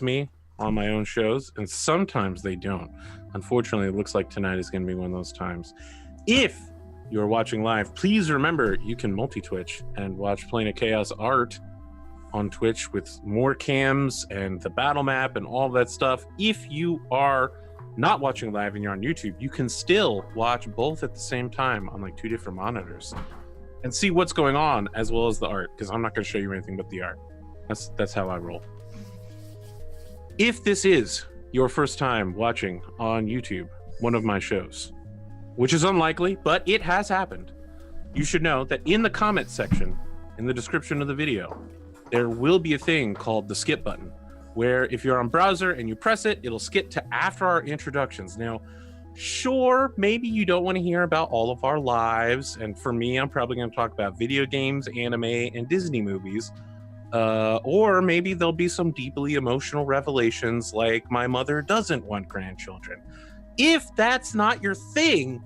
me on my own shows, and sometimes they don't. Unfortunately, it looks like tonight is going to be one of those times. If you're watching live, please remember you can multi-Twitch and watch Plane of Chaos art on Twitch with more cams and the battle map and all that stuff. If you are not watching live and you're on YouTube, you can still watch both at the same time on like 2 different monitors and see what's going on as well as the art, because I'm not going to show you anything but the art. That's how I roll. If this is your first time watching on YouTube one of my shows, which is unlikely, but it has happened, you should know that in the comment section, in the description of the video, there will be a thing called the skip button, where if you're on browser and you press it, it'll skip to after our introductions. Now, sure, maybe you don't want to hear about all of our lives, and for me, I'm probably going to talk about video games, anime, and Disney movies. Or maybe there'll be some deeply emotional revelations like my mother doesn't want grandchildren. If that's not your thing,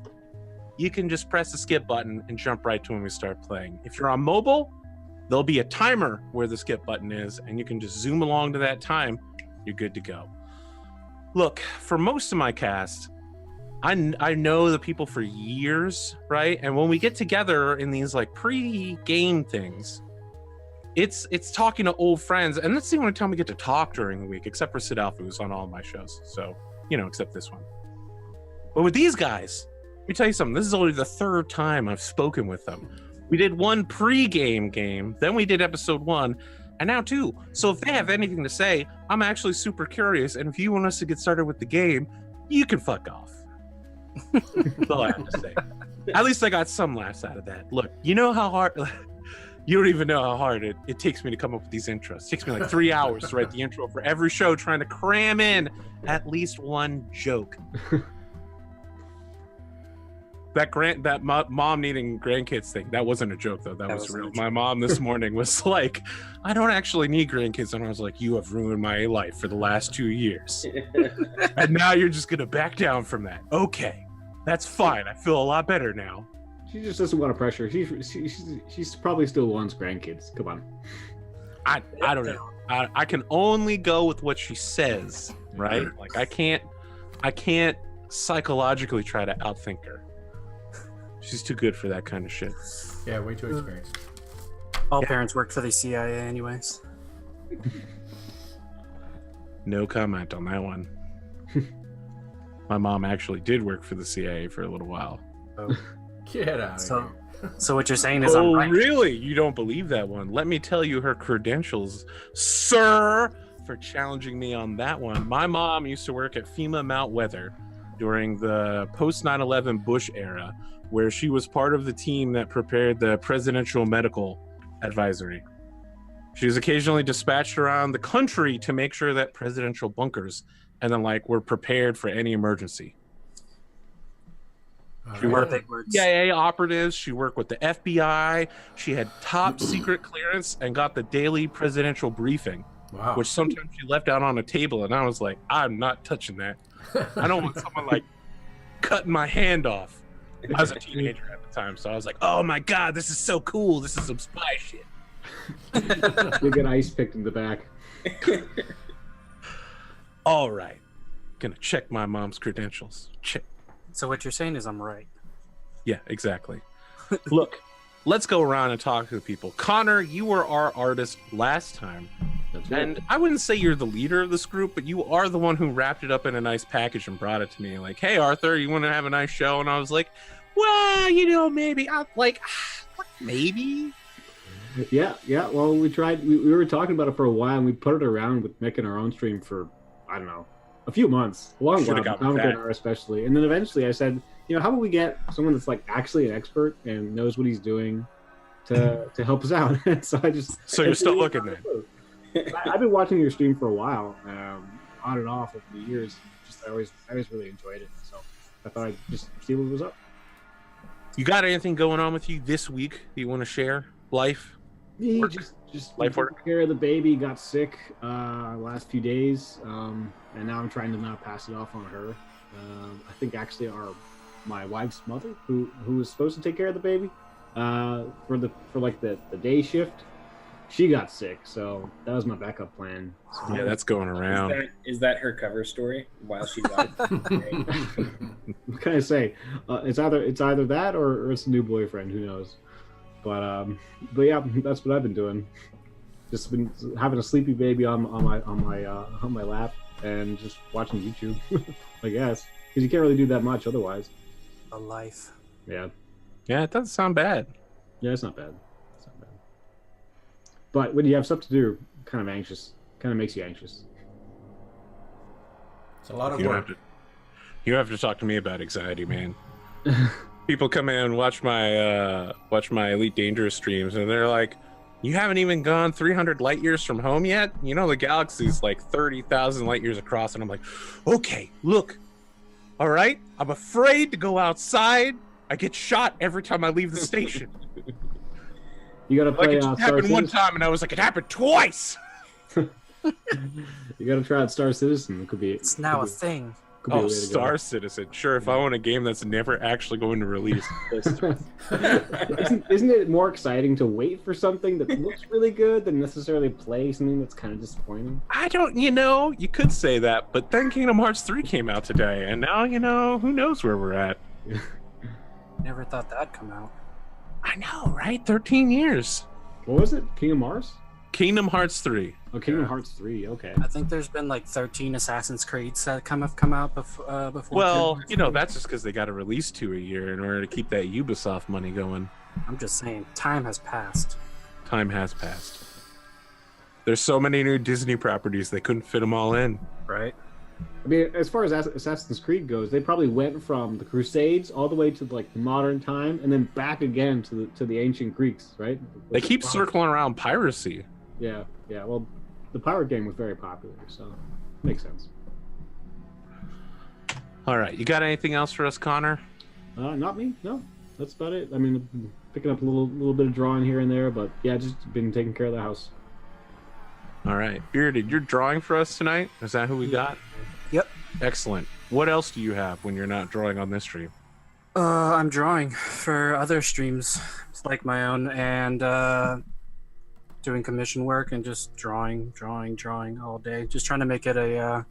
you can just press the skip button and jump right to when we start playing. If you're on mobile, there'll be a timer where the skip button is, and you can just zoom along to that time. You're good to go. Look, for most of my cast, I know the people for years, right? And when we get together in these like pre-game things, it's talking to old friends, and that's the only time we get to talk during the week, except for Sid Alpha, who's on all of my shows. So, except this one. But with these guys, let me tell you something. This is only the 3rd time I've spoken with them. We did one pre-game game, then we did episode 1, and now 2. So if they have anything to say, I'm actually super curious, and if you want us to get started with the game, you can fuck off. That's all I have to say. At least I got some laughs out of that. Look, you know how hard... You don't even know how hard it takes me to come up with these intros. It takes me like 3 hours to write the intro for every show, trying to cram in at least one joke. That mom needing grandkids thing, that wasn't a joke though. That was real. My mom this morning was like, I don't actually need grandkids. And I was like, you have ruined my life for the last 2 years. And now you're just going to back down from that. Okay, that's fine. I feel a lot better now. She just doesn't want to pressure. She's probably still wants grandkids. Come on. I don't know. I can only go with what she says, right? Like I can't psychologically try to outthink her. She's too good for that kind of shit. Yeah, way too experienced. All parents work for the CIA anyways. No comment on that one. My mom actually did work for the CIA for a little while. Oh. Get out of here. So what you're saying is I'm right. Really? You don't believe that one? Let me tell you her credentials, sir, for challenging me on that one. My mom used to work at FEMA Mount Weather during the post 9/11 Bush era, where she was part of the team that prepared the Presidential Medical Advisory. She was occasionally dispatched around the country to make sure that presidential bunkers and then were prepared for any emergency. She worked with CIA operatives. She worked with the FBI. She had top secret clearance and got the daily presidential briefing, which sometimes she left out on a table. And I was like, I'm not touching that. I don't want someone cutting my hand off. I was a teenager at the time, so I was like, oh my God, this is so cool. This is some spy shit. You get ice picked in the back. All right. Gonna check my mom's credentials. Check. So what you're saying is I'm right. Yeah, exactly. Look, let's go around and talk to people. Connor, you were our artist last time. That's right. And I wouldn't say you're the leader of this group, but you are the one who wrapped it up in a nice package and brought it to me. Like, hey, Arthur, you want to have a nice show? And I was like, well, maybe. I'm like, maybe. Yeah. Well, we tried. We were talking about it for a while, and we put it around with making our own stream for, I don't know, a few months, a long while, especially. And then eventually I said, how about we get someone that's actually an expert and knows what he's doing to help us out. So you're still looking then. I've been watching your stream for a while, on and off over the years. I always really enjoyed it. So I thought I'd just see what was up. You got anything going on with you this week that you want to share? Life? Yeah, just life work. Took care of the baby, got sick last few days, and now I'm trying to not pass it off on her. I think actually my wife's mother, who was supposed to take care of the baby, for the day shift, she got sick, so that was my backup plan. So, Yeah, that's going around. Is that her cover story while she's out? what can I say? It's either that or it's a new boyfriend. Who knows? But yeah, that's what I've been doing. Just been having a sleepy baby on my lap and just watching YouTube, I guess, because you can't really do that much otherwise. A life. Yeah. Yeah, it doesn't sound bad. Yeah, it's not bad. It's not bad. But when you have stuff to do, kind of anxious. Kind of makes you anxious. It's a lot of You work. have to talk to me about anxiety, man. People come in and watch my Elite Dangerous streams, and they're like, "You haven't even gone 300 light years from home yet? You know the galaxy's like 30,000 light years across." And I'm like, "Okay, look, all right. I'm afraid to go outside. I get shot every time I leave the station. You gotta Like play it just Star happened one Citizen. time, and I was like, it happened twice." You gotta try out Star Citizen. It could be. It's now a thing. Could be a Oh, way to go. Star Citizen. Sure, if I want a game that's never actually going to release. Isn't it more exciting to wait for something that looks really good than necessarily play something that's kind of disappointing? I don't, you could say that, but then Kingdom Hearts 3 came out today, and now, who knows where we're at. Never thought that'd come out. I know, right? 13 years. What was it? Kingdom Hearts? Kingdom Hearts 3. Oh, Kingdom Hearts 3. Okay. I think there's been like 13 Assassin's Creeds that have come out before. Well, Kingdom Hearts 3. that's just because they got to release 2 a year in order to keep that Ubisoft money going. I'm just saying, time has passed. Time has passed. There's so many new Disney properties, they couldn't fit them all in. Right? I mean, as far as Assassin's Creed goes, they probably went from the Crusades all the way to like the modern time, and then back again to the ancient Greeks, right? They keep circling around piracy. Yeah, yeah. Well, the pirate game was very popular, so makes sense. All right, you got anything else for us, Connor? Not me. No, that's about it. I mean, I've been picking up a little bit of drawing here and there, but yeah, just been taking care of the house. All right, Bearded, you're drawing for us tonight? Is that who we got? Yep. Excellent. What else do you have when you're not drawing on this stream? I'm drawing for other streams like my own, and doing commission work and just drawing all day. Just trying to make it a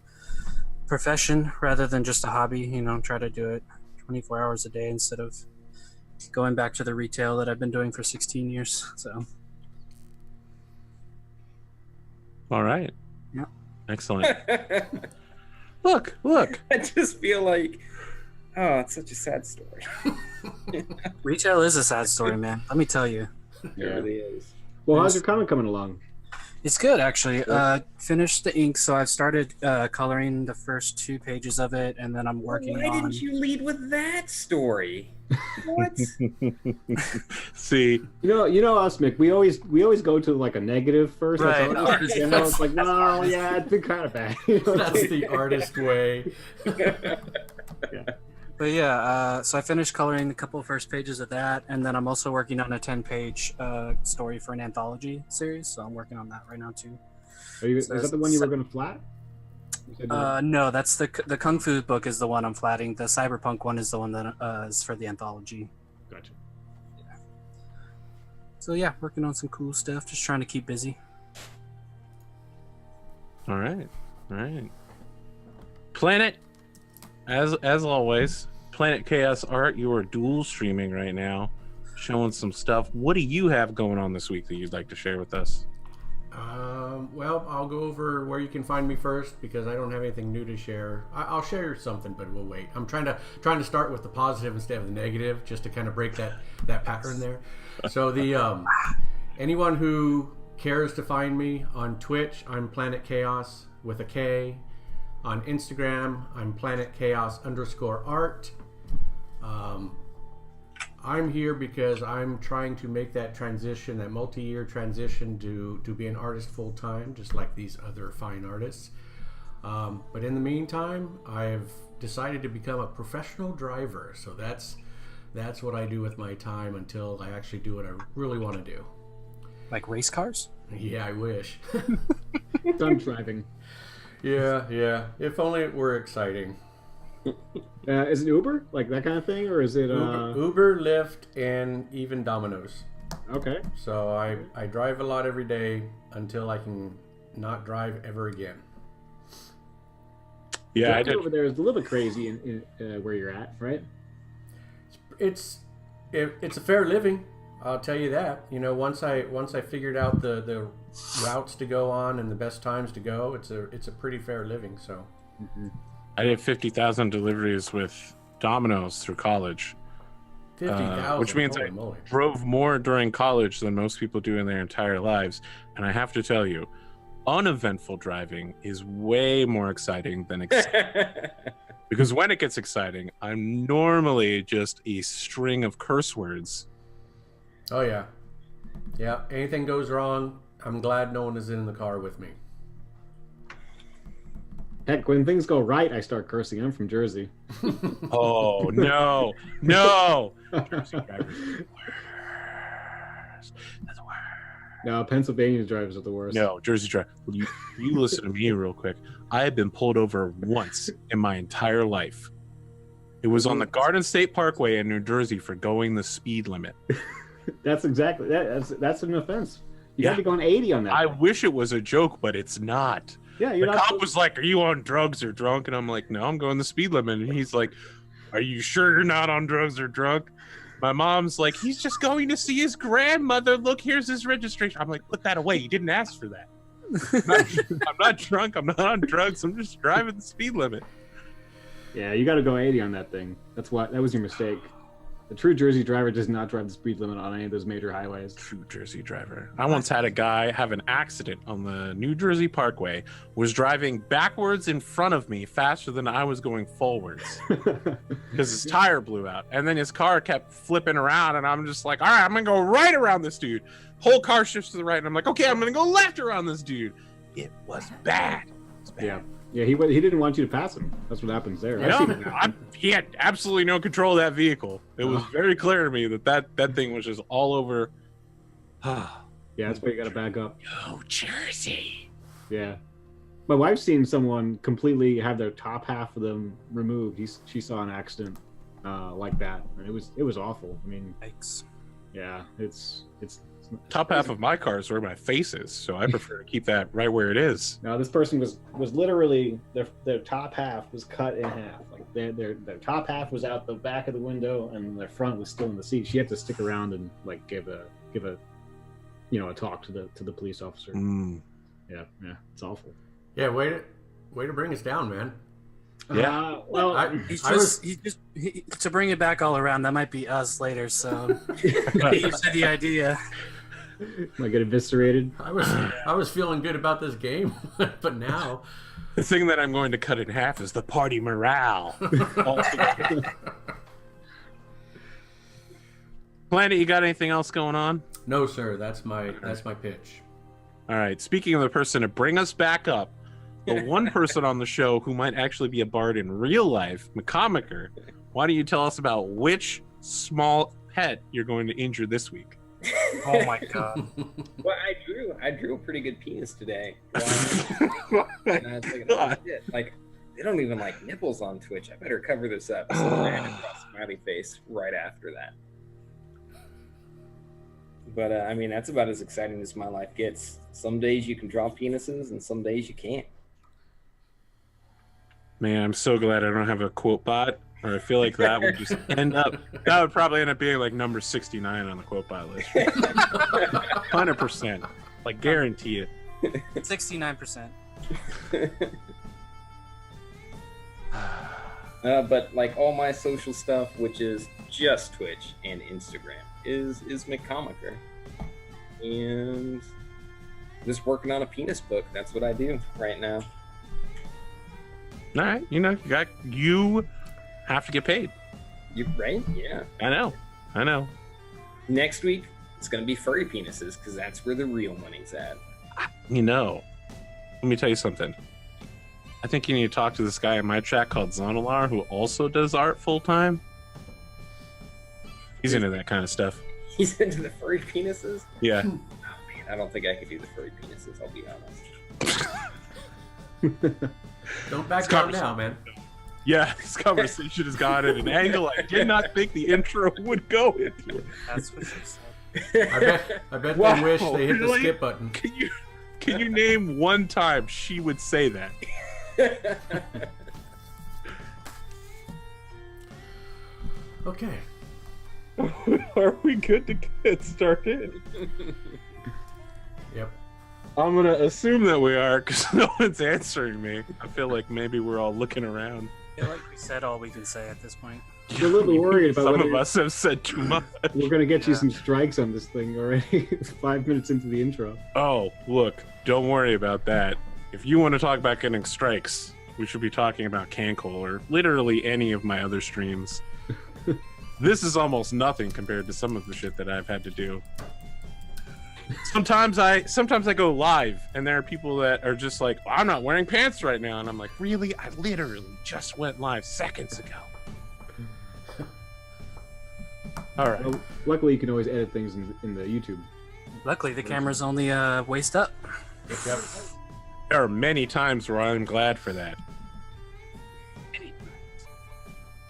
profession rather than just a hobby. Try to do it 24 hours a day instead of going back to the retail that I've been doing for 16 years. So. All right. Yeah. Excellent. Look. I just feel like, oh, it's such a sad story. Retail is a sad story, man. Let me tell you. It really is. Well, how's your comic coming along? It's good, actually. Finished the ink, so I've started coloring the first 2 pages of it, and then I'm working Why on... didn't you lead with that story? What? See, You know us, Mick. We always go to like a negative first. Right. It's like, no, yeah, it's been kind of bad. That's the artist way. But yeah, so I finished coloring a couple of first pages of that, and then I'm also working on a 10-page story for an anthology series, so I'm working on that right now too. Is that the one you were going to flat? You said no. No, that's the Kung Fu book is the one I'm flatting. The Cyberpunk one is the one that is for the anthology. Gotcha. So yeah, working on some cool stuff, just trying to keep busy. all right. Planet, as always, Planet Chaos Art, you are dual streaming right now, showing some stuff. What do you have going on this week that you'd like to share with us? Well, I'll go over where you can find me first because I don't have anything new to share. I'll share something, but we'll wait. I'm trying to start with the positive instead of the negative, just to kind of break that pattern there. So the anyone who cares to find me on Twitch, I'm Planet Chaos with a K. On Instagram, I'm Planet Chaos_art. I'm here because I'm trying to make that transition, that multi-year transition to be an artist full-time, just like these other fine artists. But in the meantime, I've decided to become a professional driver. So that's what I do with my time until I actually do what I really want to do. Like race cars? Yeah, I wish. Stunt driving. Yeah. If only it were exciting. Is it Uber, like that kind of thing, or is it Uber, Lyft, and even Domino's. Okay. So I drive a lot every day until I can not drive ever again. Yeah, I Driving did. over there is a little bit crazy in where you're at, right? It's a fair living, I'll tell you that. You know, once I figured out the routes to go on and the best times to go, it's a pretty fair living. So I did 50,000 deliveries with Domino's through college. 50,000, which means I drove more during college than most people do in their entire lives. And I have to tell you, uneventful driving is way more exciting than exciting. Because when it gets exciting, I'm normally just a string of curse words. Oh yeah. Yeah, anything goes wrong, I'm glad no one is in the car with me. Heck, when things go right, I start cursing. I'm from Jersey. Oh, no. Jersey drivers are the worst. That's the worst. No, Pennsylvania drivers are the worst. No, Jersey driver. You listen to me real quick. I have been pulled over once in my entire life. It was on the Garden State Parkway in New Jersey for going the speed limit. That's exactly that. That's an offense. You got to be going 80 on that. I wish it was a joke, but it's not. Yeah, the cop was like, "Are you on drugs or drunk?" And I'm like, "No, I'm going the speed limit." And he's like, "Are you sure you're not on drugs or drunk?" My mom's like, "He's just going to see his grandmother. Look, here's his registration." I'm like, "Put that away. You didn't ask for that. I'm not drunk. I'm not on drugs. I'm just driving the speed limit." Yeah, you got to go 80 on that thing. That was your mistake. The true Jersey driver does not drive the speed limit on any of those major highways. True Jersey driver. I once had a guy have an accident on the New Jersey Parkway, was driving backwards in front of me faster than I was going forwards because his tire blew out. And then his car kept flipping around, and I'm just like, all right, I'm going to go right around this dude. Whole car shifts to the right, and I'm like, okay, I'm going to go left around this dude. It was bad. Yeah, he didn't want you to pass him. That's what happens there. He had absolutely no control of that vehicle. It was very clear to me that thing was just all over. Yeah, that's where you got to back up. Oh, Jersey. Yeah. My wife's seen someone completely have their top half of them removed. She saw an accident like that, and it was awful. I mean, Yikes. yeah, it's top half of my car is where my face is, so I prefer to keep that right where it is. Now this person was literally their top half was cut in half. Like their top half was out the back of the window, and their front was still in the seat. She had to stick around and like give a a talk to the police officer. Yeah, it's awful. Yeah, way to bring us down, man. Yeah. To bring it back all around, that might be us later. So you said the idea. Might get eviscerated. I was feeling good about this game, but now the thing that I'm going to cut in half is the party morale. Planet, you got anything else going on? No, sir. That's my pitch. All right. Speaking of the person to bring us back up, the one person on the show who might actually be a bard in real life, McComicker, why don't you tell us about which small pet you're going to injure this week? Oh my god. Well, I drew a pretty good penis today. And I was thinking, oh, shit, like, they don't even like nipples on Twitch. I better cover this up. So I had to draw a smiley face right after that. But I mean, that's about as exciting as my life gets. Some days you can draw penises, and some days you can't. Man, I'm so glad I don't have a quote bot, or I feel like that would just that would probably end up being like number 69 on the quote bot list. 100%. Like, guarantee it. 69%. But like all my social stuff, which is just Twitch and Instagram, is McComicker. And just working on a penis book. That's what I do right now. All right, you have to get paid. You right? Yeah. I know. Next week, it's going to be furry penises because that's where the real money's at. Let me tell you something. I think you need to talk to this guy in my chat called Zonalar, who also does art full time. He's into that kind of stuff. He's into the furry penises? Yeah. Oh, man, I don't think I could do the furry penises, I'll be honest. Don't back down now, man. Yeah, this conversation has gone at an angle I did not think the intro would go into. That's what she said. I bet they wish they hit the skip button. Can you name one time she would say that? Okay. Are we good to get started? Yep. I'm gonna assume that we are because no one's answering me. I feel like maybe we're all looking around. I feel like we said all we can say at this point. We're a little worried about some of us have said too much. We're gonna get you some strikes on this thing already. 5 minutes into the intro. Oh, look, don't worry about that. If you want to talk about getting strikes, we should be talking about Cancel or literally any of my other streams. This is almost nothing compared to some of the shit that I've had to do. Sometimes I go live and there are people that are just like, I'm not wearing pants right now, and I'm like, really? I literally just went live seconds ago. All right. Well, luckily, you can always edit things in the YouTube. Luckily, the camera's only waist up. Yep. There are many times where I'm glad for that.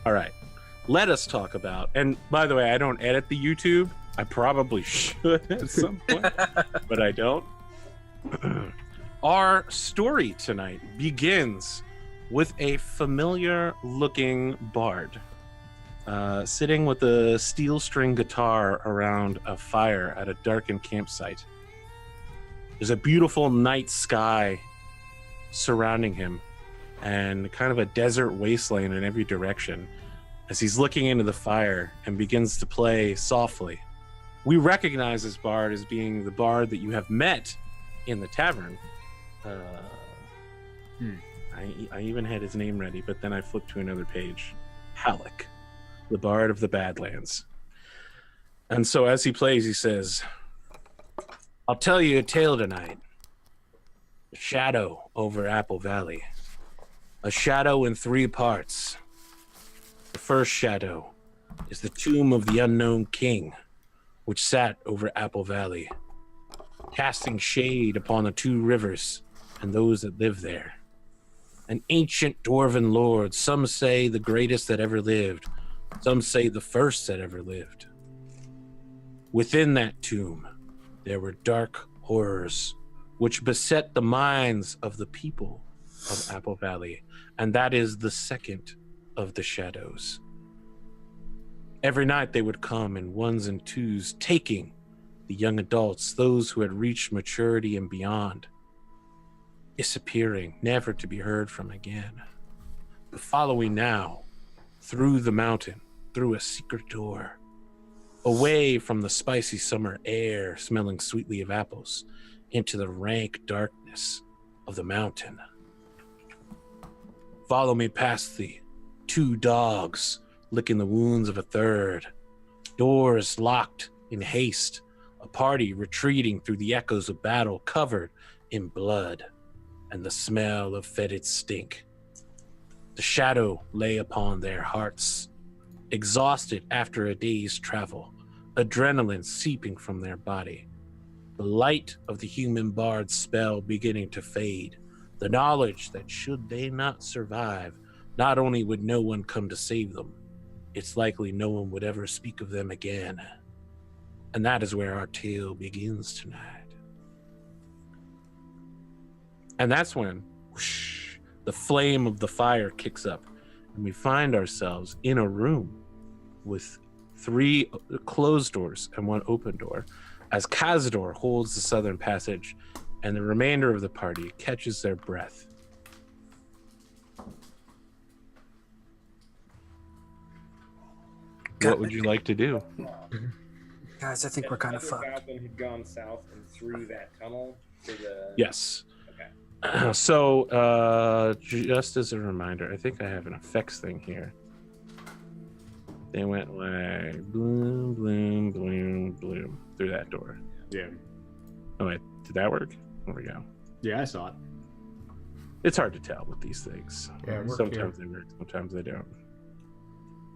All right. Let us talk about, and by the way, I don't edit the YouTube. I probably should at some point, but I don't. Our story tonight begins with a familiar-looking bard sitting with a steel string guitar around a fire at a darkened campsite. There's a beautiful night sky surrounding him and kind of a desert wasteland in every direction as he's looking into the fire and begins to play softly. We recognize this bard as being the bard that you have met in the tavern. I even had his name ready, but then I flipped to another page. Halleck, the bard of the Badlands. And so as he plays, he says, I'll tell you a tale tonight. A shadow over Apple Valley. A shadow in 3 parts. The first shadow is the tomb of the unknown king, which sat over Apple Valley, casting shade upon the 2 rivers and those that live there. An ancient dwarven lord, some say the greatest that ever lived, some say the first that ever lived. Within that tomb, there were dark horrors which beset the minds of the people of Apple Valley, and that is the second of the shadows. Every night they would come in 1s and 2s, taking the young adults, those who had reached maturity and beyond, disappearing, never to be heard from again. But following now, through the mountain, through a secret door, away from the spicy summer air smelling sweetly of apples, into the rank darkness of the mountain. Follow me past the 2 dogs licking the wounds of a 3rd. Doors locked in haste. A party retreating through the echoes of battle covered in blood and the smell of fetid stink. The shadow lay upon their hearts, exhausted after a day's travel, adrenaline seeping from their body. The light of the human bard's spell beginning to fade. The knowledge that should they not survive, not only would no one come to save them, it's likely no one would ever speak of them again. And that is where our tale begins tonight. And that's when whoosh, the flame of the fire kicks up, and we find ourselves in a room with 3 closed doors and 1 open door, as Cazador holds the southern passage, and the remainder of the party catches their breath. What would you like to do? Guys, I think we're kind of fucked. Goblin had gone south and through that tunnel to the... Yes. Okay. So, just as a reminder, I think I have an effects thing here. They went like bloom, bloom, bloom, bloom through that door. Yeah. Oh wait, did that work? There we go. Yeah, I saw it. It's hard to tell with these things. Yeah, sometimes they work, sometimes they don't.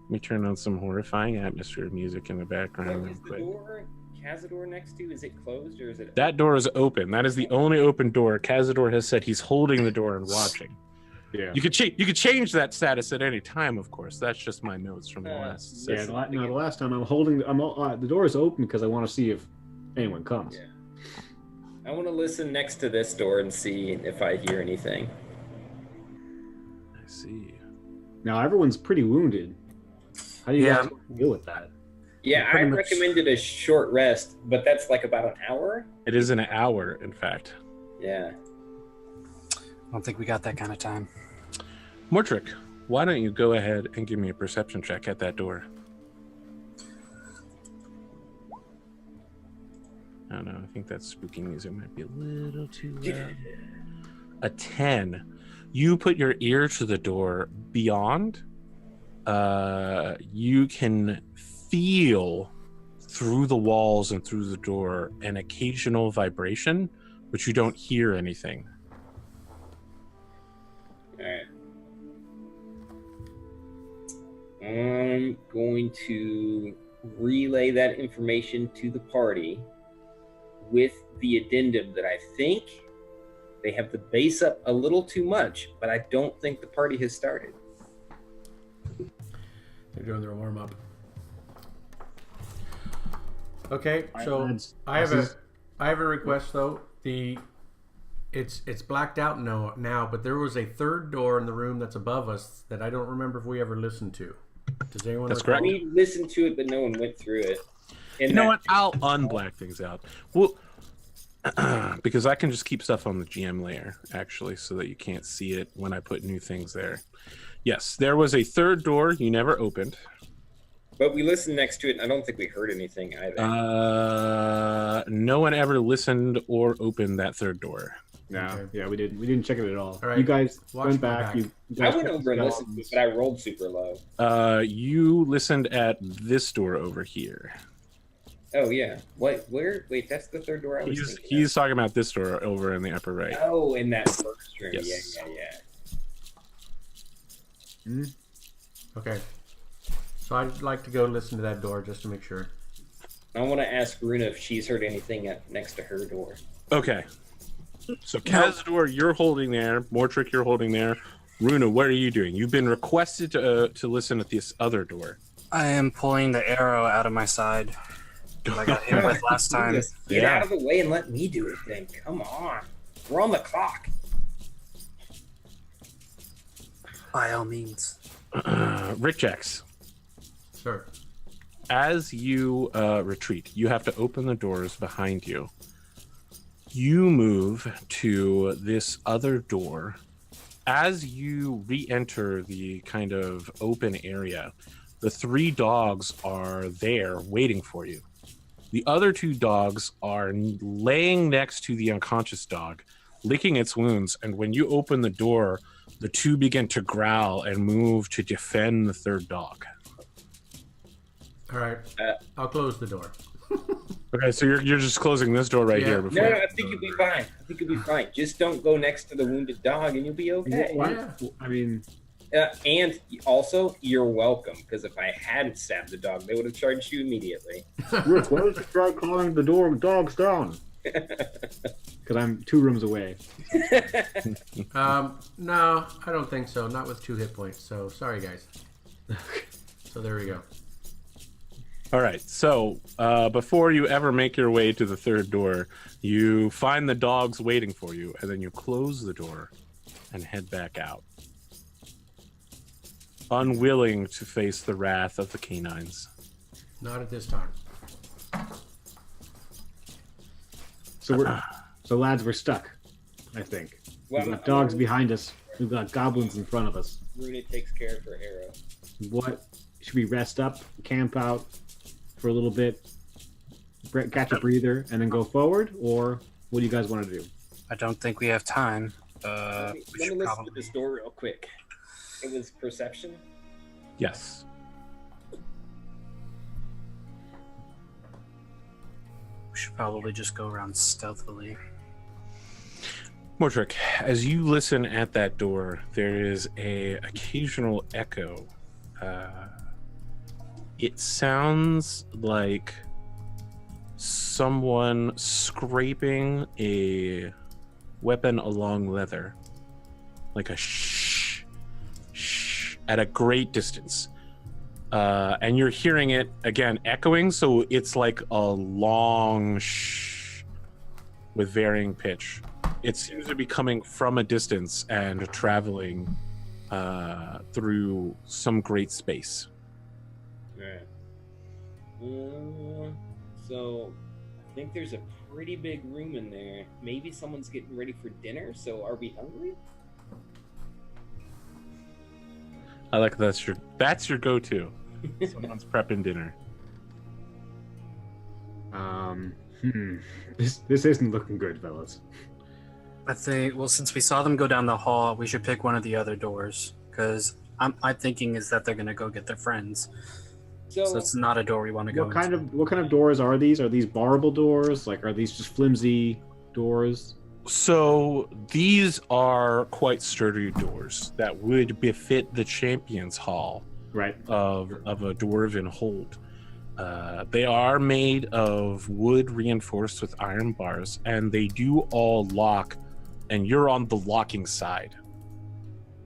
Let me turn on some horrifying atmosphere music in the background real Is the quick. door Cazador next to, is it closed or is it... That door is open. That is the only open door. Cazador has said he's holding the door and watching. Yeah. You could change that status at any time, of course. That's just my notes from the last Yeah, session. the last time the door is open because I want to see if anyone comes. Yeah. I want to listen next to this door and see if I hear anything. I see. Now everyone's pretty wounded. How do you guys deal with that? Yeah, I recommended a short rest, but that's like about an hour. It is an hour, in fact. Yeah. I don't think we got that kind of time. Mortrick, why don't you go ahead and give me a perception check at that door? I don't know. I think that spooky music might be a little too loud. A 10. You put your ear to the door. Beyond, you can feel through the walls and through the door an occasional vibration, but you don't hear anything. All right. I'm going to relay that information to the party with the addendum that I think they have the bass up a little too much, but I don't think the party has started. They're doing their warm up. Okay, so lads. I have a request though. It's blacked out now, but there was a third door in the room that's above us that I don't remember if we ever listened to. Does anyone? That's recall? correct. We listened to it, but no one went through it. And You know what? I'll unblack things out. Well, because I can just keep stuff on the GM layer, actually, so that you can't see it when I put new things there. Yes, there was a third door you never opened. But we listened next to it, and I don't think we heard anything either. No one ever listened or opened that third door. No, Okay. yeah, we didn't check it at all. All right. You guys Watch went my back. back. You I guys went checked over the and listened to it, but I rolled super low. You listened at this door over here. Oh, yeah. What? Where? Wait, that's the third door I was thinking of. He's talking about this door over in the upper right. Oh, in that first room. Yes. Yeah. Okay. So I'd like to go listen to that door just to make sure. I want to ask Runa if she's heard anything next to her door. Okay. So Kazador, you're holding there. Mortrick, you're holding there. Runa, what are you doing? You've been requested to listen at this other door. I am pulling the arrow out of my side that I got hit with last time. Get Yeah. out of the way and let me do it then. Come on. We're on the clock. By all means. Rick Jax, Sir. as you retreat, you have to open the doors behind you. You move to this other door. As you re-enter the kind of open area, the 3 dogs are there waiting for you. The other 2 dogs are laying next to the unconscious dog, licking its wounds, and when you open the door, the 2 begin to growl and move to defend the 3rd dog. All right. I'll close the door. Okay, so you're just closing this door right Yeah. here before. No, I think you'll be fine. I think you'll be fine. Just don't go next to the wounded dog and you'll be okay. Yeah. I mean, And also, you're welcome, because if I hadn't stabbed the dog, they would have charged you immediately. Rick, why don't you try calling the door dogs down? Because I'm 2 rooms away. No, I don't think so. Not with 2 hit points. So sorry, guys. So there we go. All right, so before you ever make your way to the 3rd door, you find the dogs waiting for you, and then you close the door and head back out, unwilling to face the wrath of the canines. Not at this time. So lads, we're stuck. I think Well, we've got dogs behind us. We've got goblins in front of us. Runa takes care of her arrow. What should we rest up, camp out for a little bit, catch a breather, and then go forward, or what do you guys want to do? I don't think we have time. Let me listen to this door real quick. It was perception. Yes. We should probably just go around stealthily. Mortrick, as you listen at that door, there is a occasional echo. It sounds like someone scraping a weapon along leather, like a shh. at a great distance. And you're hearing it again echoing, so it's like a long shh with varying pitch. It seems to be coming from a distance and traveling through some great space. Right. So I think there's a pretty big room in there. Maybe someone's getting ready for dinner. So are we hungry? I like that's your go-to. Someone's prepping dinner. This isn't looking good, fellas. I think, well, since we saw them go down the hall, we should pick one of the other doors, because I'm thinking is that they're gonna go get their friends. So it's not a door we want to go into. What kind of doors are these? Are these barable doors? Like, are these just flimsy doors? So these are quite sturdy doors that would befit the Champions Hall, right, of a dwarven hold. They are made of wood reinforced with iron bars, and they do all lock, and you're on the locking side.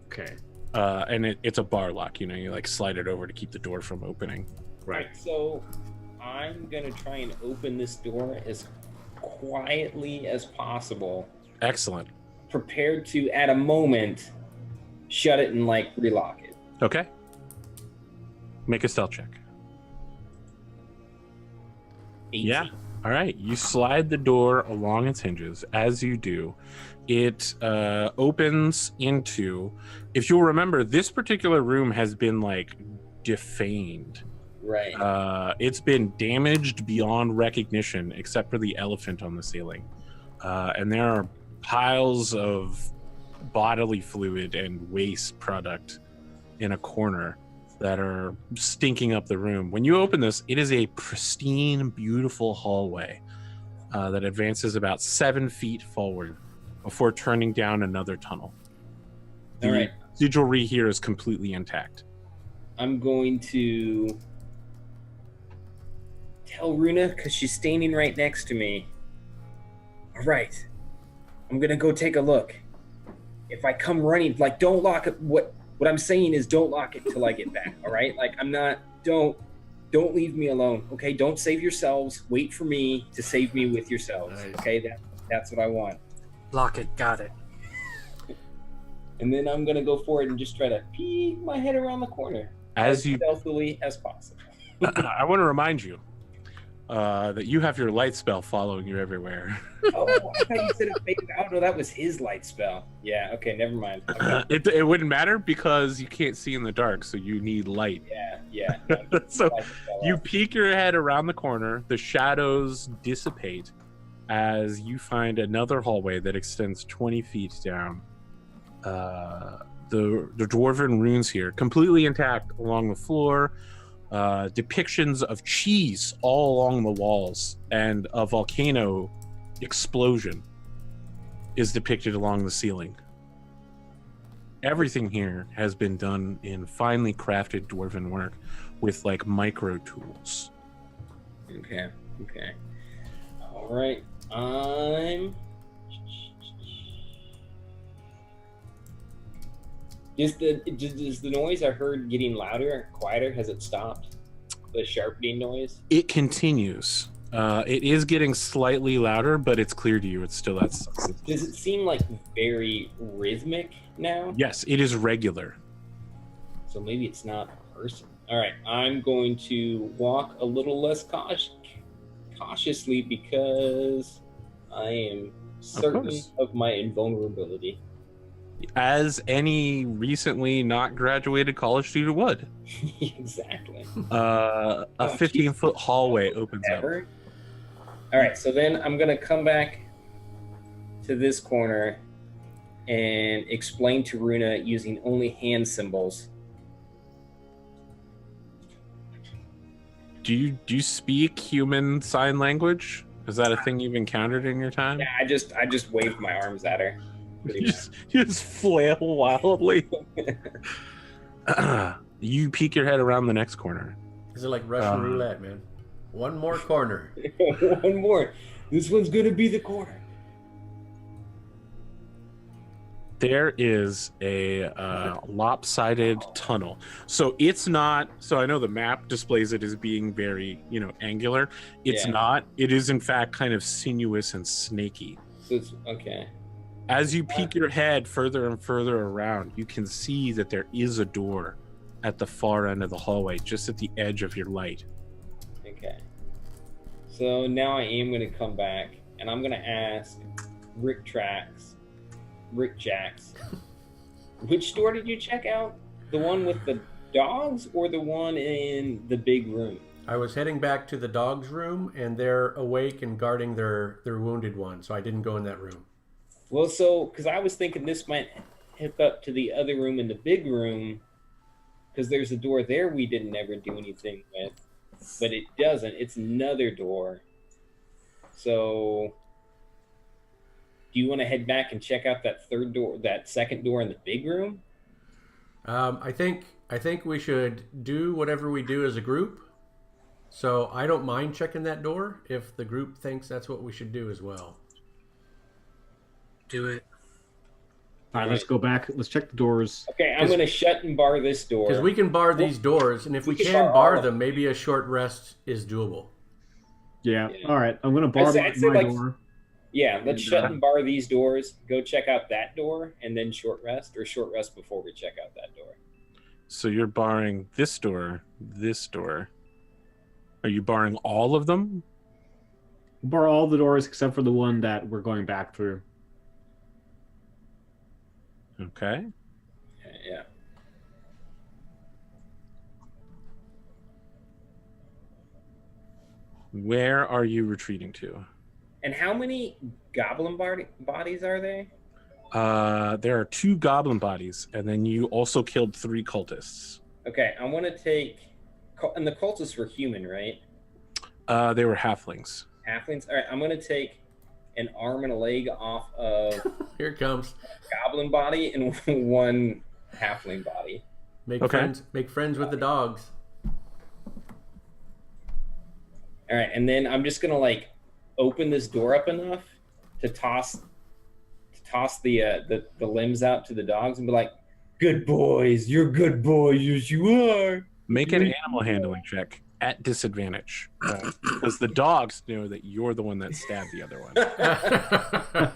Okay. And it's a bar lock, you like slide it over to keep the door from opening. Right. So I'm gonna try and open this door as quietly as possible. Excellent. Prepared to, at a moment, shut it and relock it. Okay. Make a stealth check. 18. Yeah. All right. You slide the door along its hinges. As you do, it opens into, if you'll remember, this particular room has been defamed. Right. It's been damaged beyond recognition, except for the elephant on the ceiling. And there are piles of bodily fluid and waste product in a corner that are stinking up the room. When you open this, it is a pristine, beautiful hallway that advances about 7 feet forward before turning down another tunnel. All right. The sigilry here is completely intact. I'm going to tell Runa, because she's standing right next to me. All right. I'm going to go take a look. If I come running, don't lock it. What I'm saying is don't lock it till I get back, all right? Don't leave me alone, okay? Don't save yourselves. Wait for me to save me with yourselves, Nice. okay? That's what I want. Lock it, got it. And then I'm going to go forward and just try to peek my head around the corner as stealthily as possible. I want to remind you that you have your light spell following you everywhere. Oh, I thought you said it faded out. No, that was his light spell. Yeah, okay, never mind. Okay. It wouldn't matter because you can't see in the dark, so you need light. Yeah. So you peek your head around the corner, the shadows dissipate as you find another hallway that extends 20 feet down. The dwarven runes here, completely intact along the floor. Depictions of cheese all along the walls, and a volcano explosion is depicted along the ceiling. Everything here has been done in finely crafted dwarven work with micro tools. Okay. All right. Is the noise I heard getting louder, quieter? Has it stopped? The sharpening noise? It continues. It is getting slightly louder, but it's clear to you. It's still that. Does it seem very rhythmic now? Yes, it is regular. So maybe it's not a person. All right, I'm going to walk a little less cautiously because I am certain of my invulnerability. As any recently not graduated college student would. Exactly. A 15-foot hallway opens up. All right, so then I'm going to come back to this corner and explain to Runa using only hand symbols. Do you speak human sign language? Is that a thing you've encountered in your time? Yeah, I just waved my arms at her. You just flail wildly. You peek your head around the next corner. Is it like Russian roulette, man? One more corner. One more. This one's gonna be the corner. there is a lopsided tunnel. So it's not. So I know the map displays it as being very, angular. It's not. It is in fact kind of sinuous and snaky. So it's okay. As you peek your head further and further around, you can see that there is a door at the far end of the hallway, just at the edge of your light. Okay. So now I am going to come back, and I'm going to ask Rick Jacks, which door did you check out? The one with the dogs or the one in the big room? I was heading back to the dogs' room, and they're awake and guarding their wounded one, so I didn't go in that room. Well, so, because I was thinking this might hook up to the other room in the big room, because there's a door there we didn't ever do anything with, but it doesn't. It's another door. So, do you want to head back and check out that second door in the big room? I think we should do whatever we do as a group. So I don't mind checking that door if the group thinks that's what we should do as well. Do it. All right, let's go back. Let's check the doors. Okay, I'm going to shut and bar this door. Because we can bar these doors, and if we can bar them, maybe a short rest is doable. Yeah. All right, I'm going to bar my door. Yeah, let's shut and bar these doors. Go check out that door, and then short rest before we check out that door. So you're barring this door. Are you barring all of them? Bar all the doors except for the one that we're going back through. Okay. Yeah. Where are you retreating to? And how many goblin bodies are there? There are 2 goblin bodies, and then you also killed 3 cultists. Okay, I want to take... And the cultists were human, right? They were halflings. Halflings? All right, I'm going to take an arm and a leg off of... Here it comes. Goblin body and 1 halfling body. Make friends with the dogs. All right, and then I'm just going to, open this door up enough to toss the limbs out to the dogs and be like, "Good boys, you're good boys, yes you are." Make an animal handling check at disadvantage, because the dogs know that you're the one that stabbed the other one.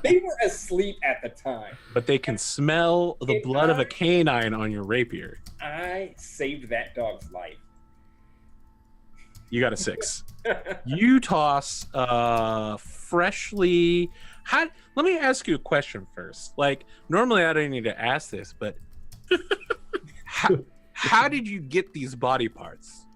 They were asleep at the time, but they can smell the blood of a canine on your rapier. I saved that dog's life. You got a 6. You toss freshly. Let me ask you a question first. Normally I don't need to ask this, but how did you get these body parts?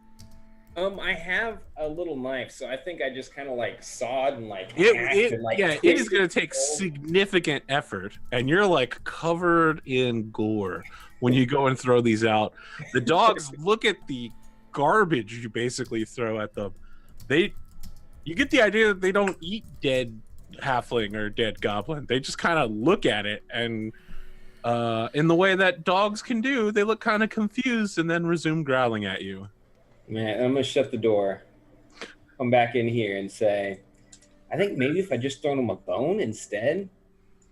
I have a little knife, so I think I just kind of sawed and it is going to take significant effort, and you're covered in gore when you go and throw these out. The dogs look at the garbage you basically throw at them. You get the idea that they don't eat dead halfling or dead goblin. They just kind of look at it, and in the way that dogs can do, they look kind of confused and then resume growling at you. Man, I'm gonna shut the door, come back in here and say, I think maybe if I just throw them a bone instead.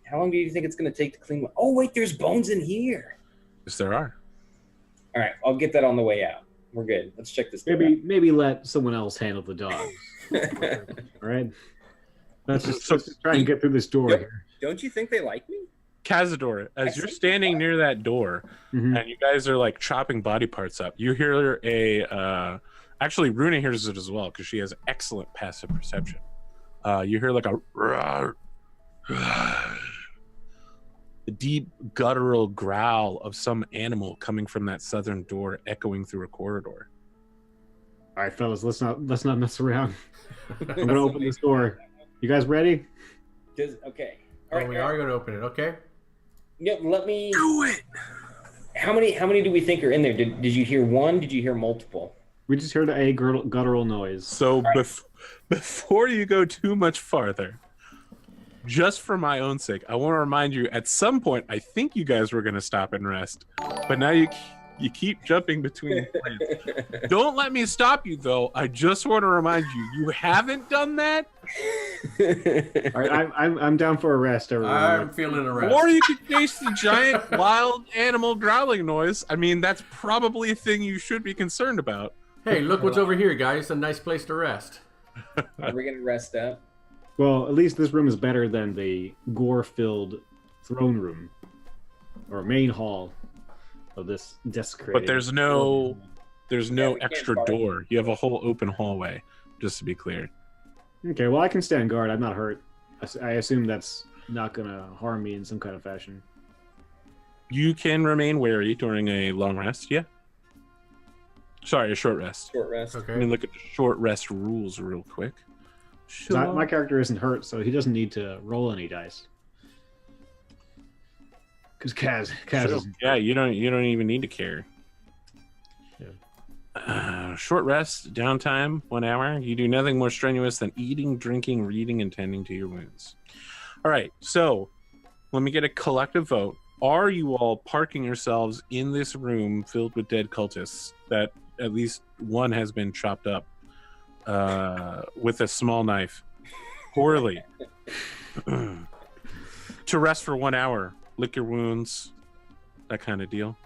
How long do you think it's gonna take to clean one? Oh wait, there's bones in here. Yes, there are. All right, I'll get that on the way out. We're good. Let's check this door out. Maybe let someone else handle the dogs. All right. Let's just try and get through this door here. Don't you think they like me? Cazador, as you're standing near that door, and you guys are chopping body parts up, you hear actually Runa hears it as well because she has excellent passive perception. You hear the deep guttural growl of some animal coming from that southern door, echoing through a corridor. All right, fellas, let's not mess around. I'm gonna open this door. You guys ready? Okay. All right, we are gonna open it. Okay. Yep. Let me do it. How many do we think are in there? Did you hear one? Did you hear multiple? We just heard a guttural noise. So before you go too much farther, just for my own sake, I want to remind you, at some point, I think you guys were going to stop and rest, but now you You keep jumping between plans. Don't let me stop you, though. I just want to remind you, you haven't done that. All right, I'm down for a rest. Everyone. I'm feeling a rest. Or you could face the giant wild animal growling noise. I mean, that's probably a thing you should be concerned about. Hey, look what's over here, guys. A nice place to rest. Are we gonna rest up? Well, at least this room is better than the gore-filled throne room or main hall of this desecrated. But there's no we extra can't door. You have a whole open hallway, just to be clear. Okay, well, I can stand guard. I'm not hurt. I assume that's not gonna harm me in some kind of fashion. You can remain wary during a long rest, yeah? Sorry, a short rest. Short rest. Let me Okay. look at the short rest rules real quick. My character isn't hurt, so he doesn't need to roll any dice. Because Kaz Sure. is Yeah, you don't even need to care. Short rest, downtime, 1 hour. You do nothing more strenuous than eating, drinking, reading, and tending to your wounds. All right, so let me get a collective vote. Are you all parking yourselves in this room filled with dead cultists that at least one has been chopped up with a small knife? Poorly. To rest for 1 hour, lick your wounds, that kind of deal.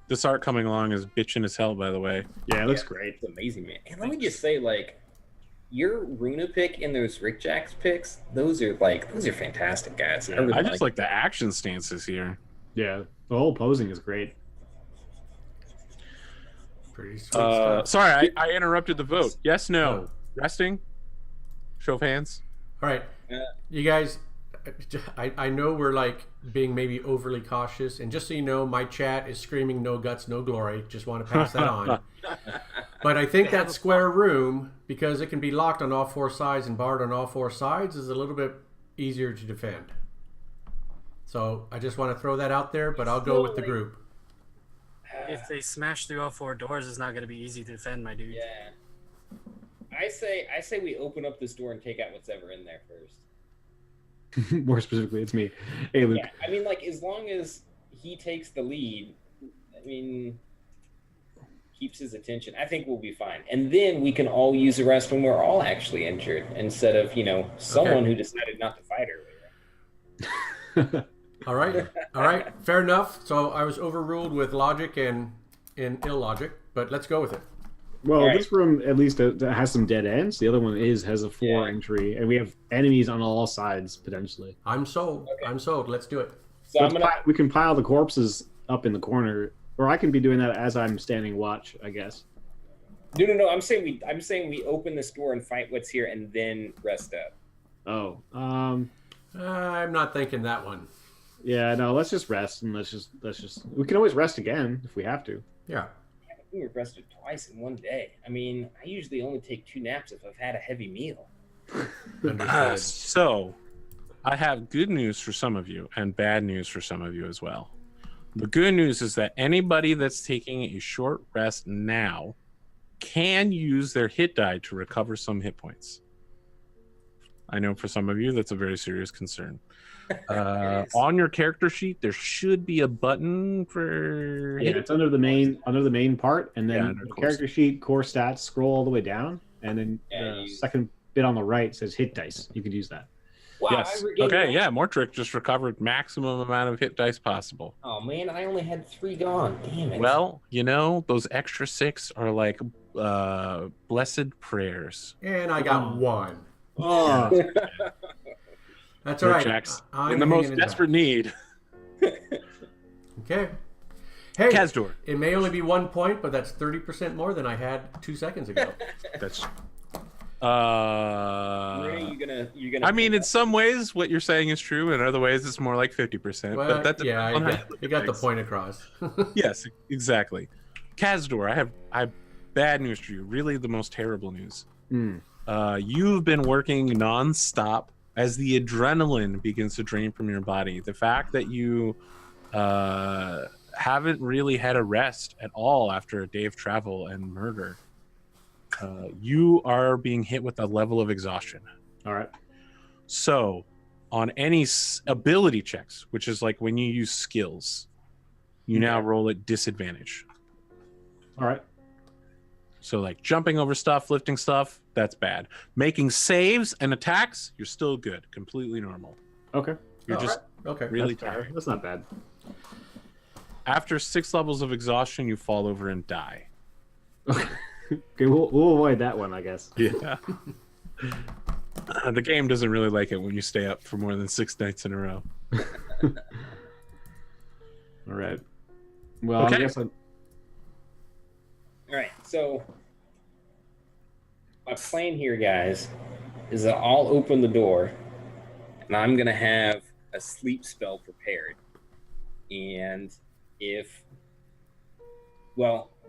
This art coming along is bitching as hell, by the way. Yeah, it looks great. It's amazing, man. And let me just say, like, your Runa pick and those Rick Jacks picks, those are fantastic, guys. I really I just like the action stances here. Yeah, the whole posing is great. Pretty sweet stuff. Sorry, I interrupted the vote. Yes, no. Oh. Resting? Show of hands. All right, you guys. I know we're like being maybe overly cautious, and just so you know, my chat is screaming "No guts, no glory." Just want to pass that on. But I think that square room, because it can be locked on all four sides and barred on all four sides, is a little bit easier to defend. So I just want to throw that out there, but I'll go with the group. If they smash through all four doors, it's not going to be easy to defend, my dude. Yeah. I say we open up this door and take out what's ever in there first. More specifically, it's me. Hey, Luke. Yeah, I mean, like, as long as he takes the lead, I mean, keeps his attention, I think we'll be fine. And then we can all use the rest when we're all actually injured, instead of, someone who decided not to fight earlier. All right, fair enough. So I was overruled with logic and illogic, but let's go with it. Well, Right. this room at least has some dead ends. The other one has a 4 entry, and we have enemies on all sides potentially. I'm sold. Okay. I'm sold. Let's do it. So We can pile the corpses up in the corner, or I can be doing that as I'm standing watch, I guess. No. I'm saying we open this door and fight what's here, and then rest up. Oh, I'm not thinking that one. yeah, no. Let's just rest and let's just. We can always rest again if we have to. Yeah. We were rested twice in one day. I mean, I usually only take 2 naps if I've had a heavy meal. Understood. So, I have good news for some of you and bad news for some of you as well. The good news is that anybody that's taking a short rest now can use their hit die to recover some hit points. I know for some of you that's a very serious concern. On your character sheet, there should be a button for. Yeah, it's under the main part, and then under the course. character sheet, core stats, scroll all the way down, and then Yeah, the you- second bit on the right says hit dice. You could use that. Wow, Yes. I regained Okay. one. Yeah. Mortrick just recovered maximum amount of hit dice possible. Oh man, I only had 3 gone. Damn it. Well, those extra 6 are like blessed prayers. And I got one. Oh, That's all right. Jack's I'm in the most hanging desperate need. Okay. Hey, Kazdor. it may only be 1 point, but that's 30% more than I had 2 seconds ago. That's. Renee, you're gonna. I mean, in some ways, what you're saying is true. In other ways, it's more like 50%. Well, but that's yeah, I got the point across. Yes, exactly. Kazdor, I have bad news for you. Really, the most terrible news. You've been working nonstop as the adrenaline begins to drain from your body. The fact that you haven't really had a rest at all after a day of travel and murder, you are being hit with a level of exhaustion. all right. So on any ability checks, which is like when you use skills, You now roll at disadvantage. All right. So like jumping over stuff, lifting stuff, that's bad. Making saves and attacks, you're still good. Completely normal. Okay. You're just really tired. That's not bad. After 6 levels of exhaustion, you fall over and die. Okay, we'll avoid that one, I guess. Yeah. The game doesn't really like it when you stay up for more than 6 nights in a row. All right. Well, Okay. I guess All right, so my plan here, guys, is that I'll open the door, and I'm gonna have a sleep spell prepared. And if,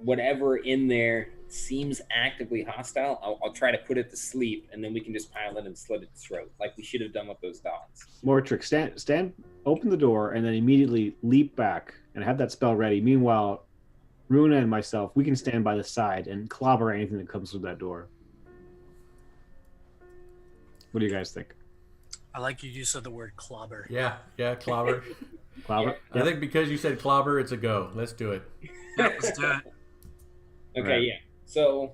whatever in there seems actively hostile, I'll try to put it to sleep, and then we can just pile in and slit its throat, like we should have done with those dogs. Mortrick, stand, open the door, and then immediately leap back and have that spell ready. Meanwhile, Runa and myself, we can stand by the side and clobber anything that comes through that door. What do you guys think? I like your use of the word clobber. Yeah, clobber. Clobber? I think because you said clobber, it's a go. Let's do it. Let's do it. Okay, Right. yeah. So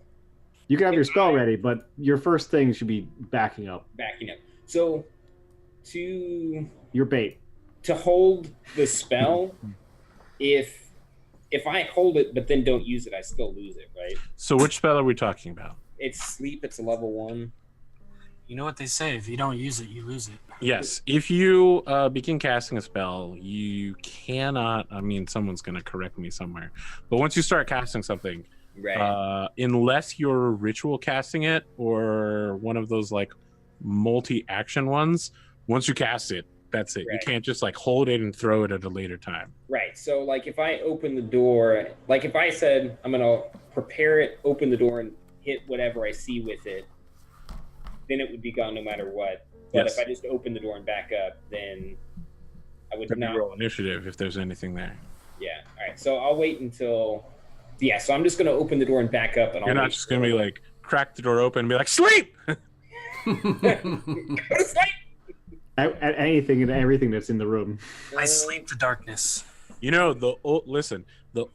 You can have your spell ready, but your first thing should be backing up. backing up. So to Your bait. hold the spell, if I hold it but then don't use it, I still lose it, right? So which spell are we talking about? It's sleep. It's a level 1. You know what they say, if you don't use it, you lose it. Yes. If you begin casting a spell, you cannot... I mean, someone's going to correct me somewhere. But once you start casting something, Right. unless you're ritual casting it or one of those like multi-action ones, once you cast it, that's it. You Right. can't just like hold it and throw it at a later time. Right. So, like, if I open the door, like if I said I'm gonna prepare it, open the door, and hit whatever I see with it, then it would be gone no matter what. But Yes. if I just open the door and back up, then I would Then you not. roll initiative if there's anything there. Yeah. All right. So I'll wait until. Yeah. So I'm just gonna open the door and back up, and You're I'll not wait just going to be like, crack the door open and be like, sleep! Go to sleep! At anything and everything that's in the room. I sleep the darkness. You know, the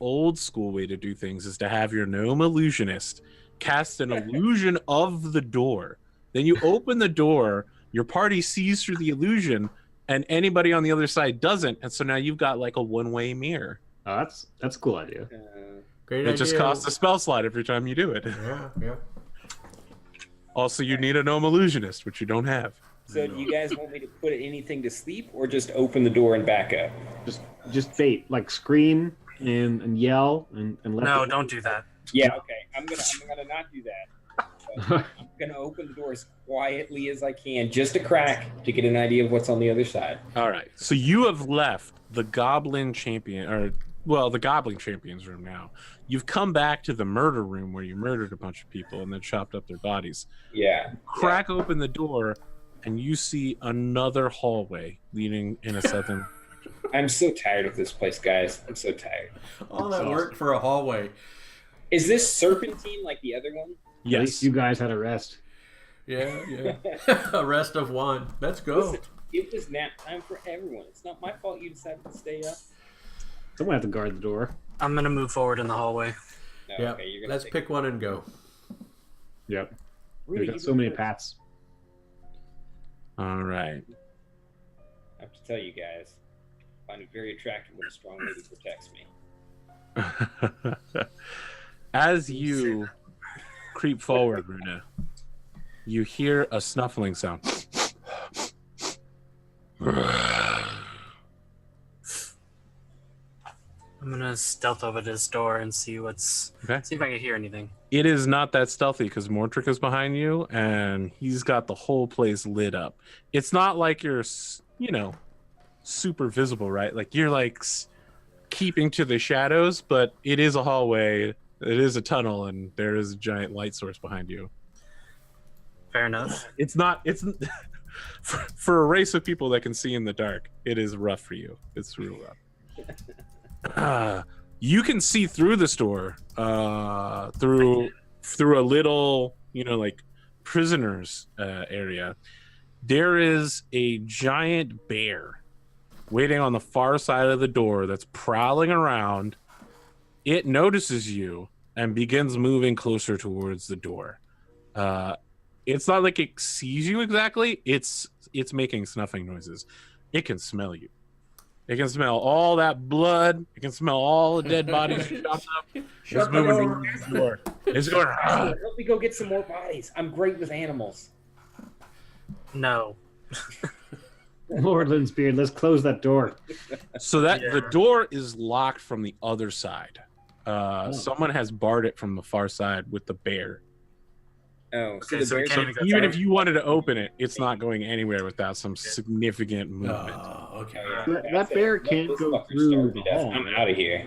old school way to do things is to have your gnome illusionist cast an illusion of the door. Then you open the door, your party sees through the illusion, and anybody on the other side doesn't. And so now you've got like a one-way mirror. Oh, that's a cool idea. Great It idea. just costs a spell slot every time you do it. Yeah. Also, you need a gnome illusionist, which you don't have. So do you guys want me to put anything to sleep, or just open the door and back up? Just bait, like scream and yell and let No, don't do that. Yeah. Okay. I'm gonna not do that. But I'm gonna open the door as quietly as I can, just a crack, to get an idea of what's on the other side. All right. So you have left the Goblin Champion, the Goblin Champion's room now. You've come back to the murder room where you murdered a bunch of people and then chopped up their bodies. Yeah. Crack open the door, and you see another hallway leading in a southern. I'm so tired of this place, guys. I'm so tired. All that work for a hallway. Is this serpentine like the other one? At least Yes. you guys had a rest. Yeah. A rest of one. Let's go. Listen, it was nap time for everyone. It's not my fault you decided to stay up. Someone have to guard the door. I'm going to move forward in the hallway. No, Yeah. okay, you're gonna Let's take pick one and go. Yep. Rudy, We've you got so go many first. paths. All right. I have to tell you guys, I find it very attractive when a strong lady protects me. As you creep forward, Runa, you hear a snuffling sound. I'm going to stealth over this door and see Okay. see if I can hear anything. It is not that stealthy because Mortrick is behind you and he's got the whole place lit up. It's not like you're, super visible, right? Like you're like keeping to the shadows, but it is a hallway, it is a tunnel, and there is a giant light source behind you. Fair enough. It's for a race of people that can see in the dark, it is rough for you. It's real rough. You can see through this door, through a little, like prisoners area. There is a giant bear waiting on the far side of the door that's prowling around. It notices you and begins moving closer towards the door. It's not like it sees you exactly. It's making snuffing noises. It can smell you. It can smell all that blood. It can smell all the dead bodies chopped up. It's moving towards the door. It's going. Help me go get some more bodies. I'm great with animals. No. Lord Linsbeard, let's close that door. So that the door is locked from the other side. Someone has barred it from the far side with the bear. Oh, so, Okay, so we can't Even if you wanted to open it, it's not going anywhere without some significant movement. Oh, okay. That bear can't go through the hall. I'm out of here.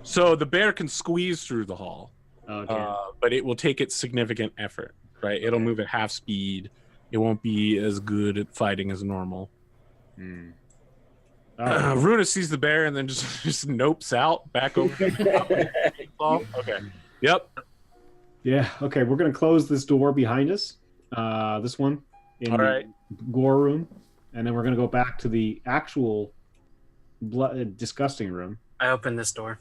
So the bear can squeeze through the hall, Okay. but it will take its significant effort, right? It'll move at half speed. It won't be as good at fighting as normal. Runa sees the bear and then just nopes out back over. Okay. Yep. Yeah. Okay. We're gonna close this door behind us. This one in All right. the gore room, and then we're gonna go back to the actual disgusting room. I opened this door.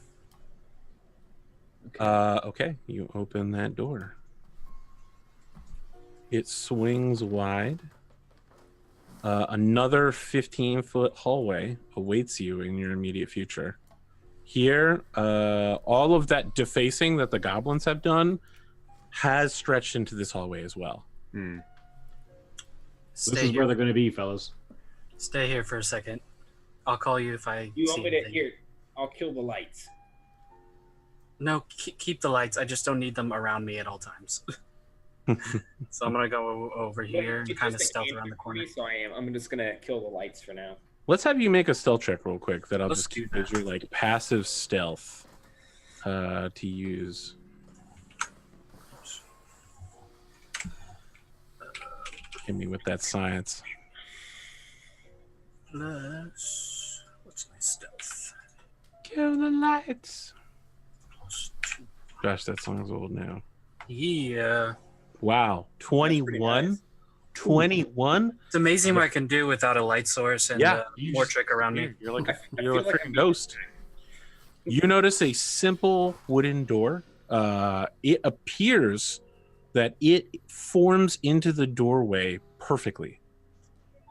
Okay. You open that door. It swings wide. Another 15-foot hallway awaits you in your immediate future. Here, all of that defacing that the goblins have done has stretched into this hallway as well. This Stay is here. where they're going to be, fellas. Stay here for a second. I'll call you if I You see open it anything. here. I'll kill the lights. No, keep the lights. I just don't need them around me at all times. So I'm gonna go over here and It's kind of just stealth an around the corner. entry, so I'm just gonna kill the lights for now. Let's have you make a stealth check real quick that I'll Let's just do keep as your like passive stealth to use. Hit me with that science. What's my stealth? Kill the lights. Gosh, that song's old now. Yeah. Wow. 21? nice. 21? It's amazing what I can do without a light source and more trick around me. You're like I you're a feel like freaking I'm- ghost. You notice a simple wooden door. It appears that it forms into the doorway perfectly.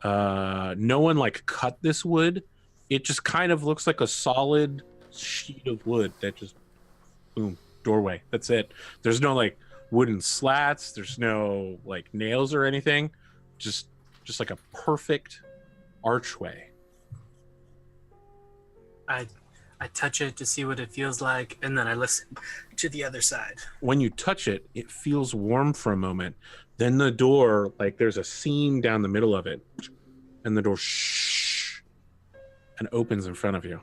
No one like cut this wood. It just kind of looks like a solid sheet of wood that just boom, doorway. That's it. There's no like wooden slats, there's no like nails or anything. Just like a perfect archway. I touch it to see what it feels like, and then I listen to the other side. When you touch it, it feels warm for a moment. Then the door, like there's a seam down the middle of it, and the door and opens in front of you.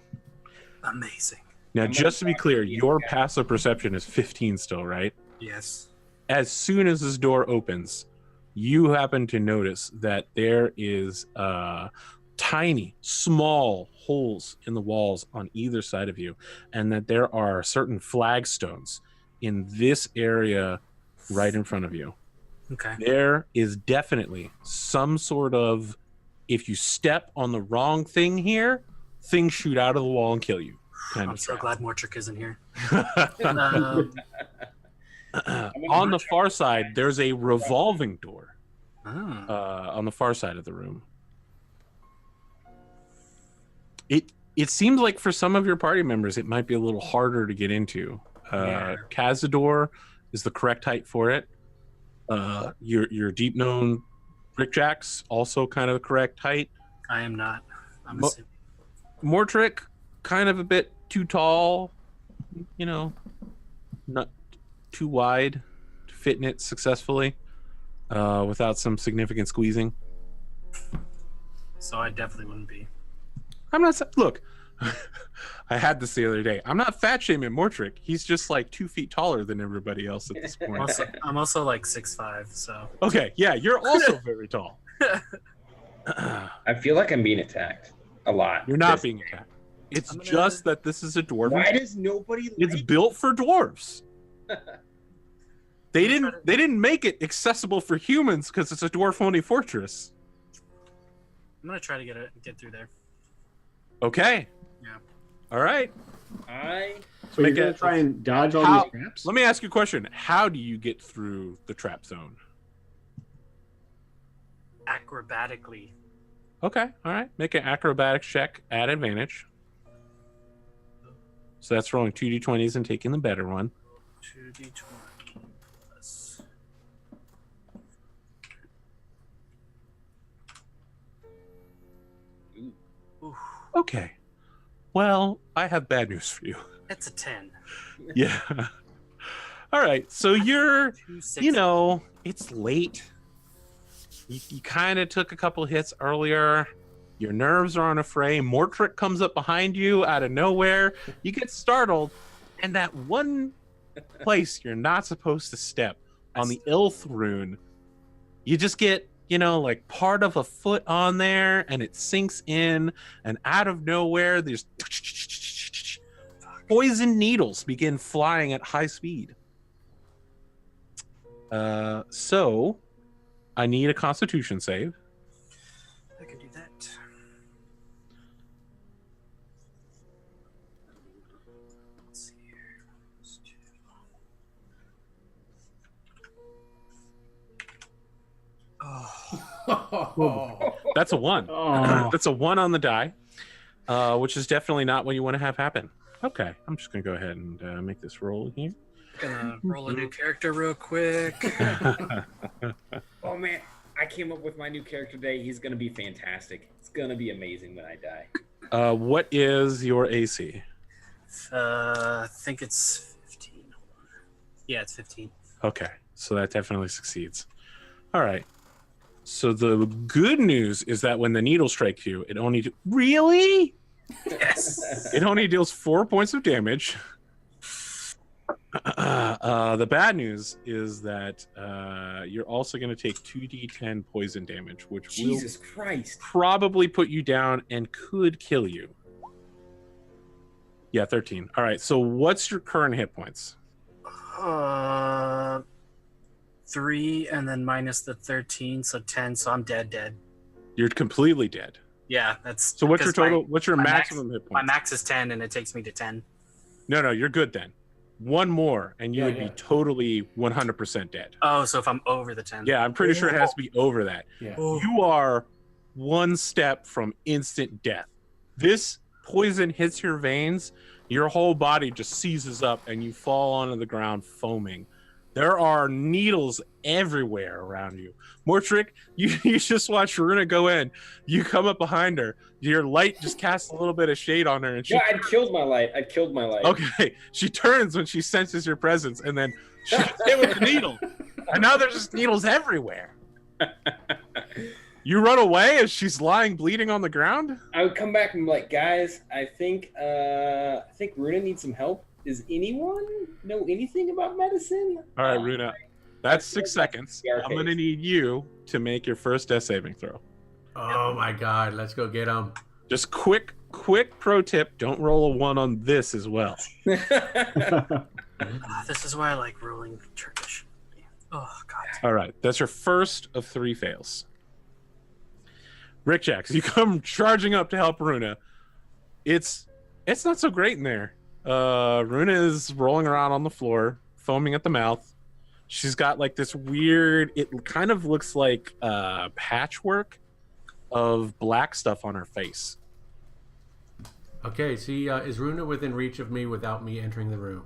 Amazing. Now, I'm just to be gonna clear, try to your get- passive perception is 15 still, right? Yes. As soon as this door opens, you happen to notice that there is tiny, small holes in the walls on either side of you, and that there are certain flagstones in this area right in front of you. Okay. There is definitely some sort of, if you step on the wrong thing here, things shoot out of the wall and kill you. Kind I'm of so trap. glad Mortrick isn't here. On the far side, there's a revolving door Oh. on the far side of the room. It seems like for some of your party members, it might be a little harder to get into. Yeah. Cazador is the correct height for it. Your deep known Rickjacks also kind of the correct height. I am not. I'm Mo- assuming. Mortrick, kind of a bit too tall, you know, not too wide to fit in it successfully without some significant squeezing. So I definitely wouldn't be. I'm not, look, I had this the other day. I'm not fat shaming Mortrick. He's just like 2 feet taller than everybody else at this point. I'm also like 6'5", so. Okay, yeah, you're also very tall. I feel like I'm being attacked a lot. You're not This- being attacked. It's I'm gonna- just that this is a dwarven. Why does nobody It's like built for dwarves. They I'm gonna didn't make it accessible for humans because it's a dwarf only fortress. I'm gonna try to get through there. Okay. Yeah. All right. So you're gonna try and dodge all these traps? Let me ask you a question. How do you get through the trap zone? Acrobatically. Okay. All right. Make an acrobatics check at advantage. So that's rolling 2d20s and taking the better one. 2d20 plus. Ooh. Okay. Well, I have bad news for you. It's a 10. Yeah. All right. So you're, 260. it's late. You kind of took a couple hits earlier. Your nerves are on a fray. Mortrick comes up behind you out of nowhere. You get startled. And that one place you're not supposed to step on the Ilth rune, you just get, like part of a foot on there and it sinks in. And out of nowhere, there's poison needles begin flying at high speed. So I need a Constitution save. I can do that. Let's see here. Oh. That's a 1. Oh. That's a 1 on the die, which is definitely not what you want to have happen. Okay, I'm just going to go ahead and make this roll here. Gonna roll a new character real quick. Oh man, I came up with my new character today. He's gonna be fantastic. It's gonna be amazing when I die. What is your AC? I think it's 15. Yeah, it's 15. Okay, so that definitely succeeds. All right. So the good news is that when the needle strikes you, it only really? Yes. It only deals 4 points of damage. The bad news is that you're also going to take 2d10 poison damage, which Jesus will Christ. probably put you down and could kill you. Yeah, 13. All right, so what's your current hit points? 3 and then minus the 13, so 10. So I'm dead. You're completely dead. Yeah, that's. So what's your because total? What's your my maximum hit My points? max is 10, and it takes me to 10. No, you're good then. One more, and you would be totally 100% dead. Oh, so if I'm over the 10. Yeah, I'm pretty sure it has to be over that. Yeah. You are one step from instant death. This poison hits your veins, your whole body just seizes up, and you fall onto the ground foaming. There are needles everywhere around you. Mortrick, you just watch Runa go in. You come up behind her. Your light just casts a little bit of shade on her. And she I'd killed my light. Okay, she turns when she senses your presence, and then she hit with the needle. And now there's just needles everywhere. You run away as she's lying bleeding on the ground? I would come back and be like, guys, I think Runa needs some help. Does anyone know anything about medicine? All right, Runa. That's 6 seconds. I'm going to need you to make your first death saving throw. Oh my God, let's go get him. Just quick pro tip. Don't roll a 1 on this as well. This is why I like rolling Turkish. Oh, God. All right. That's your first of 3 fails. Rick Jacks, you come charging up to help Runa. It's not so great in there. Runa is rolling around on the floor, foaming at the mouth. She's got like this weird, it kind of looks like patchwork of black stuff on her face. Okay, see, is Runa within reach of me without me entering the room?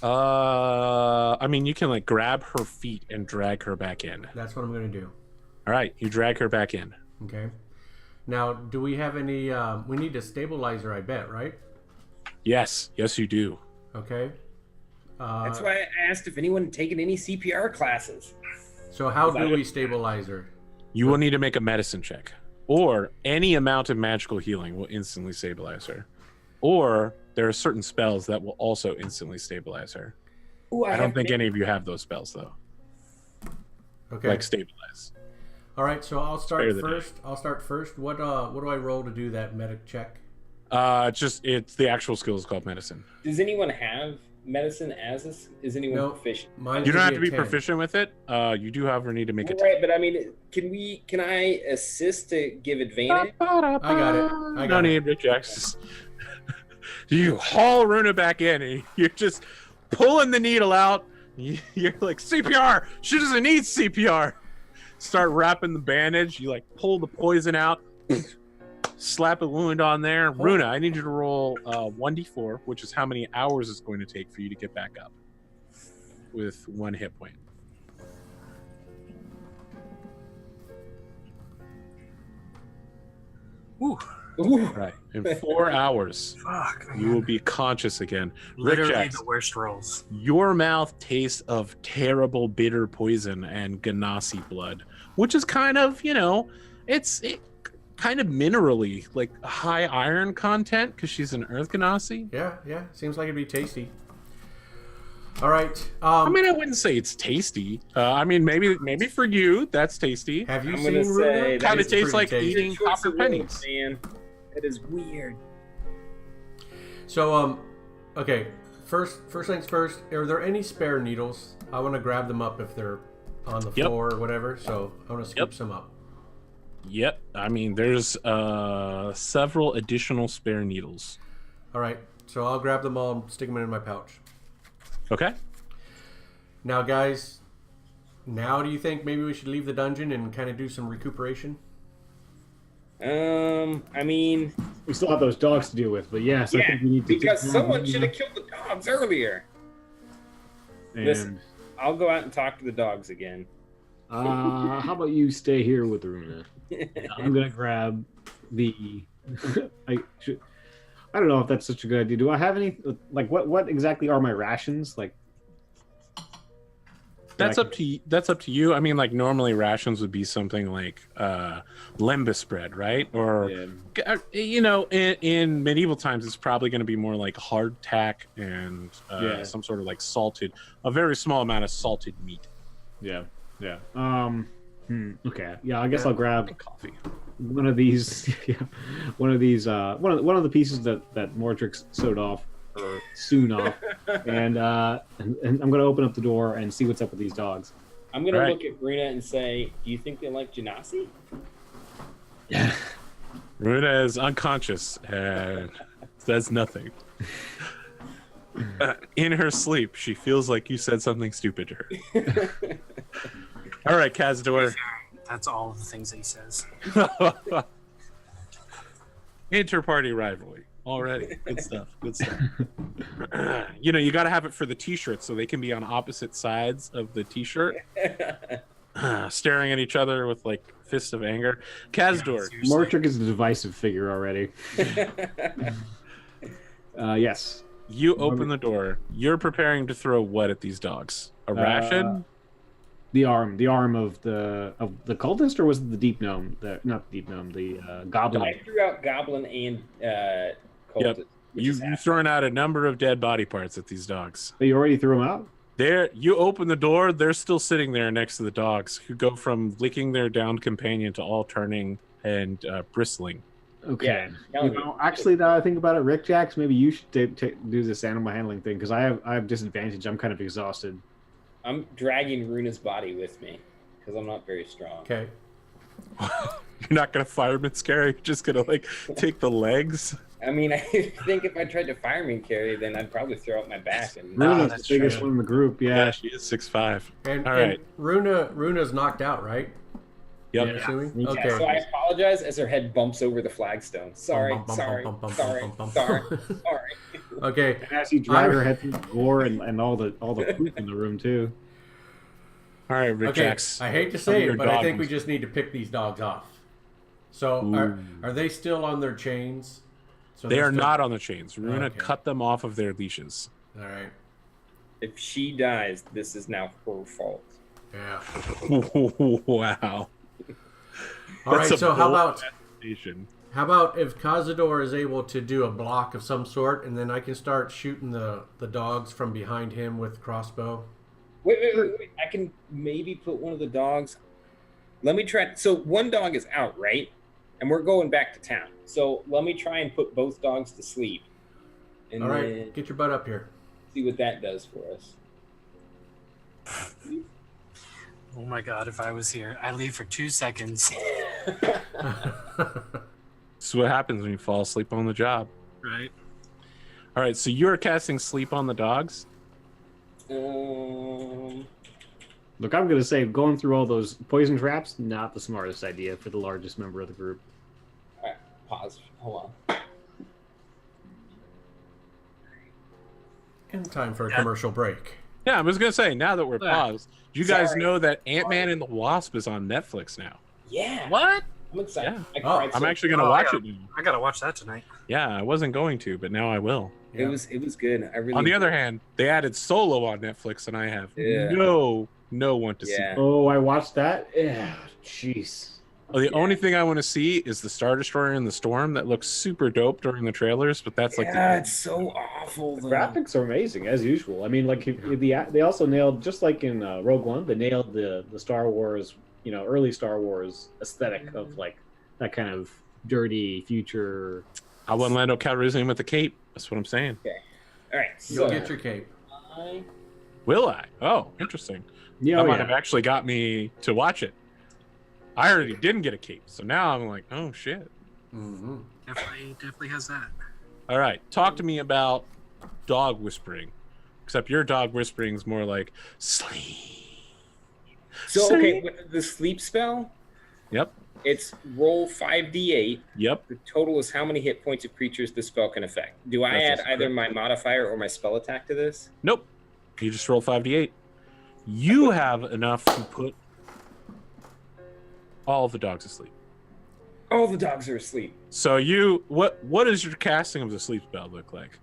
I mean, you can like grab her feet and drag her back in. That's what I'm going to do. All right, you drag her back in. Okay. Now, do we have any, we need a stabilizer, I bet, right? Yes, you do. Okay. That's why I asked if anyone had taken any CPR classes. So how do we stabilize her? You will need to make a medicine check, or any amount of magical healing will instantly stabilize her. Or there are certain spells that will also instantly stabilize her. Ooh, I don't think any of you have those spells though. Okay. Like stabilize. All right, so I'll start Spare the first. I'll start first. What do I roll to do that medic check? Just it's the actual skill is called medicine. Does anyone have medicine as this? Is anyone proficient? You don't have to be proficient with it. You do, however, need to make it. Right, but I mean, can I assist to give advantage? I got it. No need, Rick Jax. You haul Runa back in, and you're just pulling the needle out. You're like, CPR. She doesn't need CPR. Start wrapping the bandage. You like pull the poison out. Slap a wound on there. Runa, I need you to roll 1d4, which is how many hours it's going to take for you to get back up with 1 hit point. Ooh. Right. In 4 hours, you will be conscious again. Literally Rick Jax, the worst rolls. your mouth tastes of terrible bitter poison and Ganassi blood, which is kind of, it's kind of minerally, like high iron content because she's an earth Ganassi. Yeah. Seems like it'd be tasty. All right. I mean, I wouldn't say it's tasty. I mean, maybe for you that's tasty. Have you I'm seen gonna say Runa? that Kind of is tastes like tasty. eating copper pennies. Man, that is weird. So, okay. First things first. Are there any spare needles? I want to grab them up if they're on the floor or whatever. So I want to scoop some up. Yep. I mean, there's several additional spare needles. All right. So I'll grab them all and stick them in my pouch. Okay. Now, guys, do you think maybe we should leave the dungeon and kind of do some recuperation? I mean, we still have those dogs to deal with, but yes, I think we need to. Because someone should have killed the dogs earlier. And Listen, I'll go out and talk to the dogs again. how about you stay here with Runa? I'm gonna grab the. I don't know if that's such a good idea. Do I have any? Like, what exactly are my rations? Like, That's up to you. I mean, like normally rations would be something like lembas bread, right? Or in medieval times, it's probably going to be more like hardtack and some sort of like a very small amount of salted meat. Yeah. Okay. Yeah, I guess I'll grab coffee. One of these. One of the pieces that Mordrick's sewed off. Or soon off, and I'm gonna open up the door and see what's up with these dogs. I'm gonna look at Runa and say, "Do you think they like Genasi?" Yeah. Runa is unconscious and says nothing. In her sleep, she feels like you said something stupid to her. All right, Kazdor. That's all of the things that he says. Inter-party rivalry. Already. Good stuff. You got to have it for the t-shirts so they can be on opposite sides of the t-shirt. Staring at each other with like fists of anger. Kazdor. Mordrick is a divisive figure already. Yes. You open the door. You're preparing to throw what at these dogs? A ration? The arm of the cultist, or was it the deep gnome? Not the deep gnome, the goblin. I threw out goblin and cultist. Yep. You've thrown out a number of dead body parts at these dogs. But you already threw them out? You open the door, they're still sitting there next to the dogs, who go from licking their downed companion to all turning and bristling. Okay. Actually, now I think about it, Rick Jax, maybe you should do this animal handling thing, because I have disadvantage. I'm kind of exhausted. I'm dragging Runa's body with me because I'm not very strong. Okay. You're not gonna fireman carry. You're just gonna like take the legs. I mean, I think if I tried to fireman carry, then I'd probably throw out my back. And Runa's the biggest one in the group. Yeah, she is 6'5". And, all right. Runa's knocked out, right? Yep. Yeah. Okay. So I apologize as her head bumps over the flagstone. Sorry. Okay. And as you drag her head through the gore and all the poop in the room too. All right, Rick Jax. I hate to say it, but I think we just need to pick these dogs off. So are they still on their chains? So they are not on the chains. Runa cut them off of their leashes. All right. If she dies, this is now her fault. Yeah. Wow. All right. So how about if Cazador is able to do a block of some sort, and then I can start shooting the dogs from behind him with crossbow? Wait. I can maybe put one of the dogs. Let me try. So one dog is out, right? and we're going back to town. So let me try and put both dogs to sleep. And all right, get your butt up here. See what that does for us. Oh my god, if I was here, I'd leave for 2 seconds. This is what happens when you fall asleep on the job. Right. All right, so you're casting sleep on the dogs? Look, I'm gonna say going through all those poison traps, not the smartest idea for the largest member of the group. All right, pause. Hold on. In time for a commercial break. Yeah, I was gonna say, now that we're paused, do you guys Sorry. know that Ant-Man and the Wasp is on Netflix now? Yeah. What? I'm excited. Yeah. I cried I'm so- actually gonna Oh, watch yeah. it now. I gotta watch that tonight. Yeah, I wasn't going to, but now I will. It was good. I really. On the other hand, they added Solo on Netflix, and I have Yeah. no one to see. Yeah. Oh, I watched that. Yeah, jeez. Oh, the only thing I want to see is the Star Destroyer in the Storm. That looks super dope during the trailers, but that's like Yeah, it's so awful. The Though. graphics are amazing as usual. I mean, like they also nailed, just like in Rogue One, they nailed the Star Wars, early Star Wars aesthetic of like that kind of dirty future. I want Lando Calrissian with the cape. That's what I'm saying. All right, You'll so get your cape. Will I? Oh, interesting. Yeah, That oh, might yeah. have actually got me to watch it. I already didn't get a cape, so now I'm like, oh shit. Mm-hmm. Definitely has that. All right, talk to me about dog whispering. Except your dog whispering is more like sleep. So okay, with the sleep spell, Yep. it's roll 5d8. Yep. The total is how many hit points of creatures the spell can affect. Do I That's add either my modifier or my spell attack to this? Nope. You just roll 5d8. You have enough to put all the dogs asleep. All the dogs are asleep. So what does your casting of the sleep spell look like?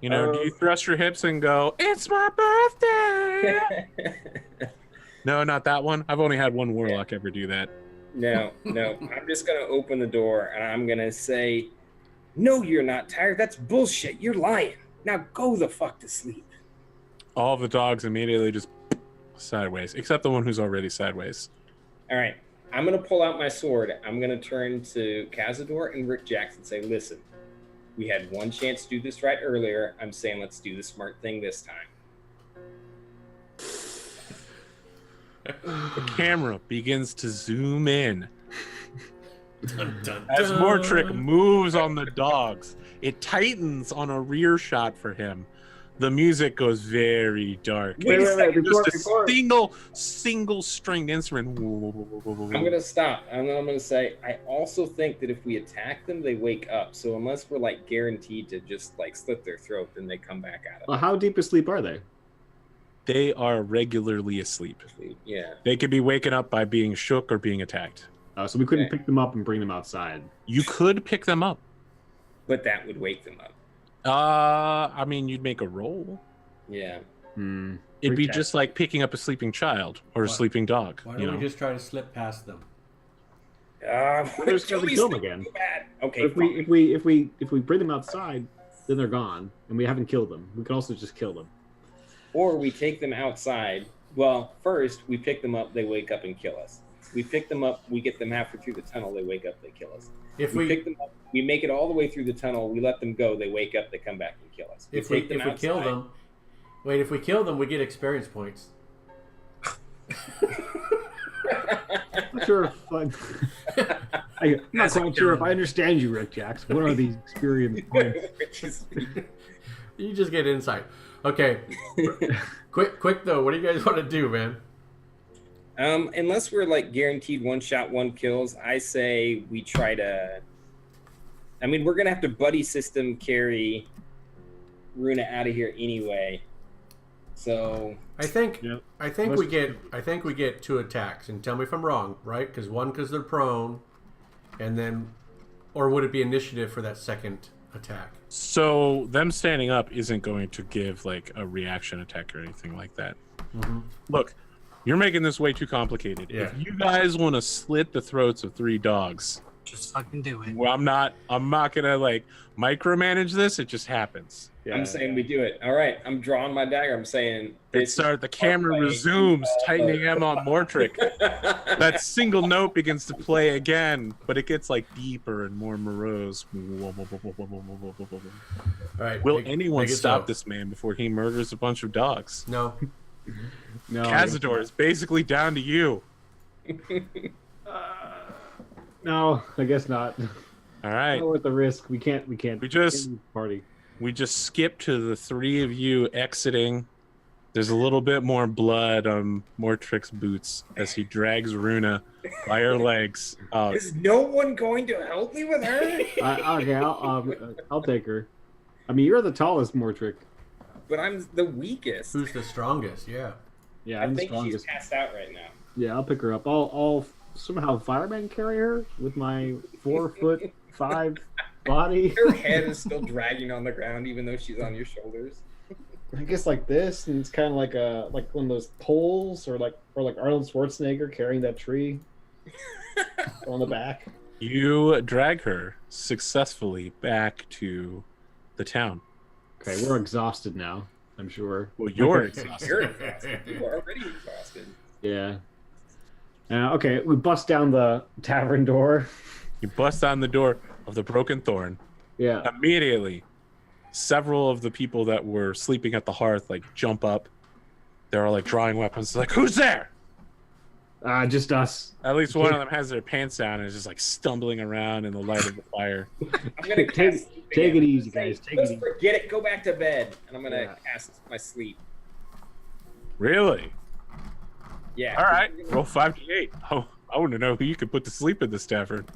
Do you thrust your hips and go, "It's my birthday"? No, not that one. I've only had one warlock ever do that. No. I'm just gonna open the door and I'm gonna say, "No, you're not tired. That's bullshit. You're lying. Now go the fuck to sleep." All of the dogs immediately just sideways, except the one who's already sideways. All right. I'm gonna pull out my sword. I'm gonna turn to Cazador and Rick Jackson and say, "Listen, we had one chance to do this right earlier. I'm saying let's do the smart thing this time." The camera begins to zoom in Dun, dun, as dun. Mortrick moves on the dogs. It tightens on a rear shot for him. The music goes very dark. Wait, before, Just a single stringed instrument. I'm gonna stop. And then I'm gonna say, I also think that if we attack them, they wake up. So unless we're like guaranteed to just like slit their throat, then they come back at Well, us. how deep asleep are they? They are regularly asleep. Yeah. They could be waken up by being shook or being attacked. So we couldn't Okay. pick them up and bring them outside. You could pick them up. But that would wake them up. I mean, you'd make a roll. Yeah. It'd be Okay. just like picking up a sleeping child or a Why- sleeping dog. Why you don't know? we just try to slip past them? There's gotta be kill them again. So bad. Okay. But fine. if we bring them outside, then they're gone, and we haven't killed them. We can also just kill them. Or we take them outside. Well, first we pick them up, they wake up and kill us. We pick them up, we get them halfway through the tunnel, they wake up, they kill us. If We we pick them up, we make it all the way through the tunnel, we let them go, they wake up, they come back and kill us. if we take them kill outside. them, if we kill them, we get experience points. I'm not sure if I'm not quite sure if I understand you, Rick Jacks. What are these experience points? You just get insight. Okay. quick though. What do you guys want to do, man? Unless we're like guaranteed one shot, one kills, I say we try to. I mean, we're gonna have to buddy system carry Runa out of here anyway. So I think Yep. we get 2 attacks, and tell me if I'm wrong, right? Because they're prone, and then, or would it be initiative for that second attack? So them standing up isn't going to give like a reaction attack or anything like that. Mm-hmm. Look, you're making this way too complicated. Yeah. If you guys want to slit the throats of 3 dogs, Just fucking do it. Well, I'm not gonna like micromanage this. It just happens. Yeah. I'm saying we do it. All right, I'm drawing my dagger. I'm saying The camera resumes, tightening M on Mortrick. That single note begins to play again, but it gets like deeper and more morose. All right. Will anyone make it stop so. this man before he murders a bunch of dogs? No. No. Cazador is basically down to you. No, I guess not. All right. Not worth the risk. We can't. We can't just party. skip to the three of you exiting. There's a little bit more blood on Mortrick's boots as he drags Runa by her legs. Is no one going to help me with her? Okay, I'll take her. I mean, you're the tallest, Mortrick. But I'm the weakest. Who's the strongest? Yeah. Yeah, I I'm the think she's strongest. passed out right now. Yeah, I'll pick her up. I'll somehow fireman carry her with my 4'5" body. Her head is still dragging on the ground, even though she's on your shoulders. I guess like this, and it's kind of like one of those poles, or like Arnold Schwarzenegger carrying that tree on the back. You drag her successfully back to the town. Okay, we're exhausted now, I'm sure. Well, you're exhausted. You're exhausted. You are already exhausted. Yeah. Okay, we bust down the tavern door. You bust on the door of the Broken Thorn. Yeah. Immediately, several of the people that were sleeping at the hearth like jump up. They're all like drawing weapons. Like, who's there? Just us. At least one of them has their pants down and is just like stumbling around in the light of the fire. I'm gonna cast Take it easy, guys. Take it Just easy. forget it. Go back to bed, and I'm gonna cast my sleep. Really? Yeah. All right. Roll 5d8. Oh, I want to know who you could put to sleep in this tavern.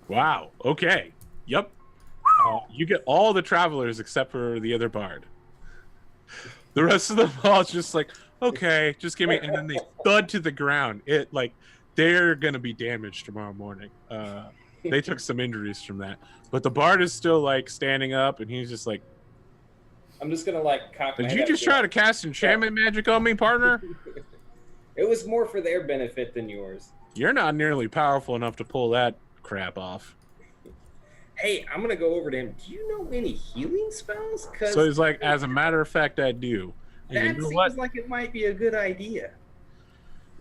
Wow. Okay. Yep. You get all the travelers except for the other bard. The rest of them all just like, okay, just give me, and then they thud to the ground. It like they're gonna be damaged tomorrow morning. They took some injuries from that, but the bard is still like standing up, and he's just like, I'm just gonna like cock my "Did head you up just to try to cast enchantment magic on me, partner? It was more for their benefit than yours. You're not nearly powerful enough to pull that crap off." Hey, I'm gonna go over to him. Do you know any healing spells? Cause So he's like, "As a matter of fact, I do." And that you know seems what? like it might be a good idea.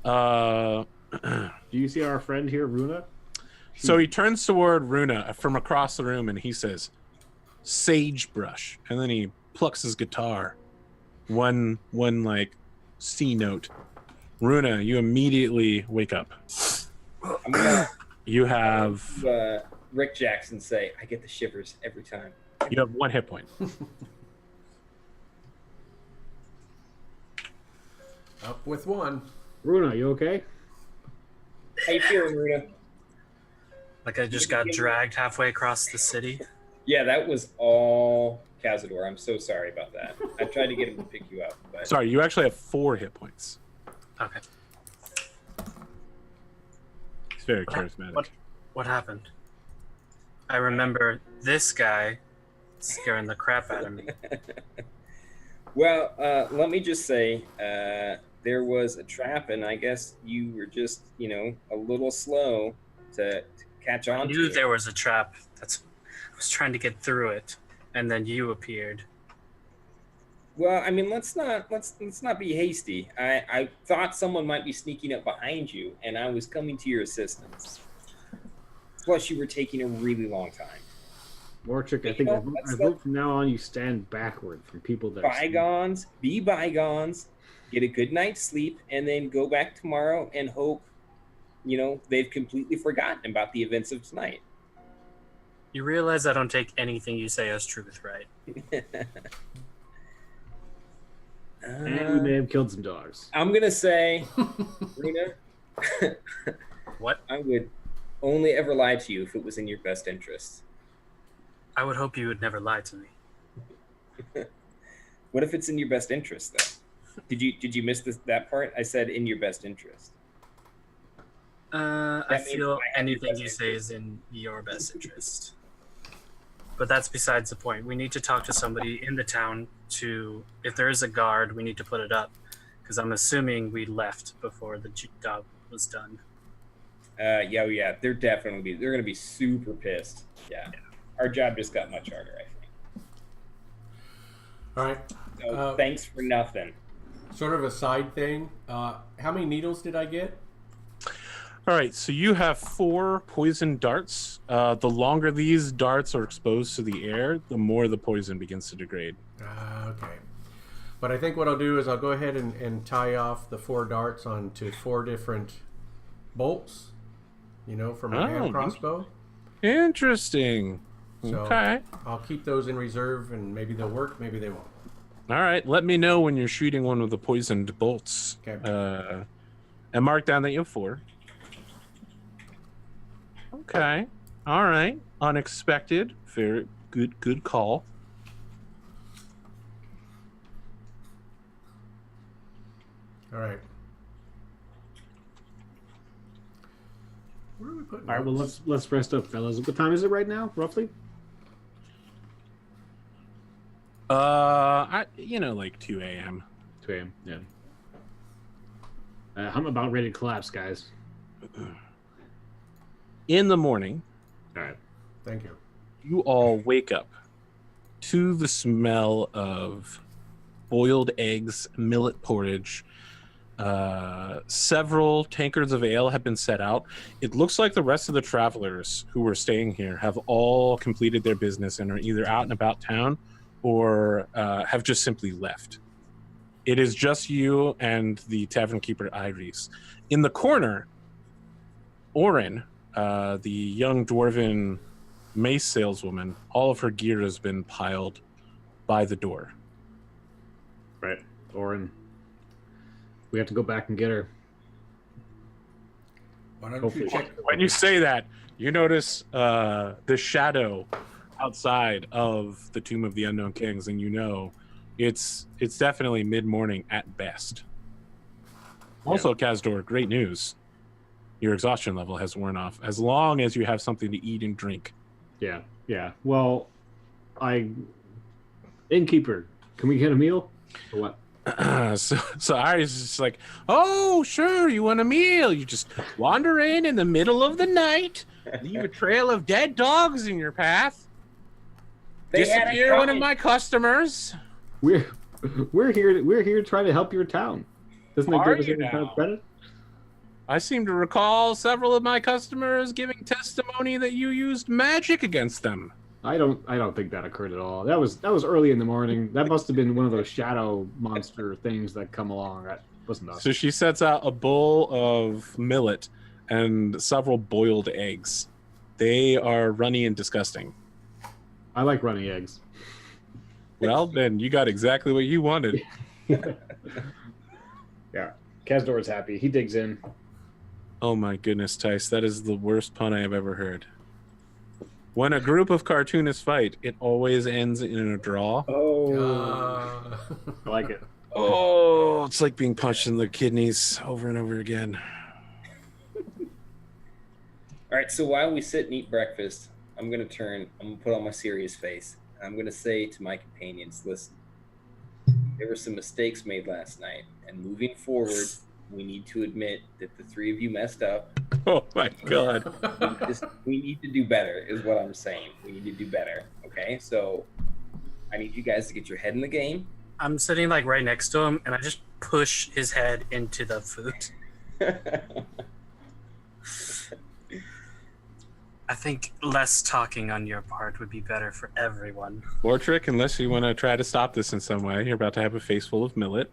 Do you see our friend here, Runa? So he turns toward Runa from across the room and he says, "Sagebrush," and then he plucks his guitar. One like C note. Runa, you immediately wake up. I'm gonna You have Rick Jackson say, "I get the shivers every time." 1 hit point. Up with one. Runa, you okay? How you feeling, Runa? Like I just got dragged halfway across the city. Yeah, that was all Cazador. I'm so sorry about that. I tried to get him to pick you up, but Sorry, you actually have 4 hit points. Okay. He's very charismatic. What happened? I remember this guy scaring the crap out of me. Well, let me just say, there was a trap, and I guess you were just, a little slow to catch on. I knew there was a trap. I was trying to get through it, and then you appeared. Well, I mean, let's not be hasty. I thought someone might be sneaking up behind you, and I was coming to your assistance. Plus, you were taking a really long time. Mortrick, I think I vote from now on you stand backward from people that Bygones, be bygones, get a good night's sleep, and then go back tomorrow and hope, they've completely forgotten about the events of tonight. You realize I don't take anything you say as truth, right? And we may have killed some dogs. I'm going to say, Rena, What? I would only ever lie to you if it was in your best interest. I would hope you would never lie to me. What if it's in your best interest, though? Did you miss that part? I said in your best interest. I means feel I have your anything best you say is in your best interest. But that's besides the point. We need to talk to somebody in the town if there is a guard, we need to put it up. Because I'm assuming we left before the job was done. Yeah. They're gonna be super pissed. Yeah. Our job just got much harder, I think. All right. So thanks for nothing. Sort of a side thing. How many needles did I get? All right, so you have 4 poison darts. The longer these darts are exposed to the air, the more the poison begins to degrade. Okay. But I think what I'll do is I'll go ahead and tie off the 4 darts onto 4 different bolts, for my hand crossbow. Interesting. So Okay. I'll keep those in reserve, and maybe they'll work, maybe they won't. All right, let me know when you're shooting one of the poisoned bolts. Okay. And mark down that you have 4. Okay. All right. Unexpected. Very good call. All right. Where are we putting? All right, well, let's rest up, fellas. What time is it right now, roughly? Like 2 a.m. 2 a.m. Yeah. I'm about ready to collapse, guys. In the morning, All right. Thank you. you all wake up to the smell of boiled eggs, millet porridge. Several tankards of ale have been set out. It looks like the rest of the travelers who were staying here have all completed their business and are either out and about town or have just simply left. It is just you and the tavern keeper, Iris. In the corner, Orin, the young dwarven mace saleswoman, all of her gear has been piled by the door. Right. Orin. We have to go back and get her. Why don't Hopefully. you check? When you say that, you notice the shadow outside of the Tomb of the Unknown Kings, and it's definitely mid-morning at best. Also, Kazdor, great news. Your exhaustion level has worn off, as long as you have something to eat and drink. Yeah. Well, innkeeper, can we get a meal or what? So Iris is just like, oh, sure, you want a meal? You just wander in the middle of the night, leave a trail of dead dogs in your path, disappear one of my customers. We're here trying to help your town. Doesn't it give us any kind of credit? I seem to recall several of my customers giving testimony that you used magic against them. I don't think that occurred at all. That was early in the morning. That must have been one of those shadow monster things that come along. That wasn't us. So she sets out a bowl of millet and several boiled eggs. They are runny and disgusting. I like runny eggs. Well, then you got exactly what you wanted. Yeah. Kazdor is happy. He digs in. Oh my goodness, Tice, that is the worst pun I have ever heard. When a group of cartoonists fight, it always ends in a draw. Oh. I like it. Oh, it's like being punched in the kidneys over and over again. All right, so while we sit and eat breakfast, I'm going to put on my serious face. And I'm going to say to my companions, listen, there were some mistakes made last night. And moving forward, we need to admit that the 3 of you messed up. Oh my God. We need to do better, is what I'm saying. We need to do better. Okay, so I need you guys to get your head in the game. I'm sitting like right next to him, and I just push his head into the food. I think less talking on your part would be better for everyone. Bortrick, unless you want to try to stop this in some way, you're about to have a face full of millet.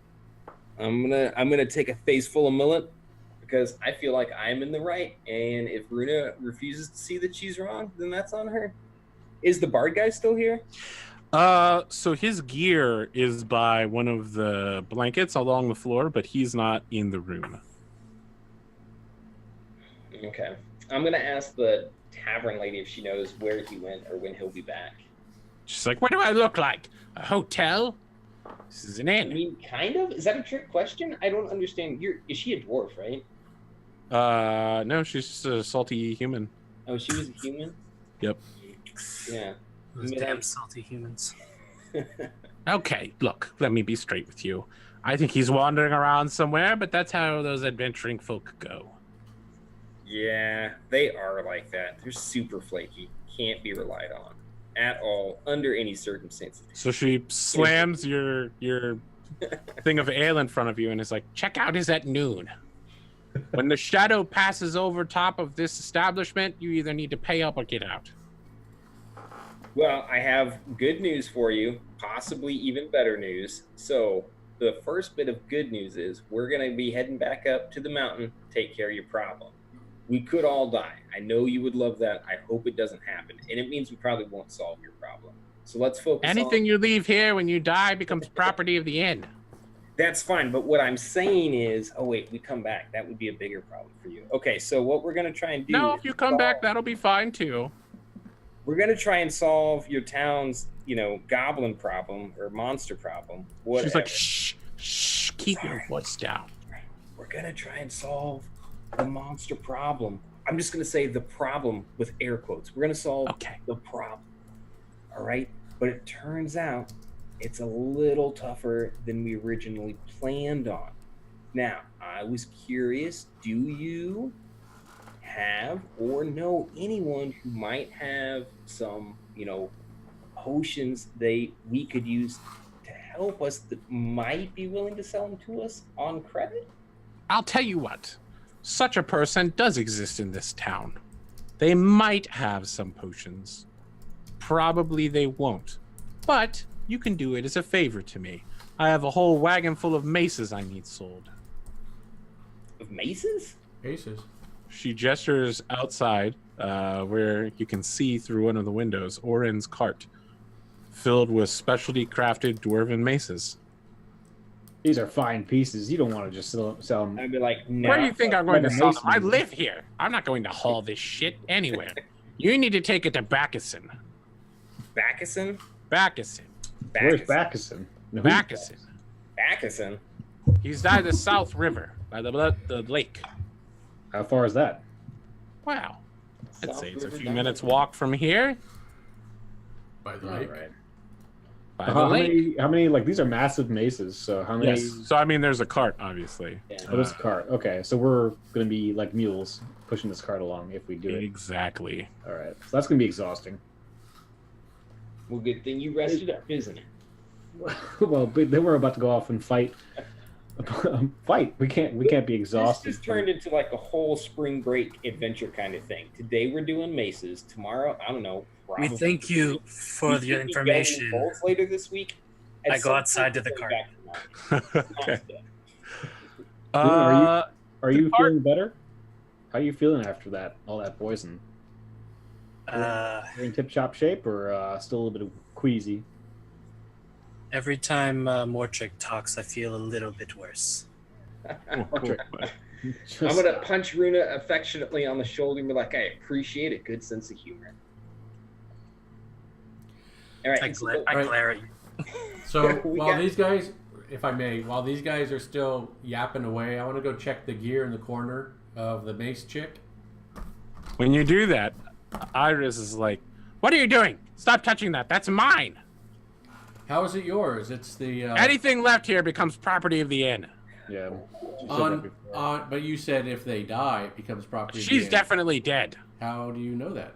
I'm gonna take a face full of millet because I feel like I'm in the right, and if Runa refuses to see that she's wrong, then that's on her. Is the bard guy still here? So his gear is by one of the blankets along the floor, but he's not in the room. Okay. I'm gonna ask the tavern lady if she knows where he went or when he'll be back. She's like, what do I look like? A hotel? This is an I inn. mean, kind of. Is that a trick question? I don't understand. Is she a dwarf, right? No, she's just a salty human. Oh, she was a human? Yep. Yeah. Those damn salty humans. Okay, look, let me be straight with you. I think he's wandering around somewhere, but that's how those adventuring folk go. Yeah, they are like that. They're super flaky. Can't be relied on at all under any circumstances. So she slams your thing of ale in front of you and is like, checkout is at noon. When the shadow passes over top of this establishment, you either need to pay up or get out. Well, I have good news for you, possibly even better news. So the first bit of good news is we're going to be heading back up to the mountain, take care of your problem. We could all die. I know you would love that. I hope it doesn't happen. And it means we probably won't solve your problem. So let's focus Anything you leave here when you die becomes property of the inn. That's fine. But what I'm saying is, oh, wait, we come back. That would be a bigger problem for you. Okay, so what we're going to try and do... No, if you come back, that'll be fine, too. We're going to try and solve your town's, goblin problem or monster problem. Whatever. She's like, shh, keep your voice down. We're going to try and solve the monster problem. I'm just going to say the problem with air quotes. We're going to solve the problem. All right? But it turns out it's a little tougher than we originally planned on. Now, I was curious, do you have or know anyone who might have some, potions we could use to help us that might be willing to sell them to us on credit? I'll tell you what. Such a person does exist in this town. They might have some potions. Probably they won't. But you can do it as a favor to me. I have a whole wagon full of maces I need sold. Of maces? Maces. She gestures outside, where you can see through one of the windows, Oren's cart, filled with specialty crafted dwarven maces. These are fine pieces. You don't want to just sell them. I'd be like, no. Where do you think I'm going to sell them? I live here. I'm not going to haul this shit anywhere. You need to take it to Bacchusson. Bacchusson? Bacchusson. Where's Bacchusson? No, Bacchusson. Bacchusson? He's by the South River, by the lake. How far is that? Wow. I'd South say it's a River few down minutes walk from here. By the All lake. right. By How the lake. many, these are massive maces, so how many? Yes. So, I mean, there's a cart, obviously. Yeah. Oh, this cart. Okay, so we're going to be like mules pushing this cart along if we do it. Exactly. All right, so that's going to be exhausting. Well, good thing you rested up, isn't it? Well, but then we're about to go off and fight. Fight. We can't be exhausted. This just turned into like a whole spring break adventure kind of thing. Today we're doing maces. Tomorrow, I don't know. We thank you for your information. Later this week. I go outside to the cart. Okay. Are you feeling better? How are you feeling after that? All that poison? You're in tip-top shape, or still a little bit of queasy? Every time Mortrick talks, I feel a little bit worse. I'm gonna punch Runa affectionately on the shoulder and be like, "I appreciate it. Good sense of humor." All right. I glare at you. So while these guys, if I may, while these guys are still yapping away, I want to go check the gear in the corner of the mace chick. When you do that, Iris is like, "What are you doing? Stop touching that. That's mine." How is it yours? It's the Anything left here becomes property of the inn. Yeah. But you said if they die, it becomes property. She's definitely dead. How do you know that?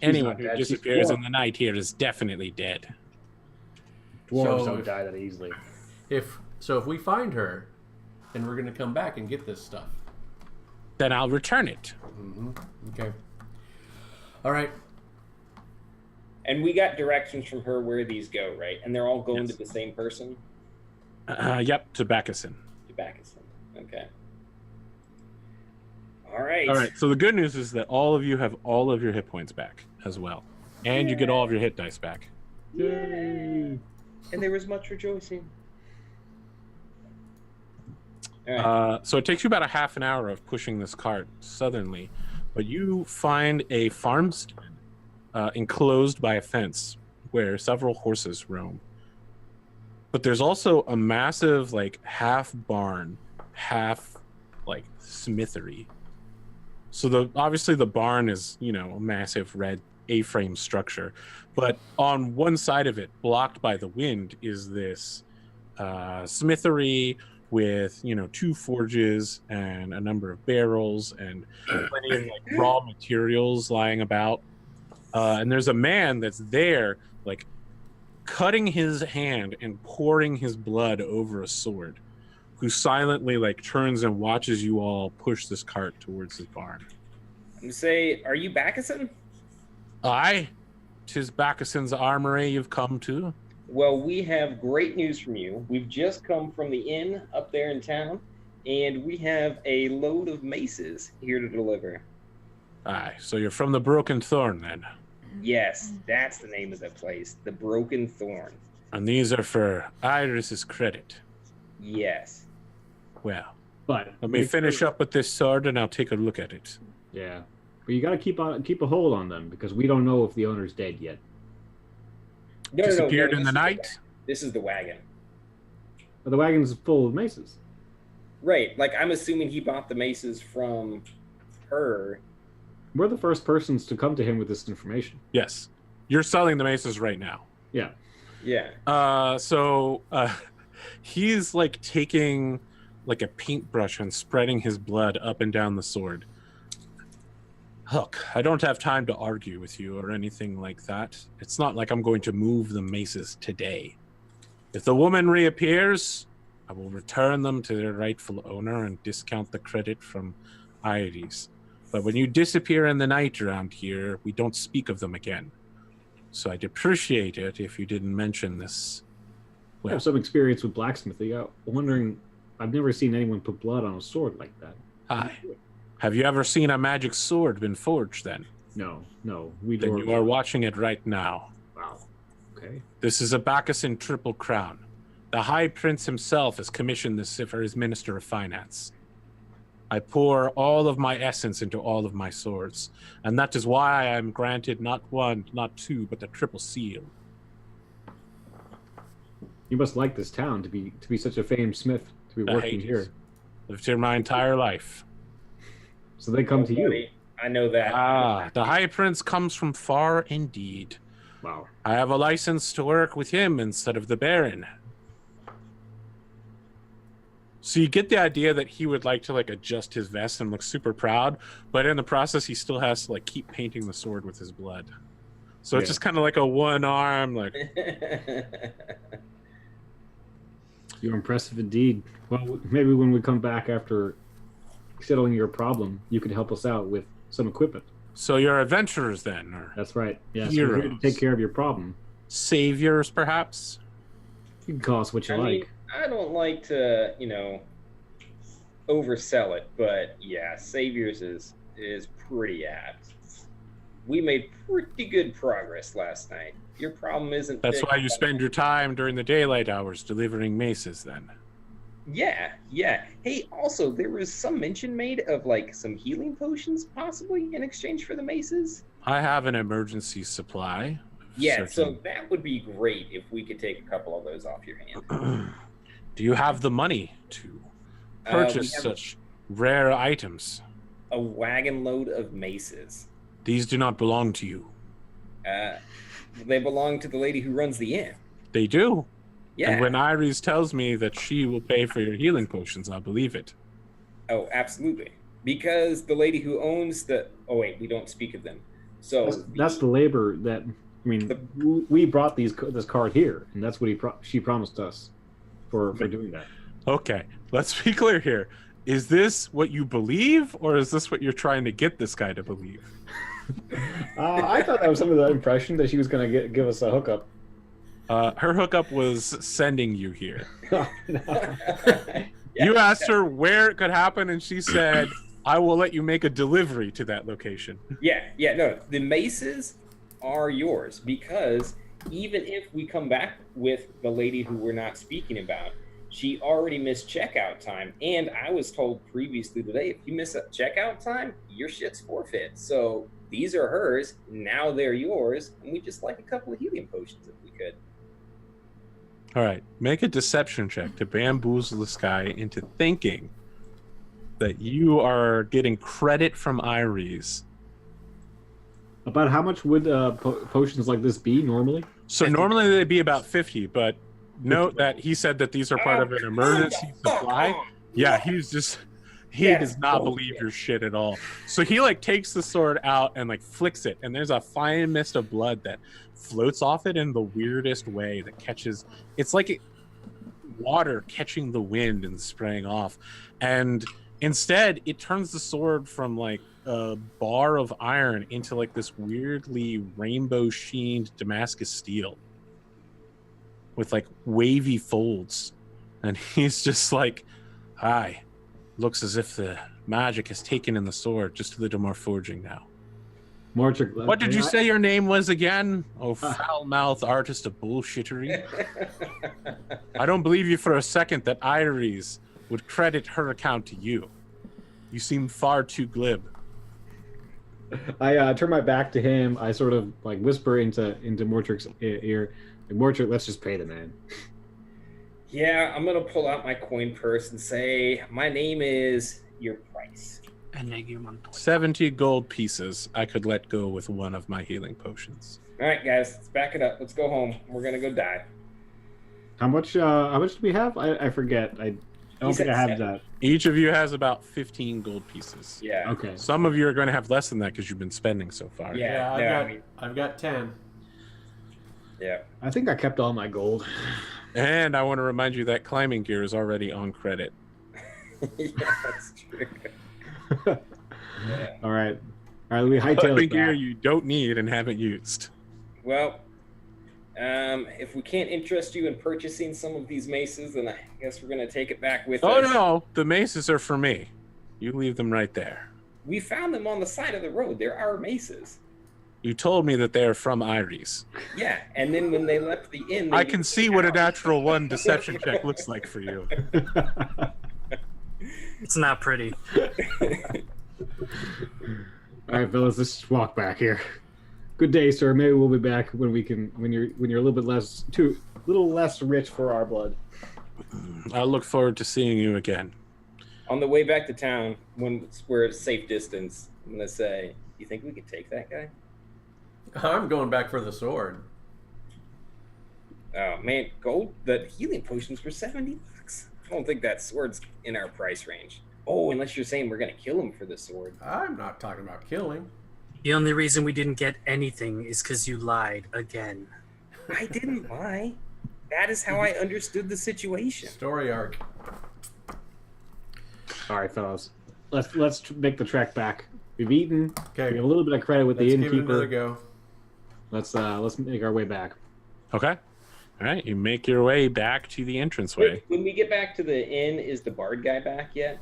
Anyone not who dead, she's disappears poor. in the night here is definitely dead. Dwarves So don't if- die that easily. If we find her, then we're gonna come back and get this stuff. Then I'll return it. Okay. All right. And we got directions from her where these go, right? And they're all going Yes. to the same person? Yep, to Bacchusson. To Bacchusson. Okay. All right. All right. So the good news is that all of you have all of your hit points back as well, and you get all of your hit dice back. Yay! And there was much rejoicing. All right. So it takes you about a half an hour of pushing this cart southernly, but you find a farmstead enclosed by a fence where several horses roam. But there's also a massive, like, half barn, half, like, smithery. So obviously the barn is, a massive red A-frame structure. But on one side of it, blocked by the wind, is this smithery with 2 forges and a number of barrels and plenty of like raw materials lying about. And there's a man that's there, like cutting his hand and pouring his blood over a sword, who silently like turns and watches you all push this cart towards the barn. And say, are you Bacchusson? Aye, 'tis Bacchuson's armory you've come to. Well, we have great news from you. We've just come from the inn up there in town, and we have a load of maces here to deliver. Aye, so you're from the Broken Thorn then? Yes, that's the name of the place, the Broken Thorn. And these are for Iris's credit. Yes. Well, But let me finish up with this sword and I'll take a look at it. Yeah, but you got to keep a hold on them because we don't know if the owner's dead yet. No, Disappeared in the night? This is the wagon. But the wagon's full of maces. Right, like I'm assuming he bought the maces from her. We're the first persons to come to him with this information. Yes. You're selling the maces right now. Yeah. Yeah. So he's like taking like a paintbrush and spreading his blood up and down the sword. Look, I don't have time to argue with you or anything like that. It's not like I'm going to move the maces today. If the woman reappears, I will return them to their rightful owner and discount the credit from Iris. But when you disappear in the night around here, we don't speak of them again. So I'd appreciate it if you didn't mention this. I have some experience with blacksmithing. I'm wondering, I've never seen anyone put blood on a sword like that. Hi. Have you ever seen a magic sword been forged then? No. Then you are watching it right now. Wow. Okay. This is a Bacchusson Triple Crown. The High Prince himself has commissioned this for his Minister of Finance. I pour all of my essence into all of my swords, and that is why I am granted not 1, not 2, but the Triple Seal. You must like this town to be such a famed smith, to be working here. Lived here my entire life. So they come to you. I know that. The High Prince comes from far indeed. Wow. I have a license to work with him instead of the Baron. So you get the idea that he would like to like adjust his vest and look super proud, but in the process he still has to like keep painting the sword with his blood. So it's just kind of like a one arm like. You're impressive indeed. Well, maybe when we come back after settling your problem, you could help us out with some equipment. So you're adventurers then, or that's right. Yes, heroes. we're here to take care of your problem. Saviors, perhaps. You can call us what you like. I don't like to, oversell it, but yeah, Saviors is pretty apt. We made pretty good progress last night. Your problem isn't. That's why you spend your time during the daylight hours delivering maces, then. Yeah. Hey, also, there was some mention made of like some healing potions, possibly in exchange for the maces. I have an emergency supply. Yeah, so that would be great if we could take a couple of those off your hand. Do you have the money to purchase such rare items? A wagon load of maces. These do not belong to you. They belong to the lady who runs the inn. They do. Yeah. And when Iris tells me that she will pay for your healing potions, I'll believe it. Oh, absolutely. Because the lady who owns the... Oh, wait, we don't speak of them. So that's the labor that... I mean, we brought this card here, and that's what she promised us for doing that. Okay, let's be clear here. Is this what you believe, or is this what you're trying to get this guy to believe? I thought that was some of the impression that she was going to give us a hookup. Her hookup was sending you here. No. You asked her where it could happen, and she said, I will let you make a delivery to that location. Yeah, no. The maces are yours, because even if we come back with the lady who we're not speaking about, she already missed checkout time, and I was told previously today, if you miss a checkout time, your shit's forfeit. So these are hers, now they're yours, and we just like a couple of helium potions if we could. All right, make a deception check to bamboozle this guy into thinking that you are getting credit from Iris. About how much would potions like this be normally? So normally they'd be about 50, but note that he said that these are part of an emergency supply. Yeah, he does not believe your shit at all. So he like takes the sword out and like flicks it, and there's a fine mist of blood that floats off it in the weirdest way that catches. It's like water catching the wind and spraying off, and instead it turns the sword from like a bar of iron into like this weirdly rainbow sheened Damascus steel with like wavy folds. And he's just like, hi, looks as if the magic has taken in the sword, just a little more forging now. What did you say your name was again? Oh, foul-mouthed artist of bullshittery. I don't believe you for a second that Iris would credit her account to you. You seem far too glib. I turn my back to him. I sort of like whisper into Mortric's ear, like, Mortric, let's just pay the man. Yeah, I'm gonna pull out my coin purse and say, my name is your price. 70 gold pieces. I could let go with one of my healing potions. All right, guys, let's back it up. Let's go home. We're gonna go die. How much do we have? I forget. I don't think I have 7. that. Each of you has about 15 gold pieces. Yeah. Okay. Some of you are going to have less than that because you've been spending so far. Yeah, I've got 10. Yeah. I think I kept all my gold. And I want to remind you that climbing gear is already on credit. Yeah, that's true. Yeah. All right, let me hightail Climbing it gear back. you don't need and haven't used. Well, if we can't interest you in purchasing some of these maces, then I guess we're gonna take it back with us. Oh no, the maces are for me. You leave them right there. We found them on the side of the road. They're our maces. You told me that they are from Iris. Yeah, and then when they left the inn, I can see what a natural one deception check looks like for you. It's not pretty. All right, fellas, let's just walk back here. Good day, sir. Maybe we'll be back when you're a little bit less rich for our blood. I look forward to seeing you again. On the way back to town, when we're at a safe distance, I'm gonna say, "You think we could take that guy?" I'm going back for the sword. Oh man, gold. The healing potions were $70. I don't think that sword's in our price range. Oh, unless you're saying we're gonna kill him for the sword. I'm not talking about killing. The only reason we didn't get anything is because you lied again. I didn't lie. That is how I understood the situation. Story arc. All right, fellas, let's make the trek back. We've eaten. Okay. We have a little bit of credit with the Let's give it innkeeper. another go. Let's make our way back. Okay. All right. You make your way back to the entranceway. When we get back to the inn, is the bard guy back yet?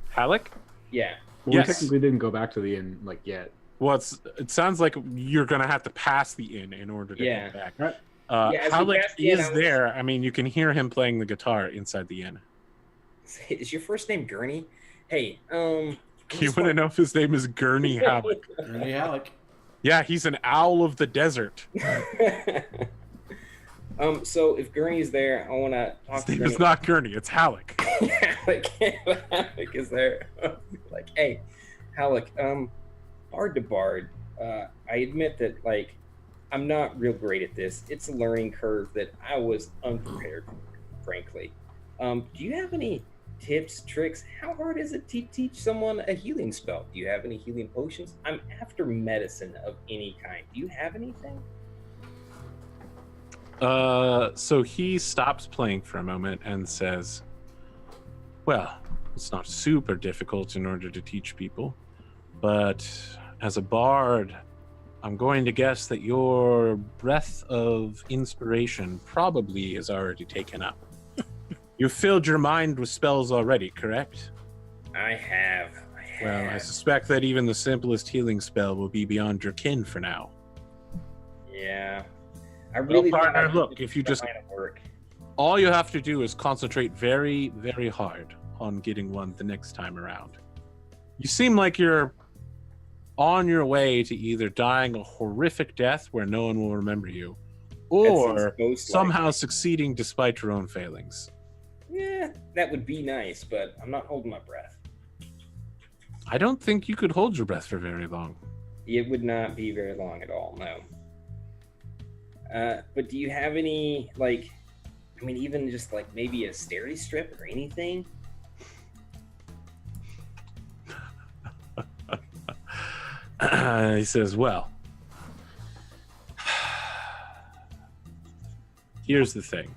Halleck? Yeah. Well, Yes. We technically didn't go back to the inn yet. Well, it sounds like you're going to have to pass the inn in order to Yeah. get back. Right. Yeah, as we Halleck passed the inn, is I was- there. I mean, you can hear him playing the guitar inside the inn. Is your first name Gurney? Hey, You want to know if his name is Gurney Halleck? Ernie Halleck. Yeah, he's an owl of the desert. So if Gurney's there, I want to talk His to name Gurney. is not Gurney, it's Halleck. Halleck is there. Like, hey, Halleck, bard to bard, I admit that, like, I'm not real great at this. It's a learning curve that I was unprepared for, frankly. Do you have any tips, tricks? How hard is it to teach someone a healing spell? Do you have any healing potions? I'm after medicine of any kind. Do you have anything? So he stops playing for a moment and says, well, it's not super difficult in order to teach people, but as a bard, I'm going to guess that your breath of inspiration probably is already taken up. You've filled your mind with spells already, correct? I have. Well, I suspect that even the simplest healing spell will be beyond your kin for now. Yeah. I really Well, thought partner, I look, could if you do just- that line of work. All you have to do is concentrate very, very hard on getting one the next time around. You seem like you're on your way to either dying a horrific death where no one will remember you, or That seems most somehow likely. succeeding despite your own failings. Yeah, that would be nice, but I'm not holding my breath. I don't think you could hold your breath for very long. It would not be very long at all, no. But do you have any, like, I mean, even just like maybe a steri strip or anything. He says, well, here's the thing.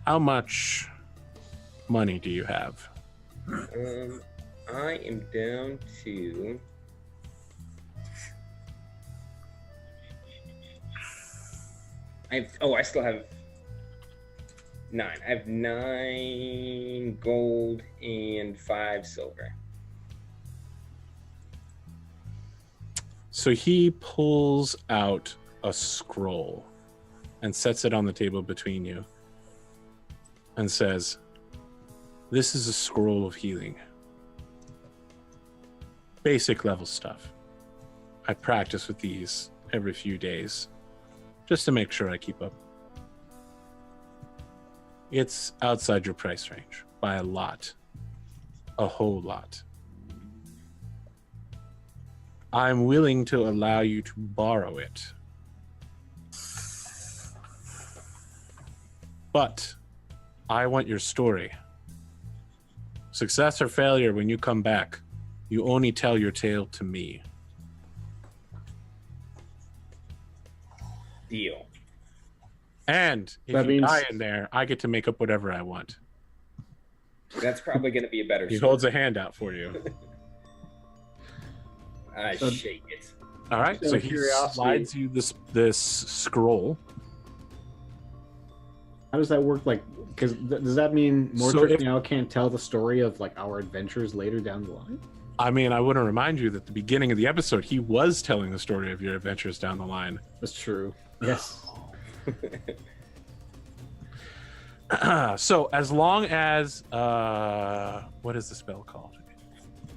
How much money do you have? I am down to... I still have 9. I have 9 gold and 5 silver. So he pulls out a scroll and sets it on the table between you and says, this is a scroll of healing. Basic level stuff. I practice with these every few days just to make sure I keep up. It's outside your price range by a lot. A whole lot. I'm willing to allow you to borrow it. But I want your story. Success or failure when you come back, you only tell your tale to me. Deal. And if you die in there, I get to make up whatever I want. That's probably going to be a better He story. holds a hand out for you. I shake it. All right, so he slides you this scroll. How does that work? Like, because does that mean Mordred now can't tell the story of like our adventures later down the line? I mean, I want to remind you that at the beginning of the episode, he was telling the story of your adventures down the line. That's true. Yes. So as long as what is the spell called?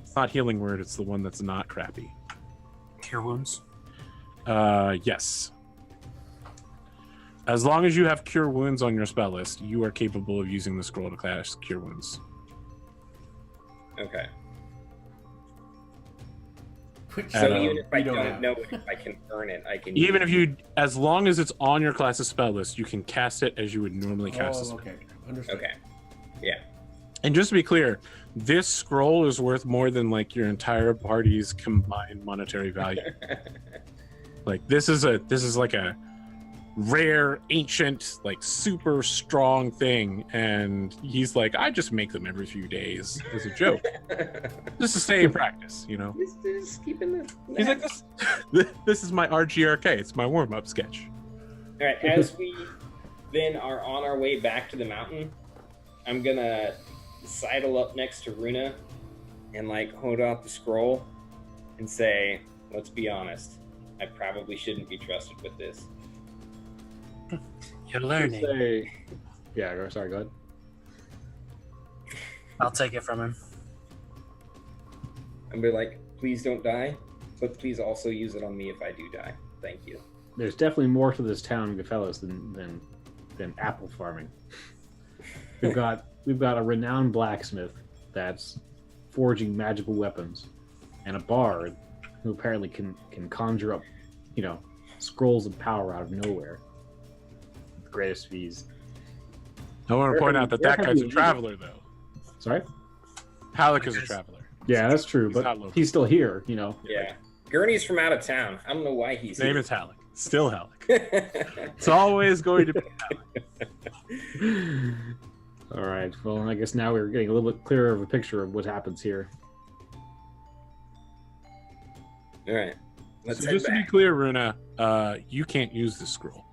It's not healing word, it's the one that's not crappy. Cure wounds. Yes. As long as you have cure wounds on your spell list, you are capable of using the scroll to cast cure wounds. Okay. Which So even if I don't know it, if I can earn it, I can. Even if you, as long as it's on your class's spell list, you can cast it as you would normally cast a spell. Okay. Understood. Okay. Yeah. And just to be clear, this scroll is worth more than like your entire party's combined monetary value. Like this is like a rare, ancient, like super strong thing, and he's like, I just make them every few days as a joke, just to stay in practice, you know. Just keeping the. He's like, this is my RGRK. It's my warm-up sketch. All right. As we then are on our way back to the mountain, I'm gonna sidle up next to Runa and like hold out the scroll and say, "Let's be honest. I probably shouldn't be trusted with this." You're learning. Sorry, go ahead. I'll take it from him. And be like, please don't die, but please also use it on me if I do die. Thank you. There's definitely more to this town, fellas, than apple farming. We've got a renowned blacksmith that's forging magical weapons, and a bard who apparently can conjure up, scrolls of power out of nowhere. With the greatest fees. I want to point out that guy's a traveler, though. Sorry? Halleck is a traveler. Yeah, that's true, but he's still here, Yeah. Gurney's from out of town. I don't know why he's His name here. is Halleck. Still Halleck. It's always going to be Halleck. All right. Well, I guess now we're getting a little bit clearer of a picture of what happens here. All right. Let's So head just to be back. clear, Runa, you can't use the scroll.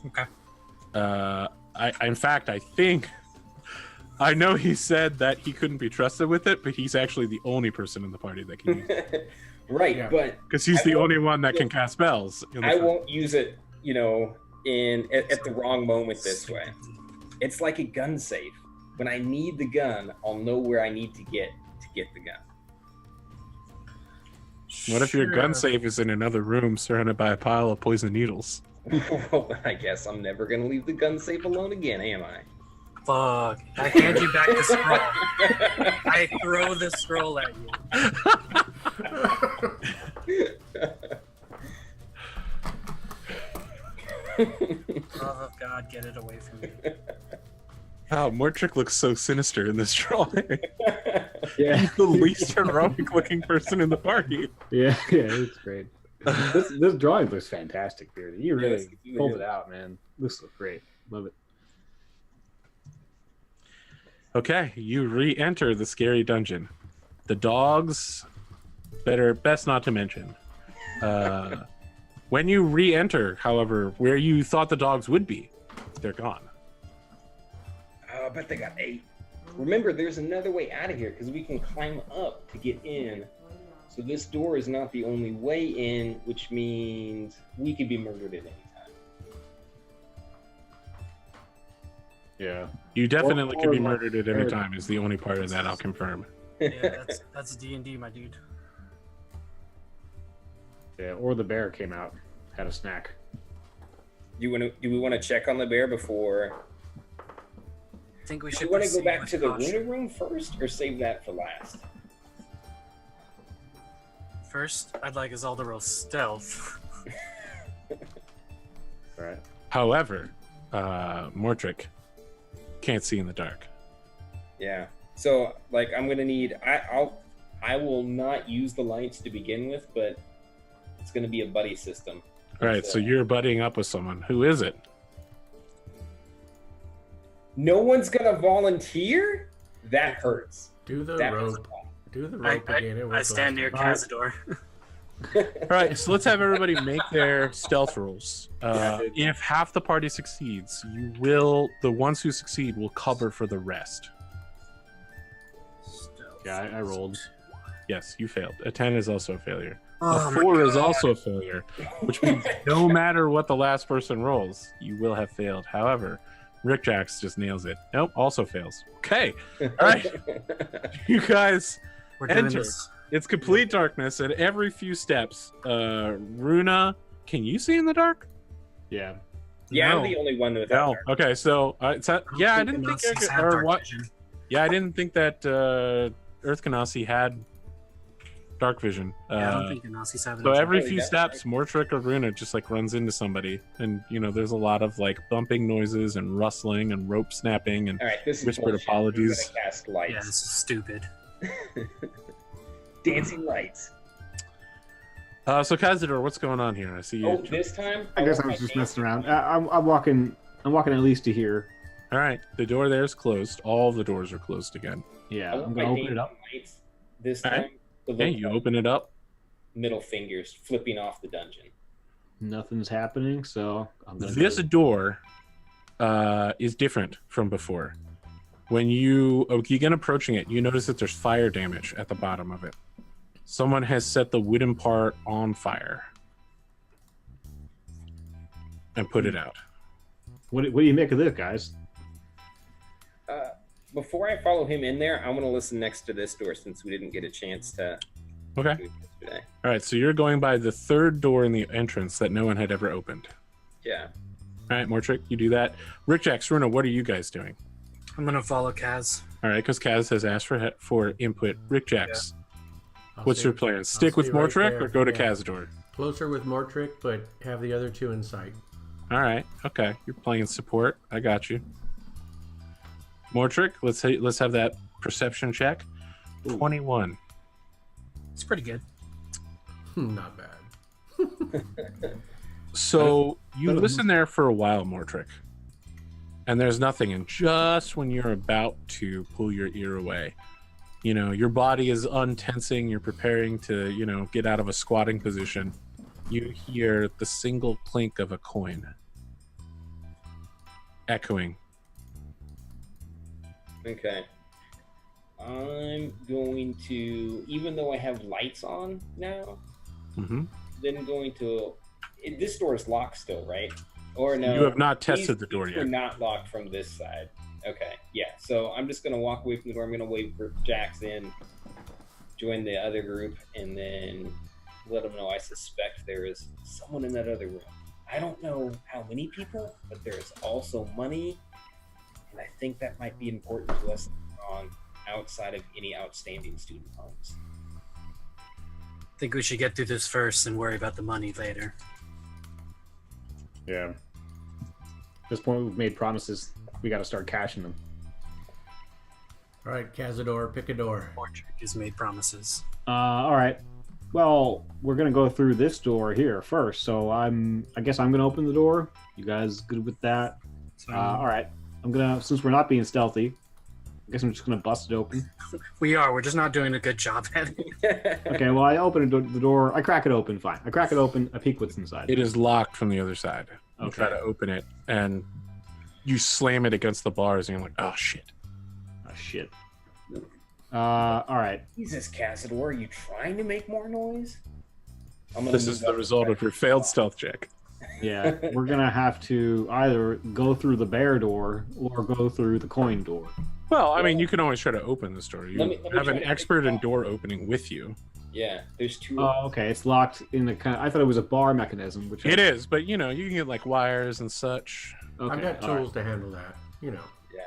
Okay. In fact, I think I know he said that he couldn't be trusted with it, but he's actually the only person in the party that can use it. Right, Yeah. but Because he's the only one that can cast spells. I won't use it, at the wrong moment this way. It's like a gun safe. When I need the gun, I'll know where I need to get the gun. What if your gun safe is in another room surrounded by a pile of poison needles? Well, I guess I'm never gonna leave the gun safe alone again, am I? Fuck. I hand you back the scroll. I throw the scroll at you. get it away from me. Wow, Mortrick looks so sinister in this drawing. Yeah. He's the least heroic looking person in the party. Yeah, it's great. This drawing looks fantastic, dude. You really Yes, pulled it out, man. This looks great. Love it. Okay, you re-enter the scary dungeon. The dogs, best not to mention. When you re-enter, however, where you thought the dogs would be, they're gone. I bet they got 8. Remember, there's another way out of here because we can climb up to get in. So this door is not the only way in, which means we could be murdered at any time. Yeah. You definitely could be like murdered at any time is the only part of that I'll confirm. Yeah, that's D&D, my dude. Yeah, or the bear came out, had a snack. Do we want to check on the bear before? I think we Do should you want to go proceed back with to the caution. winter room first, or save that for last? First, I'd like us all to roll stealth. All right. However, Mortrick can't see in the dark. Yeah. So, like, I'm gonna need. I will not use the lights to begin with, but it's gonna be a buddy system. All right, so you're buddying up with someone. Who is it? No one's gonna volunteer. That hurts. Do the That was rope. Do the rope again. It I was stand near Cazador. All right, so let's have everybody make their stealth rolls. If half the party succeeds, the ones who succeed will cover for the rest. Yeah, I rolled. Yes, you failed. A 10 is also a failure. Oh A my 4 is also a failure, which means no matter what the last person rolls, you will have failed. However, Rick Jacks just nails it. Nope, also fails. Okay, all right. You guys We're doing enter. this. It's complete darkness, and every few steps, Runa, can you see in the dark? Yeah. Yeah, No. I'm the only one with No. Okay, so yeah, I didn't think Nazis have dark what? vision. Yeah, I didn't think that Earth Ganassi had dark vision. Yeah, I don't think the Nazis have it. So every Oh, few yeah. steps, Mortrick or Runa just like runs into somebody, and there's a lot of like bumping noises and rustling and rope snapping and All right, this is whispered bullshit. apologies. I'm gonna cast Yeah, lights. this is stupid. Dancing lights. So Cazador, what's going on here? I see you. Oh, this time. I guess I was just messing around. I'm walking at least to here. All right, the door there is closed. All the doors are closed again. Yeah, I I'm want gonna my open it up. dancing lights this All right. time. To Okay, look you like open it up. middle fingers flipping off the dungeon. Nothing's happening, so I'm gonna. This door is different from before. When you begin approaching it, you notice that there's fire damage at the bottom of it. Someone has set the wooden part on fire and put it out. What do you make of this, guys? Before I follow him in there, I'm going to listen next to this door since we didn't get a chance to Okay. do it yesterday. All right, so you're going by the third door in the entrance that no one had ever opened. Yeah. All right, Mortrick, you do that. Rick Jack, Runa, what are you guys doing? I'm gonna follow Kaz. All right, because Kaz has asked for input. Rick Jacks, I'll what's stay- your plan? I'll Stick with stay right Mortrick there. or go to Yeah. Cazador? Closer with Mortrick, but have the other two in sight. All right, okay, you're playing support. I got you. Mortrick, let's have that perception check. 21. It's pretty good. Not bad. So you listen there for a while, Mortrick, and there's nothing. And just when you're about to pull your ear away, your body is untensing. You're preparing to, get out of a squatting position. You hear the single clink of a coin echoing. Okay. I'm going to, even though I have lights on now, Mm-hmm. then going to. This door is locked still, right? Or no? You have not tested these- the door these yet. Are not locked from this side. Okay, yeah. So I'm just gonna walk away from the door. I'm gonna wait for Jax in, join the other group, and then let them know I suspect there is someone in that other room. I don't know how many people, but there is also money, and I think that might be important to us on outside of any outstanding student loans. I think we should get through this first and worry about the money later. Yeah. this point, we've made promises. We got to start cashing them. All right, Cazador, pick a door. Portrait has made promises. All right. Well, we're gonna go through this door here first. So I guess I'm gonna open the door. You guys good with that? All right. Since we're not being stealthy, I guess I'm just gonna bust it open. We are. We're just not doing a good job at it. Okay. Well, I open the door. I crack it open. Fine. I crack it open. I peek what's inside. It is locked from the other side. You Okay. try to open it, and you slam it against the bars, and you're like, "Oh shit!" Oh shit. All right. Jesus, Cazador, are you trying to make more noise? This is the result of your failed stealth check. Yeah, we're gonna have to either go through the bear door or go through the coin door. Well, I mean, you can always try to open this door. You Let me have try an to expert pick it in up. door opening with you. Yeah, there's two. Oh, okay. It's locked in the kind. I thought it was a bar mechanism, which It is, but you can get like wires and such. Okay. I've got all right. tools to handle that. You know. Yeah.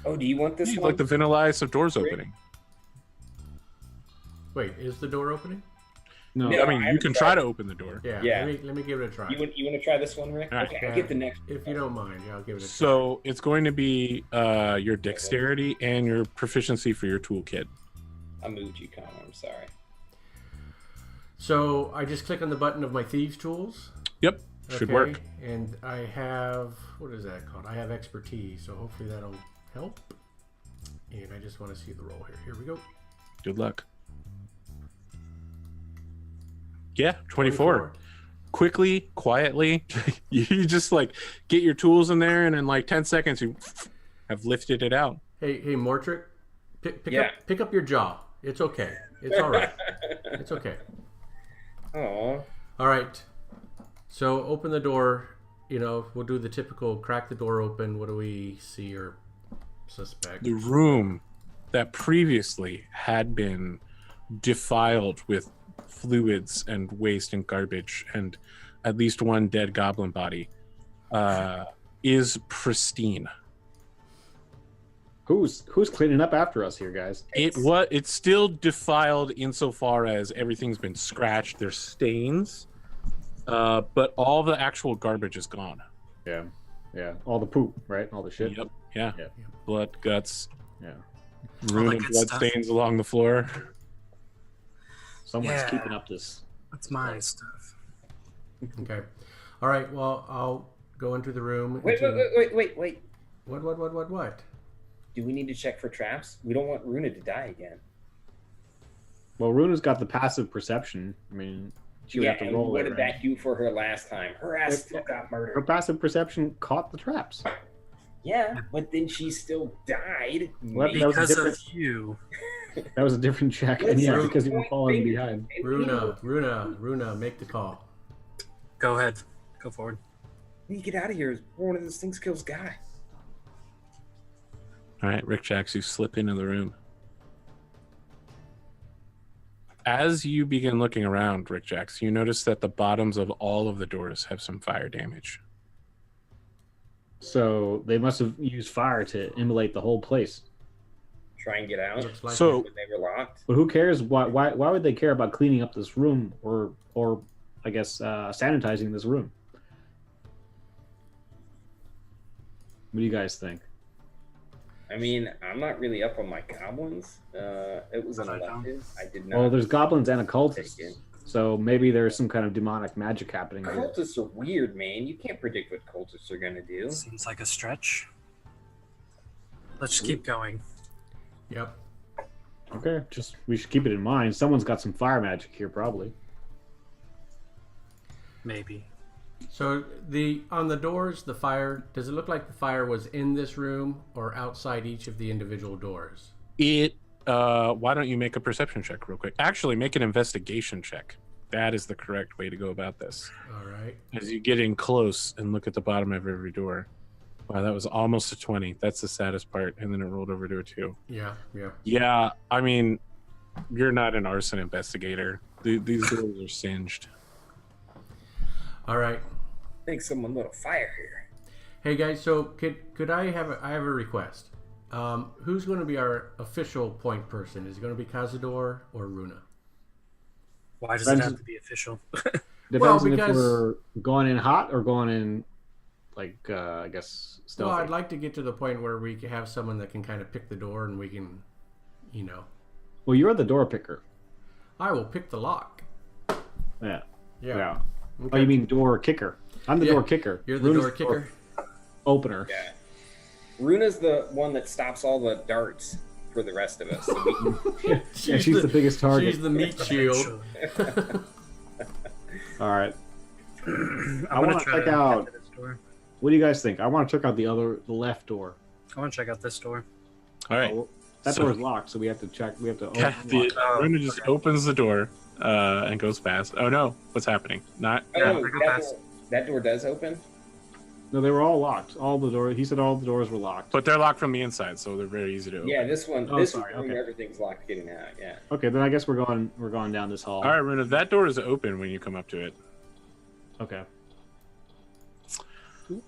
Oh, do you want this You one? like the vanilla ice of doors opening. Wait, is the door opening? No. Yeah. I mean, I you haven't can tried try it. to open the door. Yeah. Yeah. Let me give it a try. You want to try this one, Rick? All right. Okay, I get the next. If you don't mind, yeah, I'll give it a try. So it's going to be your dexterity and your proficiency for your toolkit. I moved you, Connor. I'm sorry. So I just click on the button of my thieves tools. Yep, should Okay, work. And I have, what is that called? I have expertise, so hopefully that'll help. And I just want to see the roll here. Here we go. Good luck. Yeah, 24. Quickly, quietly, you just like get your tools in there, and in like 10 seconds, you have lifted it out. Hey, Mortrick, Yeah. pick up your jaw. It's okay. It's all right. It's okay. Oh, All right. So open the door. We'll do the typical crack the door open. What do we see or suspect? The room that previously had been defiled with fluids and waste and garbage and at least one dead goblin body is pristine. Who's cleaning up after us here, guys? It's still defiled insofar as everything's been scratched. There's stains, but all the actual garbage is gone. Yeah. Yeah. All the poop, right? All the shit. Yep. Yeah. Yeah. Blood, guts, Yeah. ruin and good blood stuff. stains along the floor. Someone's Yeah. keeping up this. That's my stuff. Okay. All right. Well, I'll go into the room. wait. What? Do we need to check for traps? We don't want Runa to die again. Well, Runa's got the passive perception. I mean, she would Yeah, have to and roll what it. did Right? that do for her last time? Her ass still got Her murdered. passive perception caught the traps. Yeah, but then she still died. What? Maybe- That was a Because of different- you. That was a different check. And yeah, because you were falling behind. Runa, make the call. Go ahead. Go forward. We need to get out of here before one of those things kills Guy. All right, Rick Jacks, you slip into the room. As you begin looking around, Rick Jacks, you notice that the bottoms of all of the doors have some fire damage. So they must have used fire to immolate the whole place. Try and get out. Looks like So- it. When they were locked. But who cares? Why would they care about cleaning up this room or I guess sanitizing this room? What do you guys think? I mean, I'm not really up on my goblins. It was an I don't. elective. I did not. Well, there's goblins and occultists, Take it. so maybe there's some kind of demonic magic happening here. Cultists are weird, man. You can't predict what cultists are gonna do. Seems like a stretch. Let's just keep going. Yep. Okay, just we should keep it in mind. Someone's got some fire magic here, probably. Maybe. So on the doors, the fire, does it look like the fire was in this room or outside each of the individual doors? Why don't you make a perception check real quick? Actually, make an investigation check. That is the correct way to go about this. All right. As you get in close and look at the bottom of every door. Wow, that was almost a 20. That's the saddest part. And then it rolled over to a 2. Yeah. Yeah, I mean, you're not an arson investigator. These doors are singed. All right. I think someone lit a fire here. Hey guys, so could I have a request? Who's going to be our official point person? Is it going to be Cazador or Runa? Why does it have to be official? Depends Well, on if because- we're going in hot or going in I guess Well, stealthy. I'd like to get to the point where we can have someone that can kind of pick the door, and we can, Well, you're the door picker. I will pick the lock. Yeah. Yeah. Oh, Okay. you mean door kicker? I'm the door kicker. You're the Runa's door kicker. Opener. Yeah. Runa's the one that stops all the darts for the rest of us. So we can... She's the biggest target. She's the meat shield. All right. I want want to to check out. this door. What do you guys think? I want to check out the left door. I want to check out this door. All right. Oh, that So- door is locked, so we have to check. We have to. Yeah, unlock. Runa just opens the door and goes past. Oh no, what's happening? Not. Oh, I go past. that door does open? No, they were all locked. All the doors. He said all the doors were locked. But they're locked from the inside, so they're very easy to open. Yeah, this one. Oh, this sorry, room, okay. everything's locked getting out. Yeah. Okay, then I guess we're going down this hall. All right, Runa, that door is open when you come up to it. Okay.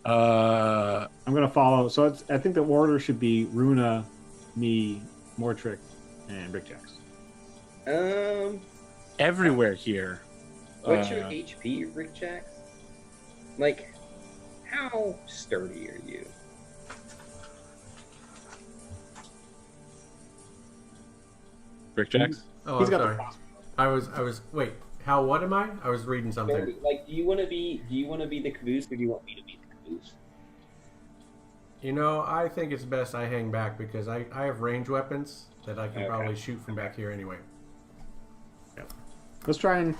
Uh, I'm gonna follow. So I think the order should be Runa, me, Mortrick, and Brickjacks. everywhere here. What's your HP, Rick Jacks? Like, how sturdy are you? Brick Jacks? Oh, He's I'm got sorry. the crossbow. I was. Wait, what am I? I was reading something. Like, do you want to be the caboose, or do you want me to be the caboose? I think it's best I hang back because I have range weapons that I can Okay. probably shoot from back here anyway. Let's try and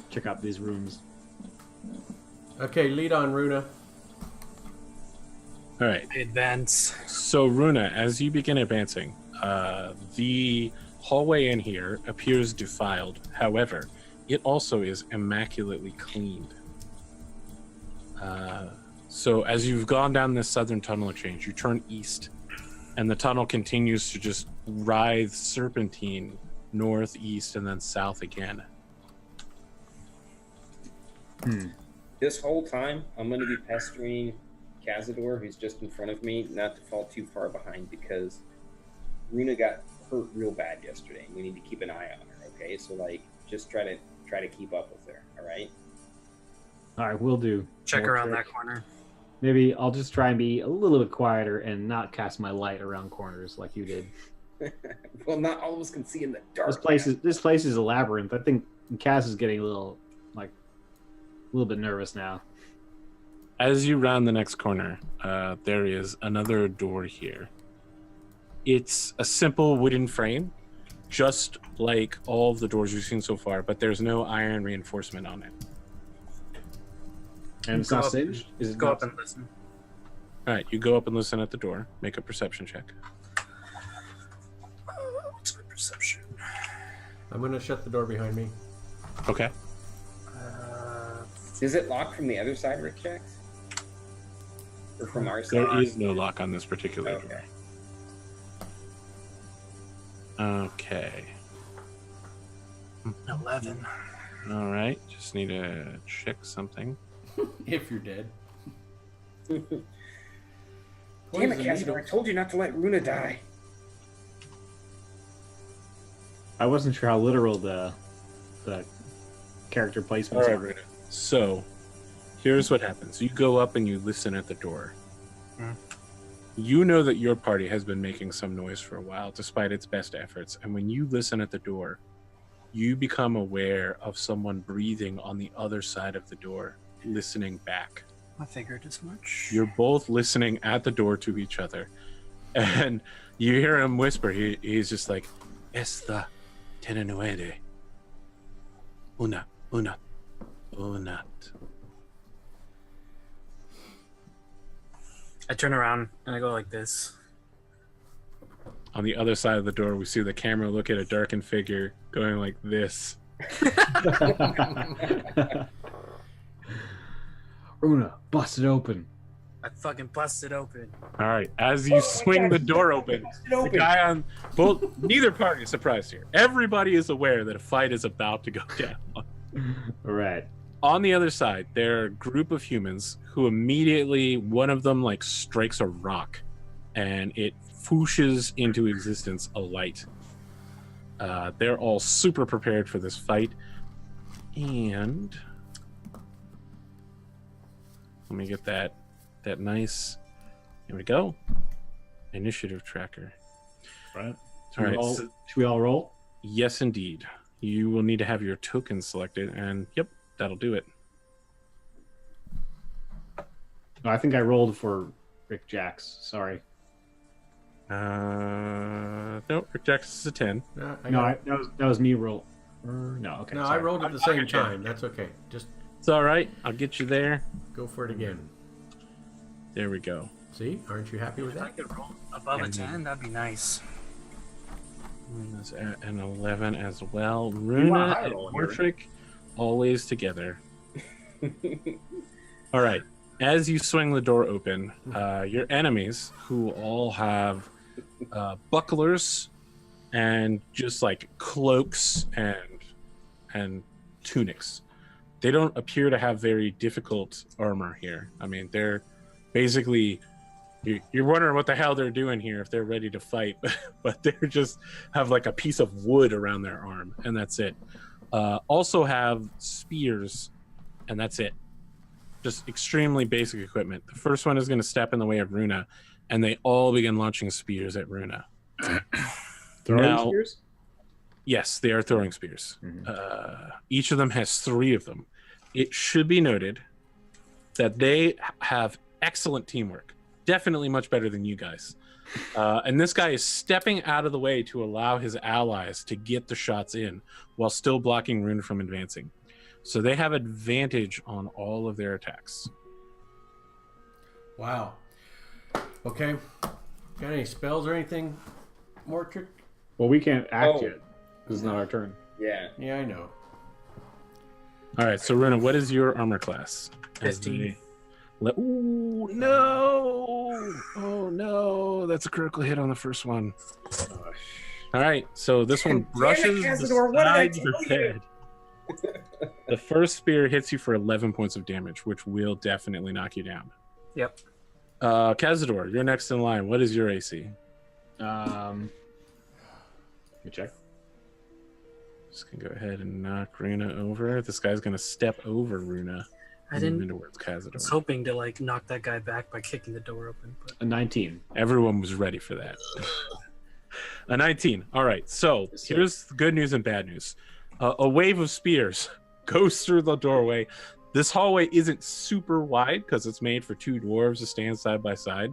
check out these rooms. Okay, lead on, Runa. All right. Advance. So, Runa, as you begin advancing, the hallway in here appears defiled. However, it also is immaculately cleaned. So, as you've gone down this southern tunnel change, you turn east, and the tunnel continues to just writhe serpentine north, east, and then south again. This whole time, I'm going to be pestering Cazador, who's just in front of me, not to fall too far behind because Runa got hurt real bad yesterday. We need to keep an eye on her. Okay, so just try to keep up with her. All right. All right, we'll do. Check around Mortrick. that corner. Maybe I'll just try and be a little bit quieter and not cast my light around corners like you did. Well, not all of us can see in the dark. This place is a labyrinth. I think Cass is getting a little bit nervous now. As you round the next corner, there is another door here. It's a simple wooden frame, just like all of the doors you've seen so far, but there's no iron reinforcement on it. And it's Go not up- singed? Is it Go not up and listen. All right, you go up and listen at the door. Make a perception check. What's my perception? I'm going to shut the door behind me. Okay. Is it locked from the other side, Rick Jacks? Or from our side? There is no lock on this particular Okay. door. Okay. 11. All right. Just need to check something. If you're dead. Damn it, Poison Cazador! I needles. told you not to let Runa die. I wasn't sure how literal the character placements All right, are. Runa. So, here's what happens. You go up and you listen at the door. Mhm. You know that your party has been making some noise for a while, despite its best efforts. And when you listen at the door, you become aware of someone breathing on the other side of the door, listening back. I figured as much. You're both listening at the door to each other. And you hear him whisper. He's just like, Esta tenenuere. Una. I turn around and I go like this. On the other side of the door, we see the camera look at a darkened figure going like this. Runa, bust it open. I fucking busted open. All right. As you swing the door open, the guy on both, neither party is surprised here. Everybody is aware that a fight is about to go down. All right. On the other side, there are a group of humans who immediately, one of them strikes a rock and it whooshes into existence a light. They're all super prepared for this fight. And Let me get that nice. Here we go. Initiative tracker. Right. All right. Should we all roll? Yes, indeed. You will need to have your token selected, and yep, that'll do it. No, I think I rolled for Rick Jacks. Sorry. No, Rick Jacks is a 10. That was me roll. No, okay. No, sorry. I rolled at the same time. That's okay. Just It's all right. I'll get you there. go for it again. There we go. See? Aren't you happy with If I that? could roll above a 10, that'd be nice. Runa's at an 11 as well. want a Runa high and roll here. Mortrick always together. All right. As you swing the door open, your enemies, who all have bucklers and just like cloaks and tunics, they don't appear to have very difficult armor here. I mean, they're basically, you're wondering what the hell they're doing here if they're ready to fight, but they just have like a piece of wood around their arm, and that's it. Also have spears, and that's it. Just extremely basic equipment. The first one is going to step in the way of Runa, and they all begin launching spears at Runa. Throwing spears? Yes, they are throwing spears. Mm-hmm. Each of them has 3 of them. It should be noted that they have excellent teamwork. Definitely much better than you guys. And this guy is stepping out of the way to allow his allies to get the shots in while still blocking Runa from advancing. So they have advantage on all of their attacks. Wow. Okay. Got any spells or anything, Mortrick? Well, we can't act yet. This is not our turn. Yeah. Yeah, I know. All right, so Runa, what is your armor class? 15. Ooh, no! Oh, no. That's a critical hit on the first one. All right, so this one brushes beside your head. The first spear hits you for 11 points of damage, which will definitely knock you down. Yep. Cazador, you're next in line. What is your AC? Let me check. Just gonna go ahead and knock Runa over. This guy's gonna step over Runa. I didn't. Move towards Cazador. I was hoping to like knock that guy back by kicking the door open. But... A 19. Everyone was ready for that. A 19. All right. So here's the good news and bad news. A wave of spears goes through the doorway. This hallway isn't super wide because it's made for 2 dwarves to stand side by side.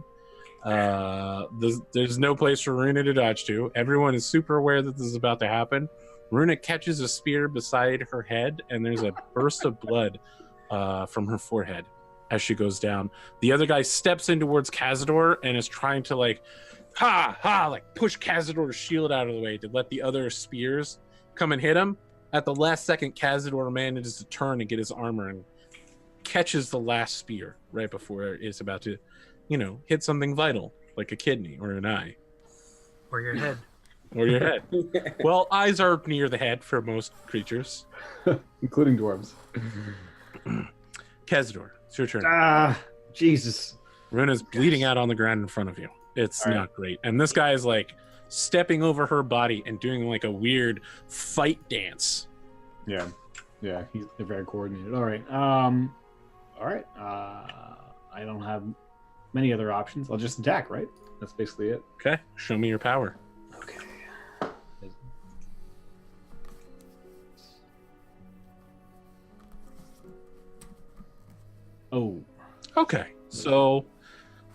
There's no place for Runa to dodge to. Everyone is super aware that this is about to happen. Runa catches a spear beside her head, and there's a burst of blood from her forehead as she goes down. The other guy steps in towards Cazador and is trying to like push Cazador's shield out of the way to let the other spears come and hit him. At the last second, Cazador manages to turn and get his armor and catches the last spear right before it's about to, hit something vital, like a kidney or an eye. Or your head. Or your head. Well, eyes are near the head for most creatures. Including dwarves. Cazador, it's your turn. Jesus. Runa's bleeding out on the ground in front of you. It's All not right. great. And this guy is like stepping over her body and doing like a weird fight dance. Yeah, they're very coordinated. All right. I don't have many other options. I'll just attack, right? That's basically it. Okay, show me your power. Okay. Oh. Okay, so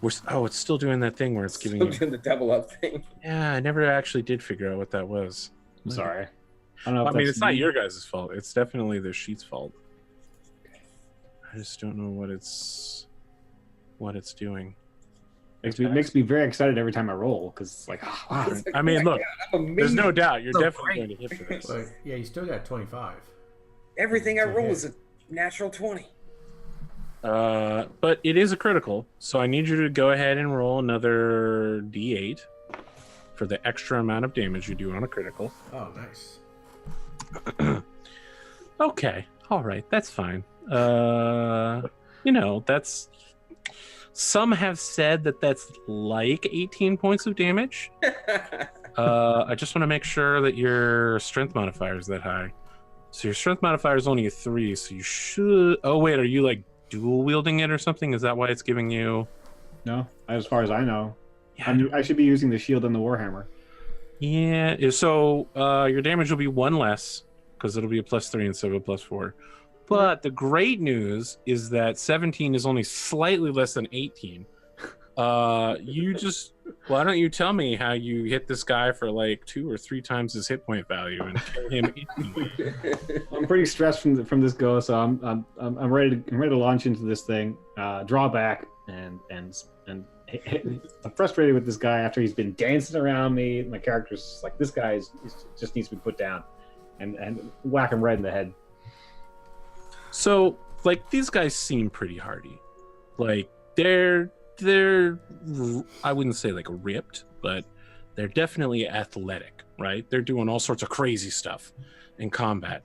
it's still doing that thing where it's giving Still you. doing the double up thing. Yeah, I never actually did figure out what that was. I'm sorry. I don't know. I If mean, that's it's not me. your guys' fault. It's definitely the sheet's fault. I just don't know what it's doing. Makes me very excited every time I roll because it's like, I mean, look, I'm there's no amazing. doubt you're So definitely great. going to hit for this. But yeah, you still got 25. Everything I It's a roll hit. is a natural 20. But it is a critical, so I need you to go ahead and roll another d8 for the extra amount of damage you do on a critical. Oh, nice. Okay, all right, that's fine. That's. Some have said that that's like 18 points of damage. I just want to make sure that your strength modifier is that high. So your strength modifier is only a 3, so you should. Oh wait, are you like dual wielding it or something? Is that why it's giving you? No, as far as I know. Yeah, I should be using the shield and the warhammer. yeah. So your damage will be 1 less because it'll be a +3 instead of a +4. But the great news is that 17 is only slightly less than 18. Why don't you tell me how you hit this guy for like 2 or 3 times his hit point value and kill him instantly? I'm pretty stressed from this go, so I'm ready to launch into this thing, draw back, and I'm frustrated with this guy after he's been dancing around me. My character's just like, this guy just needs to be put down, and whack him right in the head. So, like, these guys seem pretty hardy. Like, they're I wouldn't say like ripped, but they're definitely athletic, right? They're doing all sorts of crazy stuff in combat.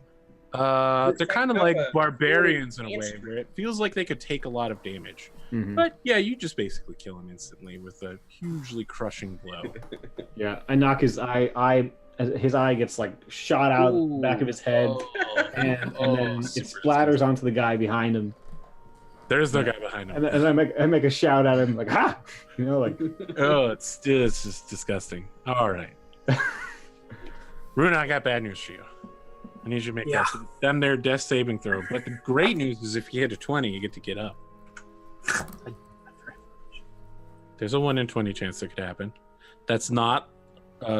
They're kind of like barbarians in a way, where it feels like they could take a lot of damage. Mm-hmm. But yeah, you just basically kill him instantly with a hugely crushing blow. Yeah, I knock his eye. His eye gets like shot out the back of his head, and then it splatters onto the guy behind him. There's no guy behind him. And I make a shout at him like, ha! You know, like. Oh, it's just disgusting. All right. Runa, I got bad news for you. I need you to make them their death saving throw. But the great news is if you hit a 20, you get up. There's a 1 in 20 chance that could happen. That's not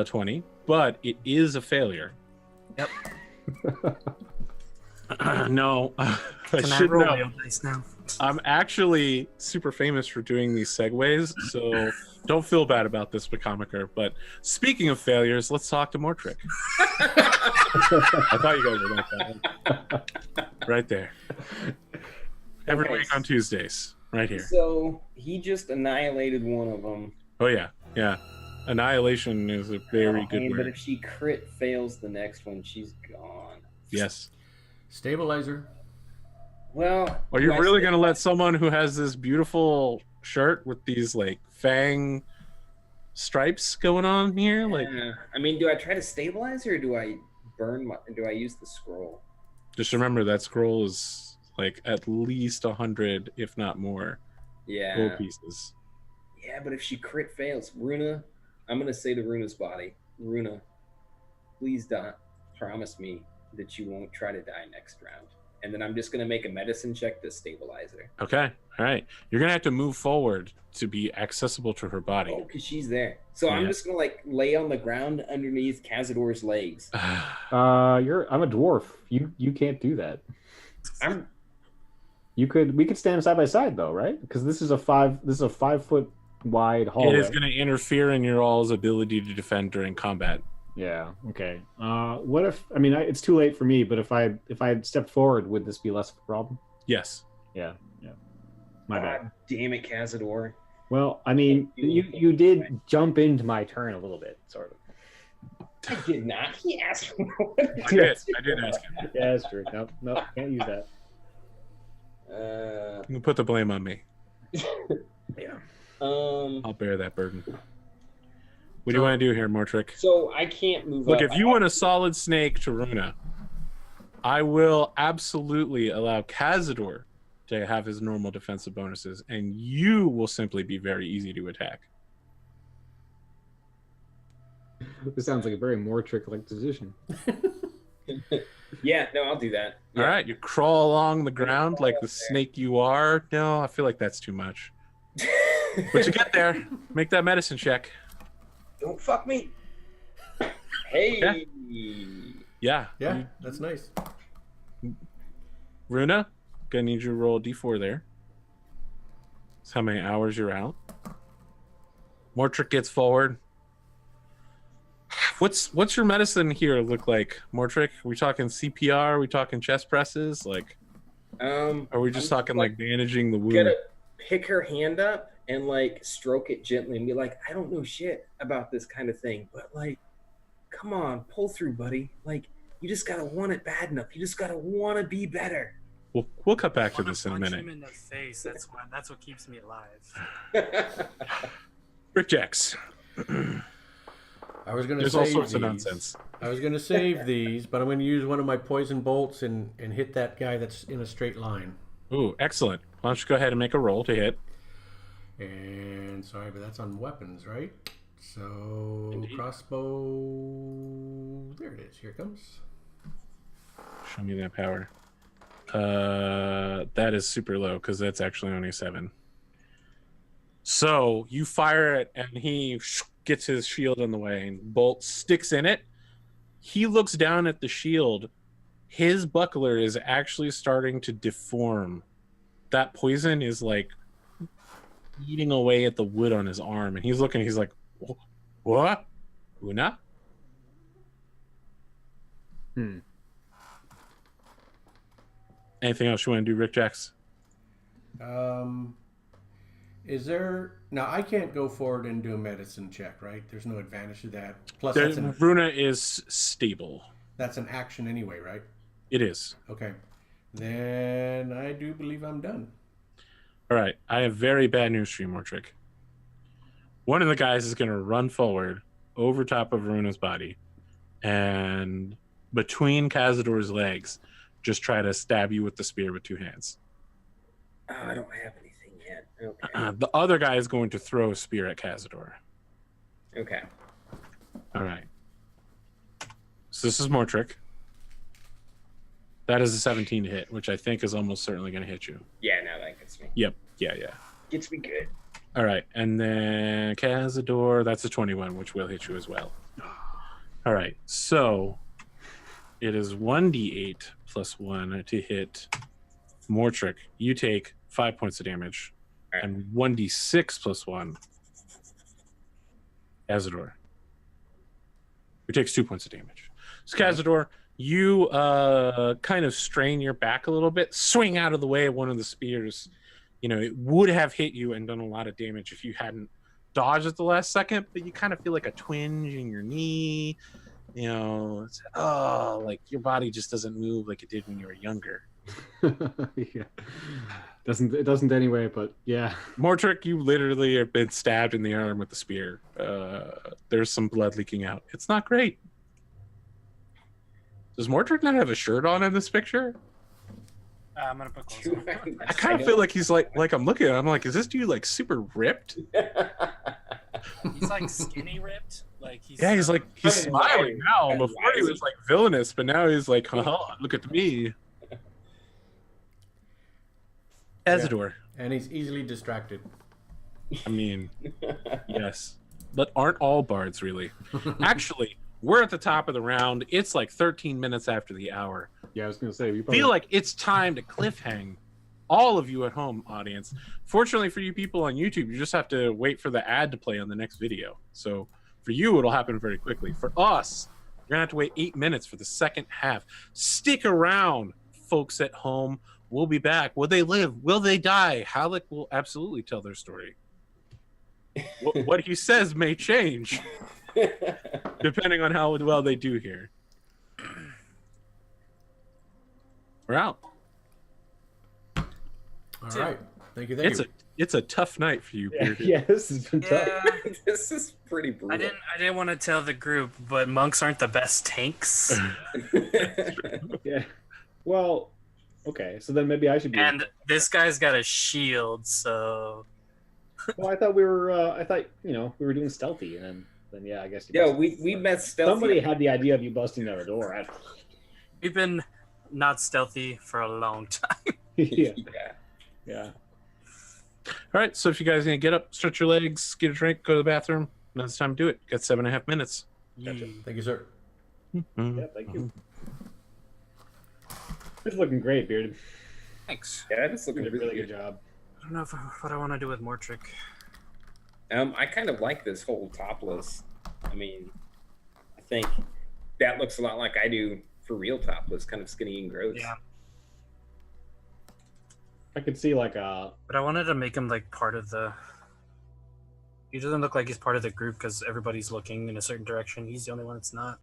20, but it is a failure. Yep. No, I should know. Dice now? I'm actually super famous for doing these segues, so don't feel bad about this, Comiker. But speaking of failures, let's talk to Mortrick. I thought you guys were like that. Right there. Every week on Tuesdays, right here. So he just annihilated one of them. Oh yeah. Annihilation is a very good word. But if she crit fails the next one, she's gone. Yes. Stabilizer. Well, are you really going to let someone who has this beautiful shirt with these like fang stripes going on here? Like, I mean, do I try to stabilize her or do I do I use the scroll? Just remember that scroll is like at least 100, if not more. Gold pieces. Yeah, but if she crit fails, Runa, I'm going to say to Runa's body, Runa, please don't promise me that you won't try to die next round. And then I'm just going to make a medicine check to stabilize her. Okay. All right. You're going to have to move forward to be accessible to her body. Oh, because she's there. So I'm just going to like lay on the ground underneath Cazador's legs. I'm a dwarf. You can't do that. We could stand side by side though, right? Because this is a 5 foot wide hallway. It is going to interfere in your all's ability to defend during combat. Yeah. Okay. What if? I mean, it's too late for me. But if I had stepped forward, would this be less of a problem? Yes. Yeah. My bad. God damn it, Cazador. Well, I mean, you did jump into my turn a little bit, sort of. I did not. He asked for I did ask him. Yeah, that's true. No, can't use that. You can put the blame on me. Yeah. I'll bear that burden. What do you want to do here, Mortrick? So I can't move Look, up. if you want a solid snake to Runa, I will absolutely allow Cazador to have his normal defensive bonuses, and you will simply be very easy to attack. This sounds like a very Mortrick-like decision. Yeah, no, I'll do that. Yeah. All right, you crawl along the ground like the snake you are. No, I feel like that's too much. But you get there. Make that medicine check. Don't fuck me. Hey. Yeah. Yeah, that's nice. Runa, gonna need you to roll a d4 there. That's how many hours you're out. Mortrick gets forward. What's your medicine here look like, Mortrick? Are we talking CPR? Are we talking chest presses? Like, are we just talking like bandaging the wound? Gotta pick her hand up and like stroke it gently and be like, I don't know shit about this kind of thing, but like, come on, pull through, buddy. Like, you just gotta want it bad enough. You just gotta want to be better. We'll cut back to this in a minute. Punch him in the face. That's what keeps me alive. Rick Jacks. I was going to There's all sorts of nonsense. I was going to save these, but I'm going to use one of my poison bolts and hit that guy that's in a straight line. Ooh, excellent. Why don't you go ahead and make a roll to hit? And sorry, but that's on weapons, right? So Indeed. crossbow. There it is. Here it comes. Show me that power. That is super low because that's actually only 7. So you fire it, and he gets his shield in the way, and bolt sticks in it. He looks down at the shield. His buckler is actually starting to deform. That poison is like eating away at the wood on his arm, and he's looking. He's like, "What, Una?" Anything else you want to do, Rick Jacks? Is there now? I can't go forward and do a medicine check, right? There's no advantage to that. Plus, Runa is stable. That's an action anyway, right? It is. Okay. Then I do believe I'm done. All right. I have very bad news for you, Mortrick. One of the guys is going to run forward over top of Runa's body, and between Cazador's legs, just try to stab you with the spear with 2 hands. Oh, I don't have anything yet. Okay. The other guy is going to throw a spear at Cazador. Okay. All right. So this is Mortrick. That is a 17 to hit, which I think is almost certainly going to hit you. Yeah, no, that gets me. Yep. Yeah. Gets me good. All right. And then Cazador, that's a 21, which will hit you as well. All right. So it is 1d8 plus 1 to hit Mortrick. You take 5 points of damage. Right. And 1d6 plus 1, Cazador, who takes 2 points of damage. So Cazador, you kind of strain your back a little bit, swing out of the way of one of the spears. You know, it would have hit you and done a lot of damage if you hadn't dodged at the last second, but you kind of feel like a twinge in your knee. You know, like your body just doesn't move like it did when you were younger. Yeah. It doesn't anyway, but yeah. Mortrick, you literally have been stabbed in the arm with the spear. There's some blood leaking out. It's not great. Does Mortrick not have a shirt on in this picture? I'm gonna put clothes on. I kind of feel like he's like I'm looking at him, I'm like, is this dude like super ripped? He's like skinny ripped. Like he's He's smiling now. Before he was like villainous, but now he's like, look at me. Cazador. Yeah. And he's easily distracted. I mean, yes. But aren't all bards really? Actually, we're at the top of the round. It's like 13 minutes after the hour. Yeah, I was going to say. Feel like it's time to cliffhang all of you at home, audience. Fortunately for you people on YouTube, you just have to wait for the ad to play on the next video. So for you, it'll happen very quickly. For us, you're going to have to wait 8 minutes for the second half. Stick around, folks at home. We'll be back. Will they live? Will they die? Halleck will absolutely tell their story. What he says may change depending on how well they do here. We're out. All right. Thank you. It's a tough night for you, Bearded. Yeah, this has been tough. This is pretty brutal. I didn't want to tell the group, but monks aren't the best tanks. Yeah. Well, okay, so then maybe I should be. And this guy's got a shield, so. Well, I thought we were doing stealthy, and then yeah, I guess. We met stealthy. Somebody had the idea of you busting down a door. We've been not stealthy for a long time. Yeah. All right, so if you guys need to get up, stretch your legs, get a drink, go to the bathroom, now it's time to do it. Got 7.5 minutes. Gotcha. Thank you, sir. Yeah, thank you. It's looking great, Bearded. Thanks. Yeah, it's looking You did a really good job. I don't know what I want to do with Mortrick. I kind of like this whole topless. I mean, I think that looks a lot like I do for real topless, kind of skinny and gross. Yeah. I could see like a. But I wanted to make him like part of the. He doesn't look like he's part of the group because everybody's looking in a certain direction. He's the only one that's not.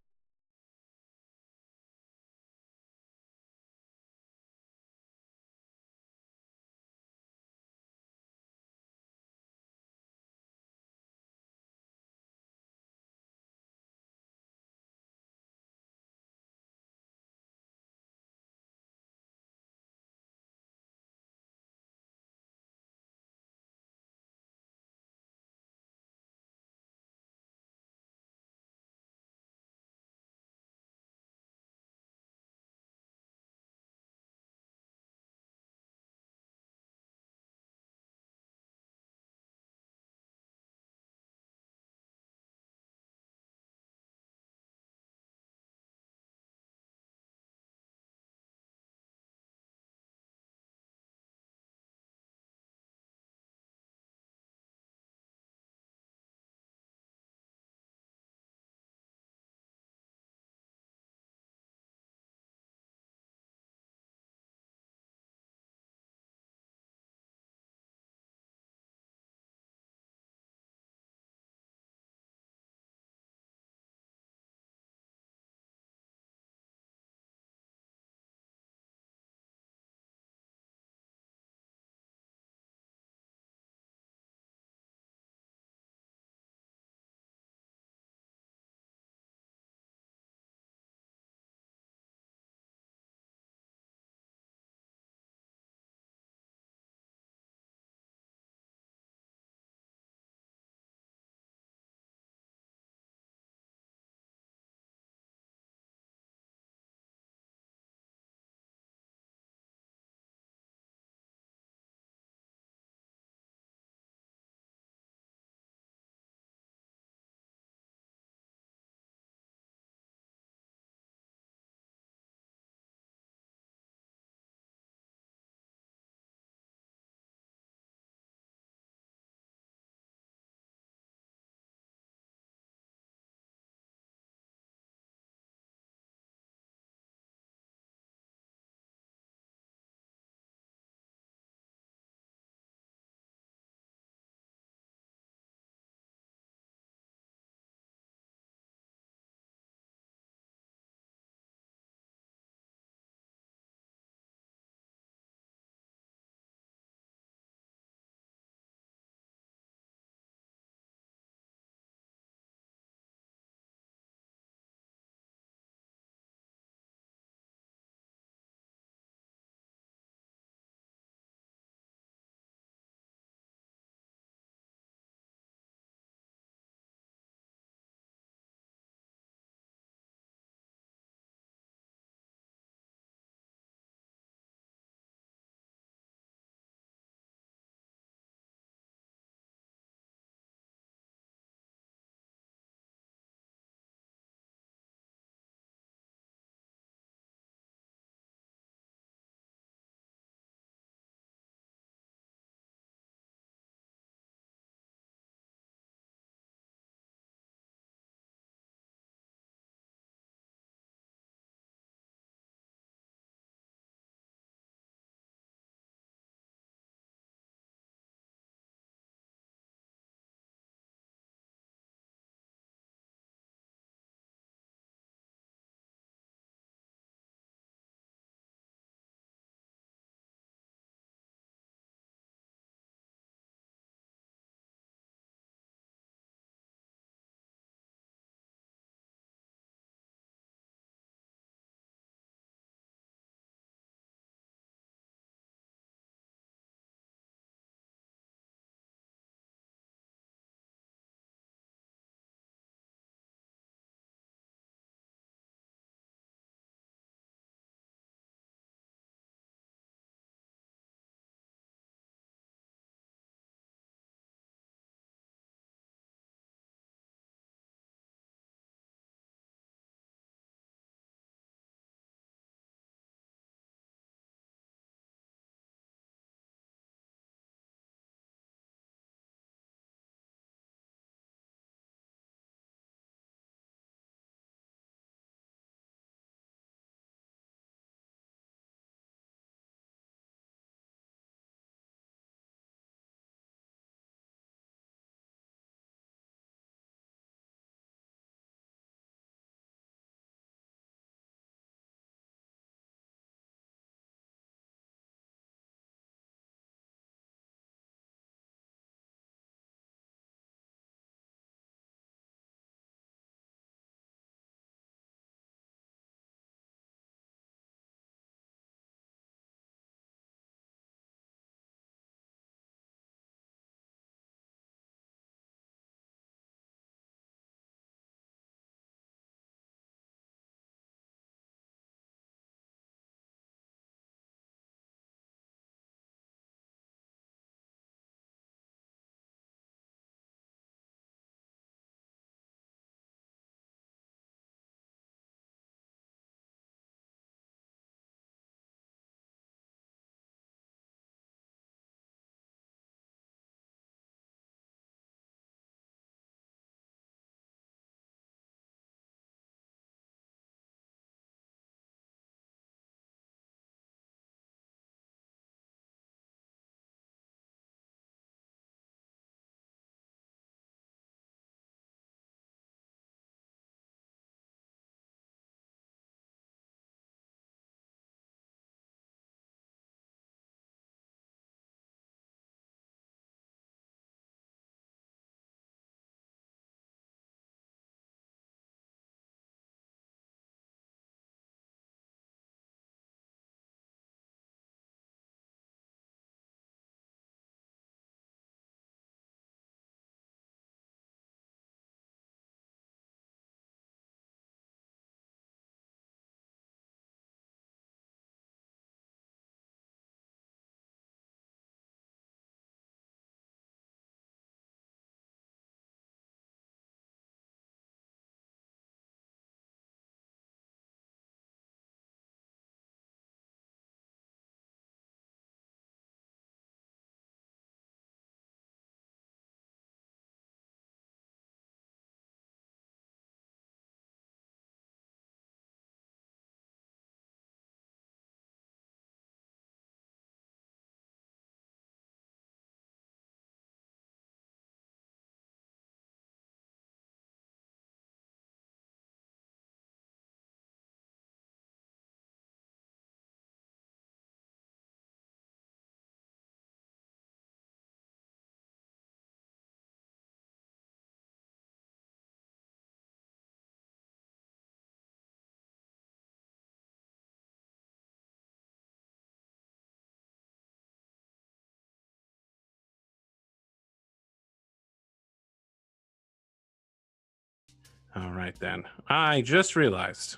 All right, then. I just realized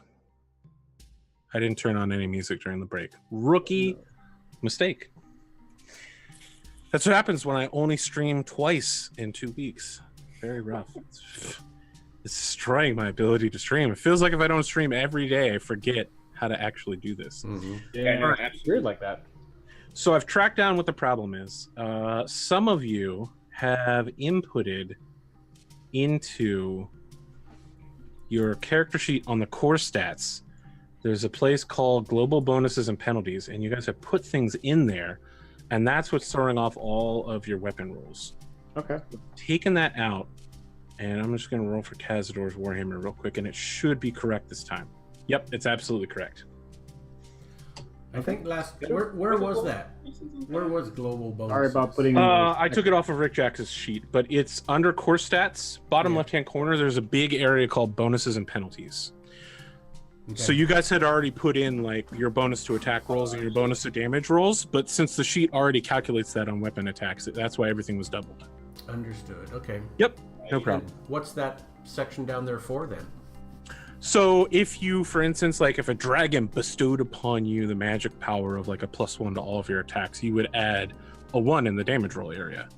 I didn't turn on any music during the break. Rookie mistake. That's what happens when I only stream twice in 2 weeks. Very rough. It's destroying my ability to stream. It feels like if I don't stream every day, I forget how to actually do this. Yeah, it's weird like that. So I've tracked down what the problem is. Some of you have inputted into your character sheet on the core stats. There's a place called Global Bonuses and Penalties, and you guys have put things in there, and that's what's throwing off all of your weapon rolls. Okay. Taking that out, and I'm just going to roll for Cazador's Warhammer real quick, and it should be correct this time. Yep, it's absolutely correct. I think where was that? Where was global bonus? Sorry about putting. I took it off of Rick Jacks's sheet, but it's under core stats, bottom left-hand corner. There's a big area called bonuses and penalties. Okay. So you guys had already put in like your bonus to attack rolls and your bonus to damage rolls, but since the sheet already calculates that on weapon attacks, that's why everything was doubled. Understood. Okay. Yep. No problem. What's that section down there for then? So if you, for instance, like if a dragon bestowed upon you the magic power of like a +1 to all of your attacks, you would add a 1 in the damage roll area.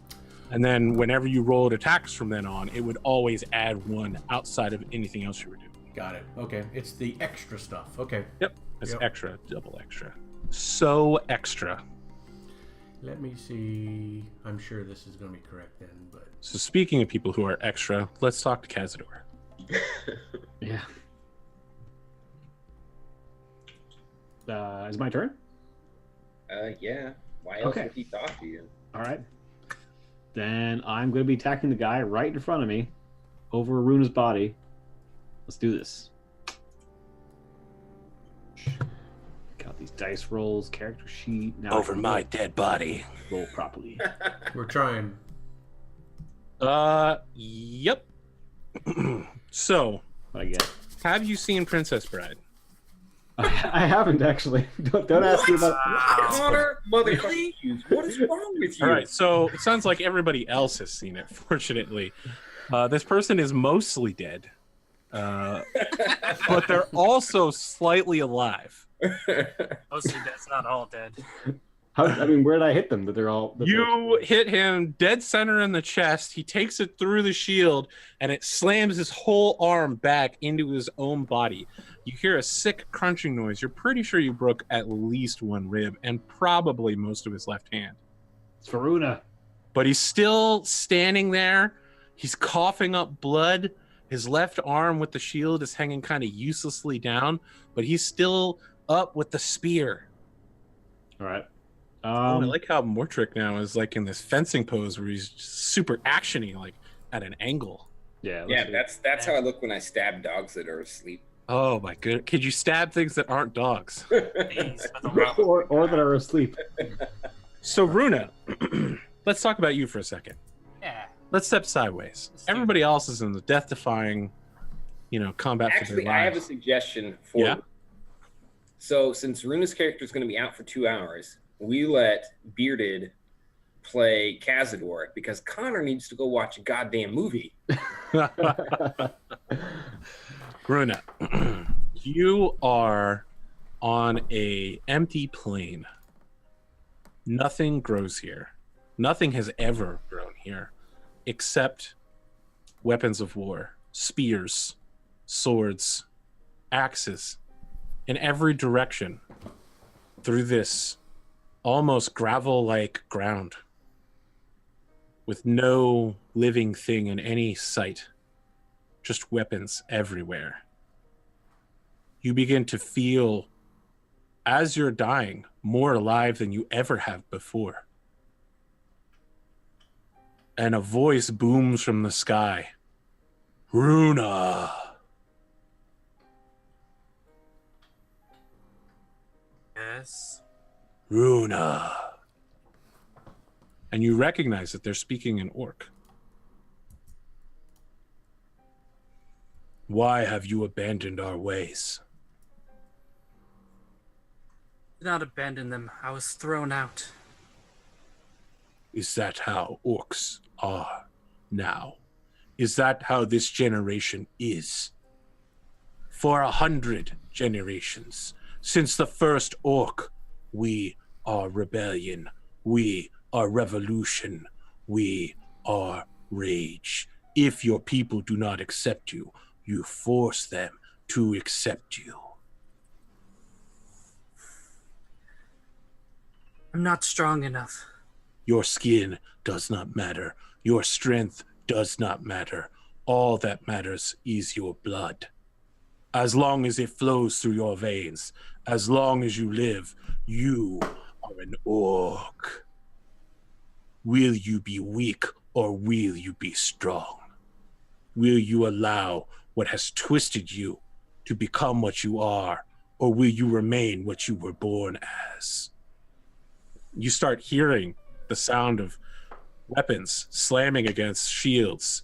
And then whenever you rolled attacks from then on, it would always add 1 outside of anything else you were doing. Got it. Okay. It's the extra stuff. Okay. Yep. It's extra, double extra. So extra. Let me see. I'm sure this is going to be correct then, but... So speaking of people who are extra, let's talk to Cazador. Yeah. Is my turn? Yeah. Why else would he talk to you? All right. Then I'm going to be attacking the guy right in front of me, over Runa's body. Let's do this. Count these dice rolls, character sheet. Now over my dead body. Roll properly. We're trying. Yep. So, what I get? Have you seen Princess Bride? I haven't actually. Don't ask me about. Connor, motherfucker, what is wrong with you? All right, so it sounds like everybody else has seen it. Fortunately, this person is mostly dead, but they're also slightly alive. Mostly dead's not all dead. Where did I hit them? That they're all. You hit him dead center in the chest. He takes it through the shield, and it slams his whole arm back into his own body. You hear a sick crunching noise. You're pretty sure you broke at least 1 rib and probably most of his left hand. It's Varuna. But he's still standing there. He's coughing up blood. His left arm with the shield is hanging kind of uselessly down, but he's still up with the spear. All right. I like how Mortrick now is like in this fencing pose where he's super actiony, like at an angle. Yeah, that's how I look when I stab dogs that are asleep. Oh my goodness! Could you stab things that aren't dogs? or that are asleep? So Runa, let's talk about you for a second. Yeah. Let's step sideways. Everybody else is in the death-defying, combat. Actually, I have a suggestion for. Yeah. So since Runa's character is going to be out for 2 hours, we let Bearded play Cazador because Connor needs to go watch a goddamn movie. Runa, you are on a empty plain. Nothing grows here. Nothing has ever grown here except weapons of war, spears, swords, axes, in every direction through this almost gravel-like ground with no living thing in any sight, just weapons everywhere. You begin to feel, as you're dying, more alive than you ever have before. And a voice booms from the sky. Runa. Yes. Runa. And you recognize that they're speaking in Orc. Why have you abandoned our ways? Did not abandon them. I was thrown out. Is that how orcs are now? Is that how this generation is? For 100 generations, since the first orc, we are rebellion. We are revolution. We are rage. If your people do not accept you, you force them to accept you. I'm not strong enough. Your skin does not matter. Your strength does not matter. All that matters is your blood. As long as it flows through your veins, as long as you live, you are an orc. Will you be weak or will you be strong? Will you allow what has twisted you to become what you are, or will you remain what you were born as? You start hearing the sound of weapons slamming against shields,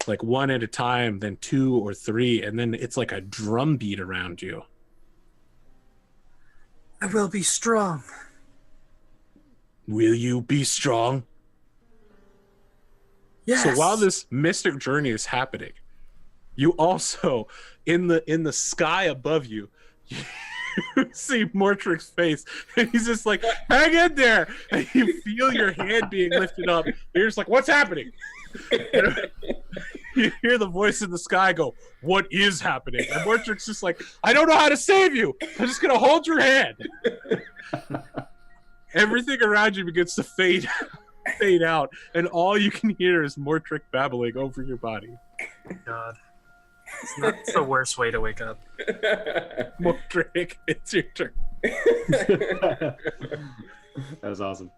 like one at a time, then two or three, and then it's like a drum beat around you. I will be strong. Will you be strong? Yes. So while this mystic journey is happening, you also, in the sky above you, you see Mortrix's face, and he's just like, hang in there! And you feel your hand being lifted up. You're just like, what's happening? You hear the voice in the sky go, what is happening? And Mortrix's just like, I don't know how to save you. I'm just going to hold your hand. Everything around you begins to fade out, and all you can hear is Mortrix babbling over your body. God. It's the worst way to wake up. Mortrix, it's your turn. That was awesome.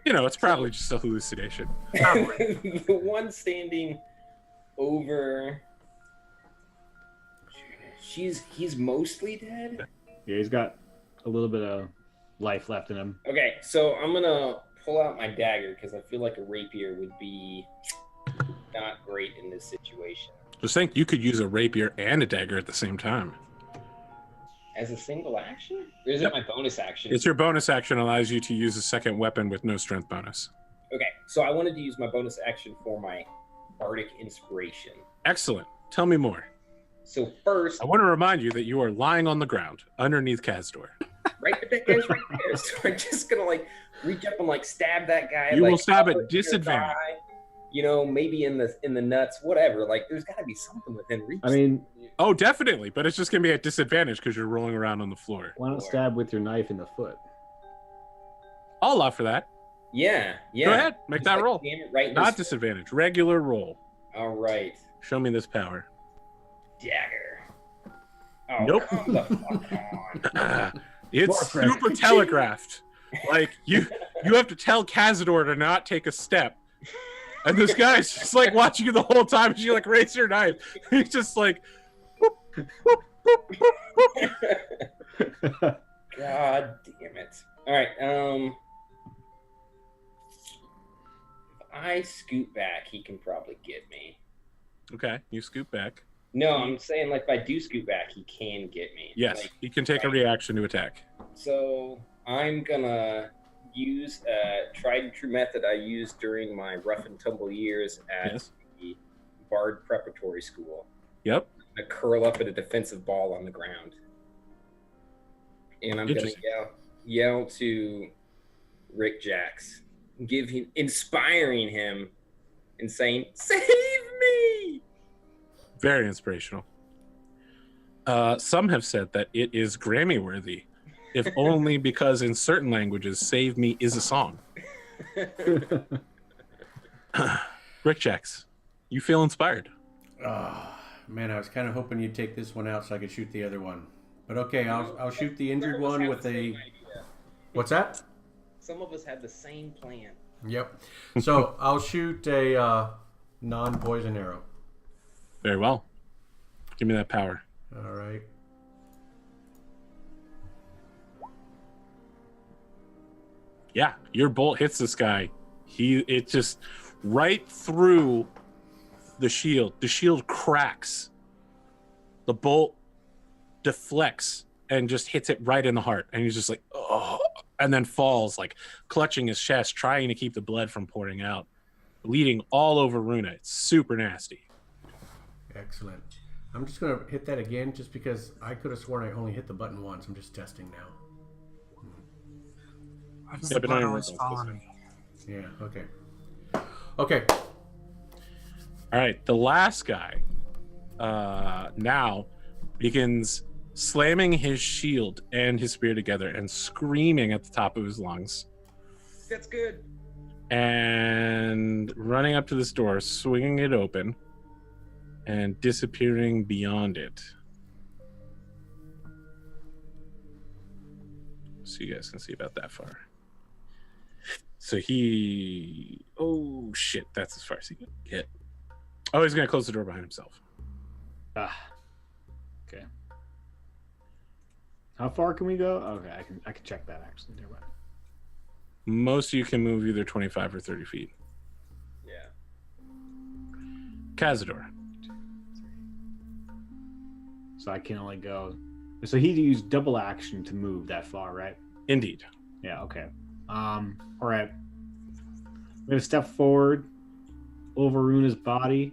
You know, it's probably just a hallucination. The one standing over, he's mostly dead. Yeah, he's got a little bit of life left in him. Okay, so I'm gonna pull out my dagger because I feel like a rapier would be not great in this situation. Just think, you could use a rapier and a dagger at the same time. As a single action? Or is it my bonus action? It's your bonus action, allows you to use a second weapon with no strength bonus. Okay, so I wanted to use my bonus action for my bardic inspiration. Excellent. Tell me more. So first, I want to remind you that you are lying on the ground underneath Kazdor. right, but that guy's right there. So I'm just gonna like reach up and like stab that guy. You like, will stab at disadvantage. You know, maybe in the nuts, whatever. Like, there's got to be something within reach. I mean, oh, definitely, but it's just gonna be at disadvantage because you're rolling around on the floor. why not stab with your knife in the foot? I'll allow for that. Yeah. Go ahead, make Just, that like, roll. jam it right in Not his- disadvantage, regular roll. All right, Show me this power. dagger. Oh, Nope. come the fuck on. It's More super telegraphed. Like you have to tell Cazador to not take a step. And this guy's just like watching you the whole time as you like raise your knife. He's just like, whoop, whoop, whoop, whoop, whoop. God damn it. All right. If I scoot back, he can probably get me. Okay, you scoot back. No, I'm saying like if I do scoot back, he can get me. Yes, Like, he can take a reaction to attack. so I'm gonna use a tried and true method I used during my rough and tumble years at Yes. the Bard Preparatory School. Yep. I curl up in a defensive ball on the ground. And I'm gonna yell to Rick Jacks, inspiring him and saying, "Save me!" Very inspirational. Some have said that it is Grammy worthy, if only because in certain languages, "Save Me" is a song. Rick Jacks, you feel inspired. Man, I was kind of hoping you'd take this one out so I could shoot the other one. But okay, I'll shoot the injured one with a... What's that? Some of us had the same plan. Yep. So I'll shoot a non-poison arrow. Very well. Give me that power. All right. Yeah, your bolt hits this guy. It just right through the shield. The shield cracks. The bolt deflects and just hits it right in the heart. And he's just like, oh. and then falls, like clutching his chest, trying to keep the blood from pouring out, bleeding all over Runa. It's super nasty. Excellent. I'm just going to hit that again just because I could have sworn I only hit the button once. I'm just testing now. Why does the blood always fall on me? Yeah, okay. Okay. All right, the last guy now begins slamming his shield and his spear together and screaming at the top of his lungs. That's good. And running up to this door, swinging it open, and disappearing beyond it. So you guys can see about that far. So he... Oh, shit. That's as far as he can get. Oh, he's going to close the door behind himself. Okay. How far can we go? Okay, I can check that, actually. Never mind. Most of you can move either 25 or 30 feet. Yeah. Cazador. So I can only go... So he used double action to move that far, right? Indeed. Yeah, okay. All right. I'm going to step forward over Runa's body.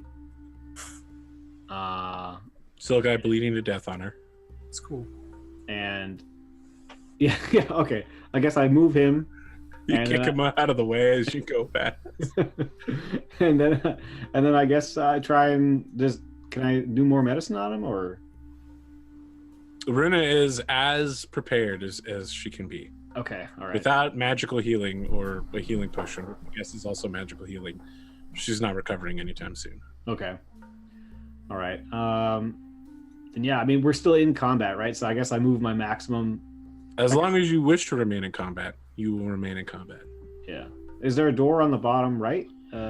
Still a guy bleeding to death on her. It's cool. And... Yeah, okay. I guess I move him. You kick him out of the way as you go past. and then I guess I try and just... Can I do more medicine on him, or... Runa is as prepared as she can be. Okay, all right. Without magical healing or a healing potion, I guess is also magical healing. She's not recovering anytime soon. Okay. All right. And yeah, I mean, we're still in combat, right? So I guess I move my maximum. As long as you wish to remain in combat, you will remain in combat. Yeah. Is there a door on the bottom right?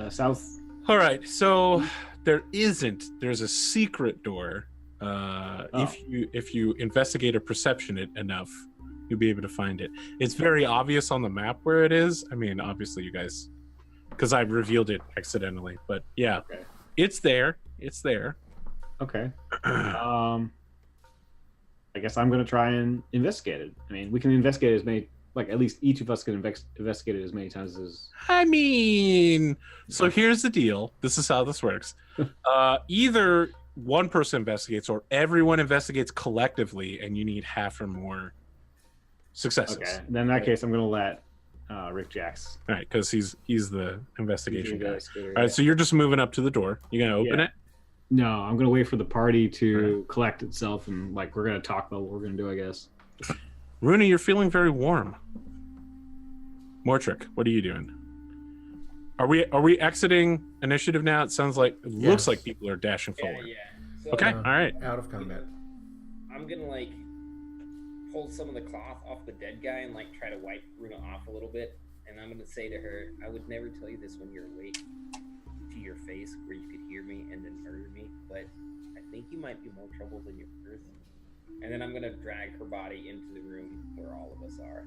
South? All right. So there isn't. There's a secret door. If you investigate or perception it enough, you'll be able to find it. It's very obvious on the map where it is. I mean, obviously you guys, because I revealed it accidentally, but yeah, Okay. It's there. It's there. Okay. I guess I'm gonna try and investigate it. I mean, we can investigate as many, like at least each of us can investigate it as many times as. I mean, so here's the deal. This is how this works. Either one person investigates or everyone investigates collectively, and you need half or more successes. Okay. Then in that case, I'm gonna let Rick Jacks. All right, because he's the investigation guy. All All right, so you're just moving up to the door. You gonna open it? No, I'm gonna wait for the party to collect itself, and like we're gonna talk about what we're gonna do, I guess. Runa, you're feeling very warm. Mortrick, what are you doing? Are we exiting initiative now? It sounds like looks like people are dashing forward. Yeah. So, Okay, all right. Out of combat. I'm gonna like pull some of the cloth off the dead guy and like try to wipe Runa off a little bit. And I'm gonna say to her, I would never tell you this when you're awake to your face where you could hear me and then murder me, but I think you might be more trouble than you're worth. And then I'm gonna drag her body into the room where all of us are,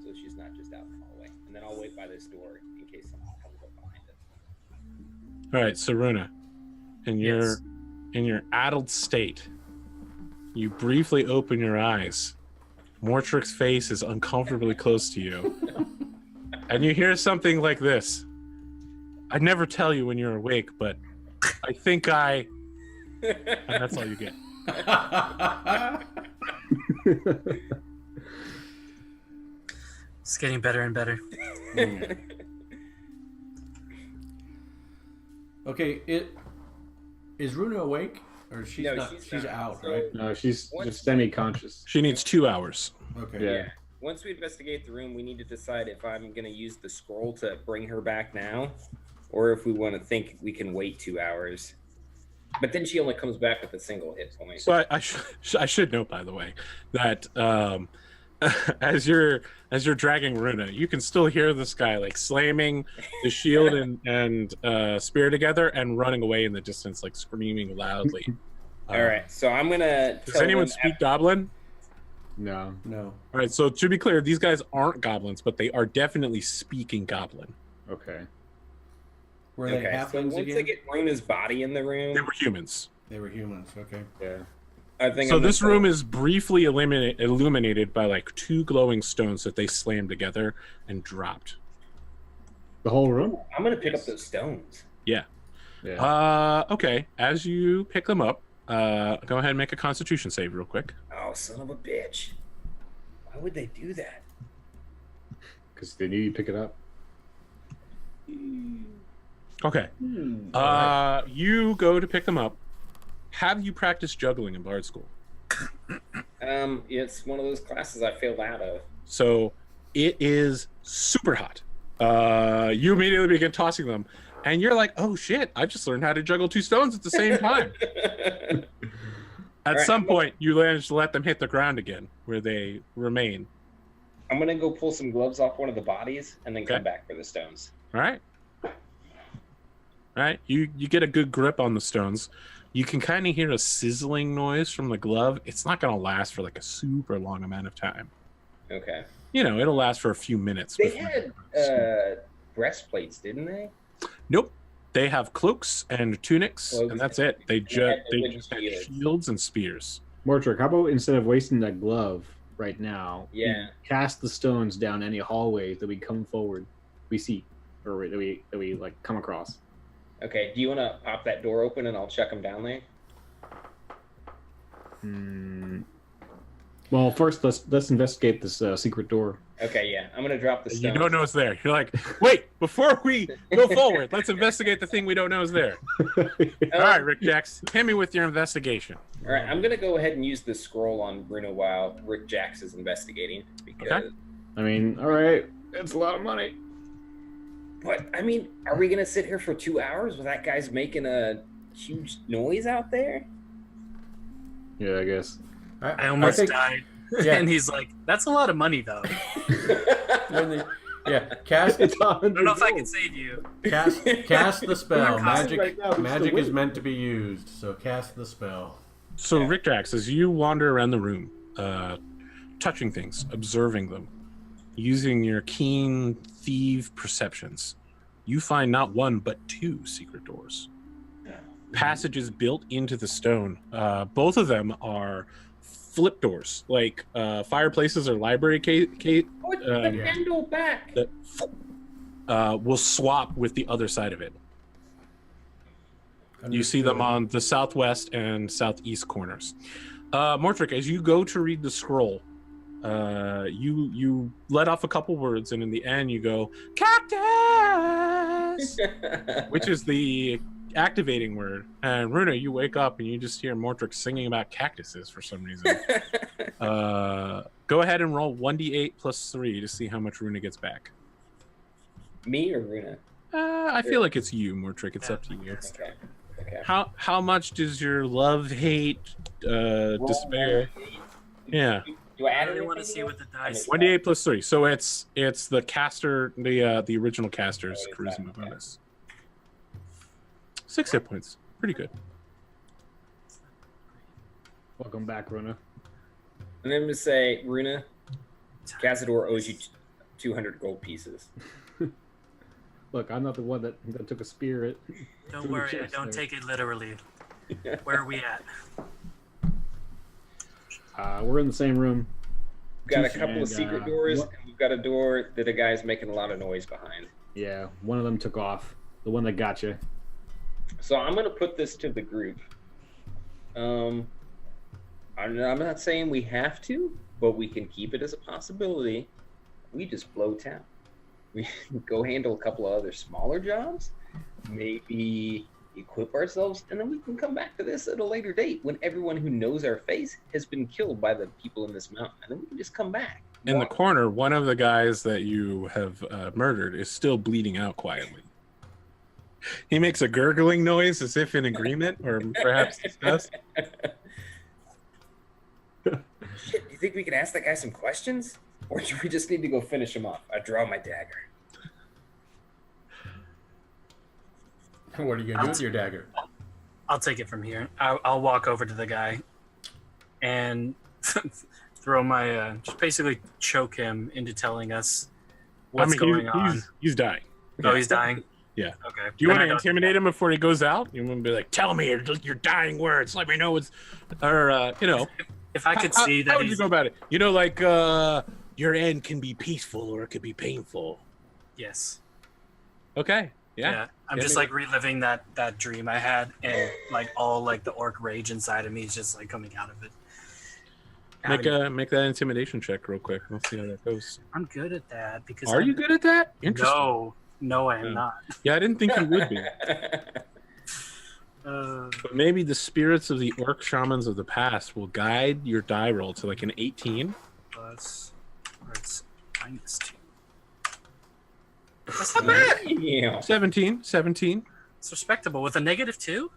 so she's not just out in the hallway. And then I'll wait by this door in case someone comes up behind it. All right, so Runa, in your addled state, you briefly open your eyes. Mortrick's face is uncomfortably close to you. And you hear something like this. I'd never tell you when you're awake, but I think I... And that's all you get. It's getting better and better. Okay, is Runa awake? Or she's No, not? She's out, right? No, she's just semi-conscious. She needs 2 hours. Okay. Yeah. Once we investigate the room, we need to decide if I'm going to use the scroll to bring her back now, or if we want to think we can wait 2 hours. But then she only comes back with a single hit point. So I should note, by the way, that as you're dragging Runa, you can still hear this guy like slamming the shield and spear together and running away in the distance, like screaming loudly. All right, so I'm gonna. Does anyone speak Goblin? No. No. All right, so to be clear, these guys aren't goblins, but they are definitely speaking Goblin. Okay. Were they Okay, so halflings once again? they get Runa's body in the room, They were humans. They were humans. Okay. Yeah. I think. So this room is briefly illuminated by like 2 glowing stones that they slammed together and dropped. The whole room? I'm gonna pick up those stones. Yeah. Yeah. Okay. As you pick them up, go ahead and make a Constitution save real quick. Oh, son of a bitch! Why would they do that? Because they need you to pick it up. Okay. You go to pick them up. Have you practiced juggling in Bard School? It's one of those classes I failed out of. So it is super hot. You immediately begin tossing them, and you're like, "Oh shit! I just learned how to juggle 2 stones at the same time." At some point, you manage to let them hit the ground again, where they remain. I'm gonna go pull some gloves off one of the bodies, and then come back for the stones. All right. All right. You get a good grip on the stones. You can kind of hear a sizzling noise from the glove. It's not going to last for like a super long amount of time. Okay. You know, it'll last for a few minutes. They had breastplates, didn't they? Nope. They have cloaks and tunics, and that's it. They just have shields and spears. Mortrick, how about instead of wasting that glove right now, Yeah, cast the stones down any hallways that we come forward, we see, or that we like come across. Okay, do you want to pop that door open and I'll check them down there? Well, first let's investigate this secret door. Okay, yeah, I'm gonna drop the stones. You don't know it's there. You're like, wait, before we go forward, let's investigate the thing we don't know is there. All right, Rick Jax, hit me with your investigation. All right, I'm gonna go ahead and use the scroll on Bruno while Rick Jax is investigating because. I mean, all right, it's a lot of money. But I mean, are we gonna sit here for 2 hours with that guy's making a huge noise out there? Yeah, I guess. I almost died. Yeah. And he's like, "That's a lot of money, though." Cast. I don't know if I can save you. Cast the spell. Magic. Right now, Magic is meant to be used, so cast the spell. So, Rick Jax, as you wander around the room, touching things, observing them, using your keen thief perceptions, you find not 1 but 2 secret doors. Passages built into the stone. Both of them are flip doors, like fireplaces or library Put the handle back. That will swap with the other side of it. You see them on the southwest and southeast corners. Mortrick, as you go to read the scroll, you let off a couple words, and in the end you go, "Cactus!" which is the activating word. And Runa, you wake up and you just hear Mortrick singing about cactuses for some reason. Go ahead and roll 1d8 plus 3 to see how much Runa gets back. Me or Runa? I feel like it's you, Mortrick. It's up to you. Okay. How much does your love, hate, despair? Yeah. Do I add I really want to see what the dice. 1d8 plus 3. So it's the caster, the original caster's charisma bonus. 6 hit points. Pretty good. Welcome back, Runa. And then I'm gonna say, Runa, Cazador owes you 200 gold pieces. Look, I'm not the one that took a spear at. Don't worry, I don't take it literally. Where are we at? We're in the same room. We've got a couple of secret doors, and we've got a door that a guy's making a lot of noise behind. Yeah, one of them took off. The one that got you. So I'm going to put this to the group. I'm not saying we have to, but we can keep it as a possibility. We just blow town. We go handle a couple of other smaller jobs, maybe equip ourselves, and then we can come back to this at a later date when everyone who knows our face has been killed by the people in this mountain. And then we can just come back. In the corner, one of the guys that you have murdered is still bleeding out quietly. He makes a gurgling noise as if in agreement or perhaps disgust. Shit, do you think we can ask that guy some questions? Or do we just need to go finish him off? I draw my dagger. What are you going to do with your dagger? I'll take it from here. I'll walk over to the guy and throw my, just basically choke him into telling us what's going on. He's dying. Oh, he's dying? Yeah. Okay. Do you Then want I to don't- intimidate him before he goes out? You want to be like, tell me your dying words. Let me know what's, or you know. If I could how, see that how would you he's go about it? You know, like your end can be peaceful or it could be painful. yes. Okay. Yeah. I'm Yeah, just maybe. like reliving that dream I had, and like all like the orc rage inside of me is just like coming out of it. Make that intimidation check real quick. Let's see how that goes. I'm good at that because Are you good at that? Interesting. No, I am Yeah. not. Yeah, I didn't think you would be. But maybe the spirits of the orc shamans of the past will guide your die roll to like an 18. Plus, or it's -2. That's not bad. Yeah. 17. It's respectable with a -2.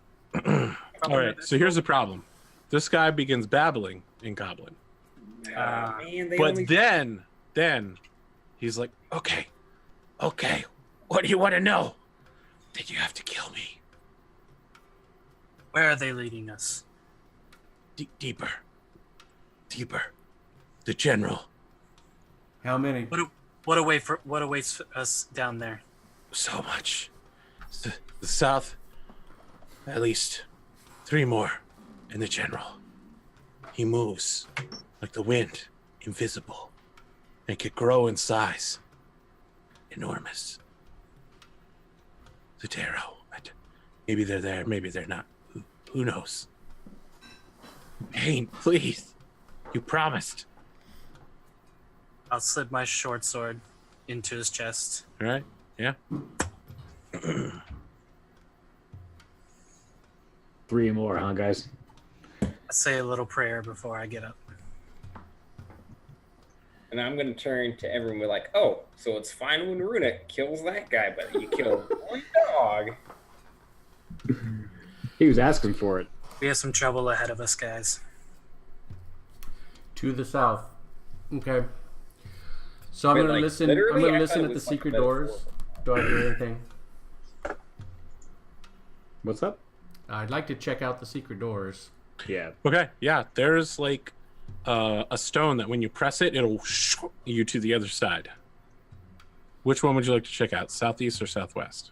All right, so here's the problem. This guy begins babbling in Goblin. Man, they But only... then he's like, okay, what do you want to know? Did you have to kill me? Where are they leading us? Deeper. The general. How many? What awaits us down there? So much. The south, at least 3 more, and the general. He moves like the wind, invisible, and could grow in size. Enormous. The tarot. Maybe they're there, maybe they're not. Who knows? Bane, please. You promised. I'll slip my short sword into his chest. All right? Yeah. 3 more, huh, guys? I say a little prayer before I get up. And I'm going to turn to everyone and be like, oh, so it's fine when Runa kills that guy, but you killed one dog. He was asking for it. We have some trouble ahead of us, guys. To the south. Okay. So I'm Wait, gonna like, listen. I'm literally? gonna I listen thought at it the was like secret a doors. metaphor. Do I hear anything? What's up? I'd like to check out the secret doors. Yeah. Okay, yeah. There's like a stone that when you press it, it'll you to the other side. Which one would you like to check out? Southeast or southwest?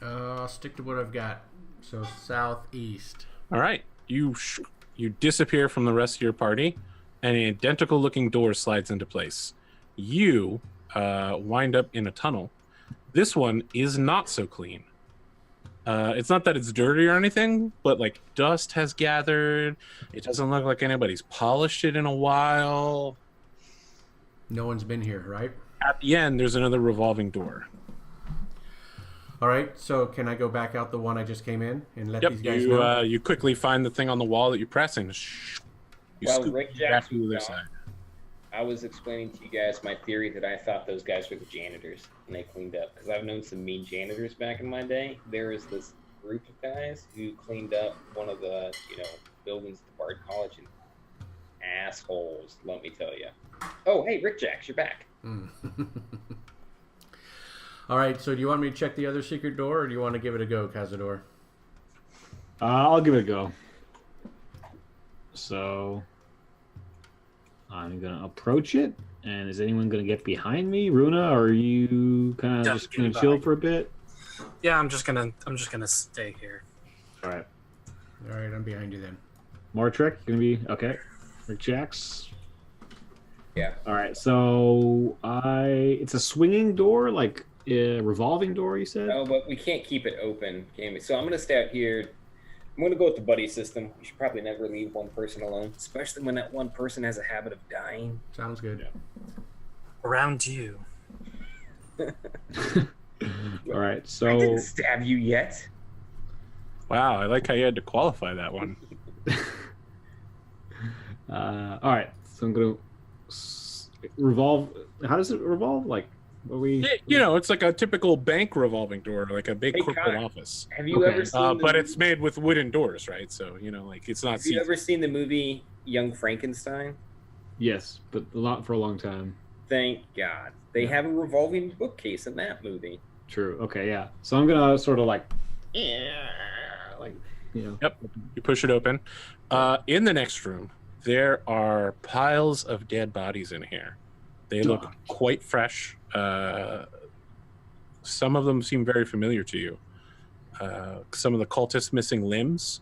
I'll stick to what I've got. So southeast. All right. You disappear from the rest of your party, and an identical looking door slides into place. You wind up in a tunnel. This one is not so clean. It's not that it's dirty or anything, but like dust has gathered. It doesn't look like anybody's polished it in a while. No one's been here, right? At the end, there's another revolving door. All right. So can I go back out the one I just came in and let Yep, these guys know? you quickly find the thing on the wall that you press and you Well, scoop Rick back Jackson to the other was gone. side. I was explaining to you guys my theory that I thought those guys were the janitors and they cleaned up. Because I've known some mean janitors back in my day. There was this group of guys who cleaned up one of the, buildings at the Bard College. And assholes, let me tell you. Oh, hey, Rick Jacks, you're back. All right. So do you want me to check the other secret door, or do you want to give it a go, Cazador? I'll give it a go. So I'm gonna approach it, and is anyone gonna get behind me, Runa? Or are you kind of Yeah, just get gonna behind chill me. for a bit? Yeah, I'm just gonna stay here. All right, All right. I'm behind you then. Martrek gonna be okay. Rick Jacks. Yeah. All right, so it's a swinging door, like a revolving door. You said. No, but we can't keep it open, can we? So I'm going to stay out here. I'm going to go with the buddy system. You should probably never leave one person alone, especially when that one person has a habit of dying. Sounds good. Yeah. Around you. All right, I so didn't stab you yet. Wow, I like how you had to qualify that one. all right, so I'm gonna revolve. How does it revolve? Like, are we? It's like a typical bank revolving door, like a big Hey, corporate Connor, office. Have you Okay. ever seen But it's made with wooden doors, right? So, like it's not Have you see-through. ever seen the movie Young Frankenstein? Yes, but for a long time. Thank God. They have a revolving bookcase in that movie. True. Okay, yeah. So I'm gonna sort of like, Yep. You push it open. In the next room, there are piles of dead bodies in here. They look quite fresh. Some of them seem very familiar to you. Some of the cultists missing limbs,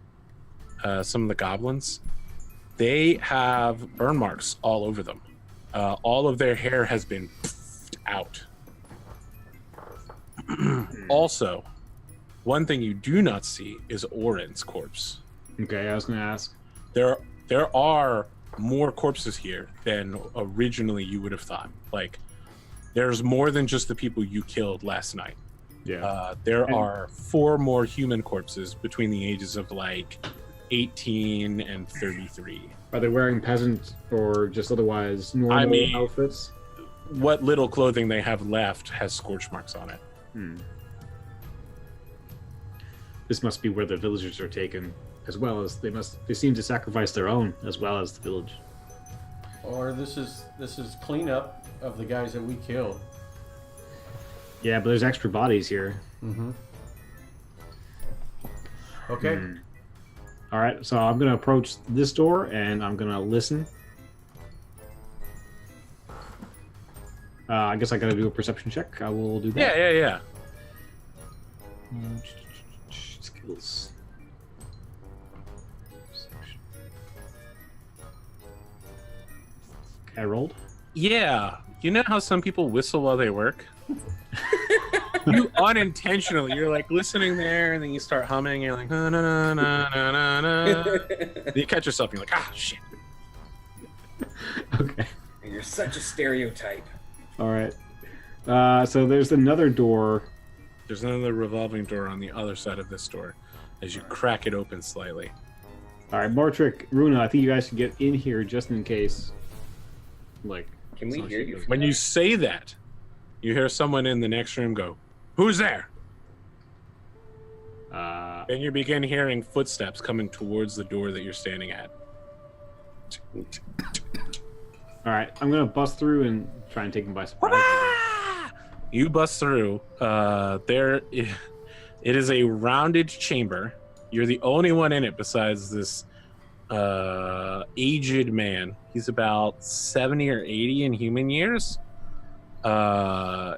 some of the goblins, they have burn marks all over them. All of their hair has been out. Also, one thing you do not see is Oren's corpse. Okay, I was going to ask. There are more corpses here than originally you would have thought. Like, there's more than just the people you killed last night. Yeah. There are 4 more human corpses between the ages of like 18 and 33. Are they wearing peasant or just otherwise normal outfits? What little clothing they have left has scorch marks on it. This must be where the villagers are taken, as well as they seem to sacrifice their own as well as the village. Or this is cleanup of the guys that we killed. Yeah, but there's extra bodies here. Okay. All right, so I'm gonna approach this door and I'm gonna listen. I guess I gotta do a perception check. I will do that. Yeah. Skills. Okay, I rolled. Yeah. You know how some people whistle while they work? You unintentionally, you're like listening there, and then you start humming. You're like, na na na na na na. Then you catch yourself, and you're like, ah, shit. Okay. You're such a stereotype. All right. So there's another door. There's another revolving door on the other side of this door, as you crack it open slightly. All right, Mortrick, Runa, I think you guys should get in here just in case. Like, can we hear you? When you say that, you hear someone in the next room go, "Who's there?" And you begin hearing footsteps coming towards the door that you're standing at. All right, I'm gonna bust through and try and take them by surprise. You bust through. It is a rounded chamber. You're the only one in it besides this aged man. He's about 70 or 80 in human years.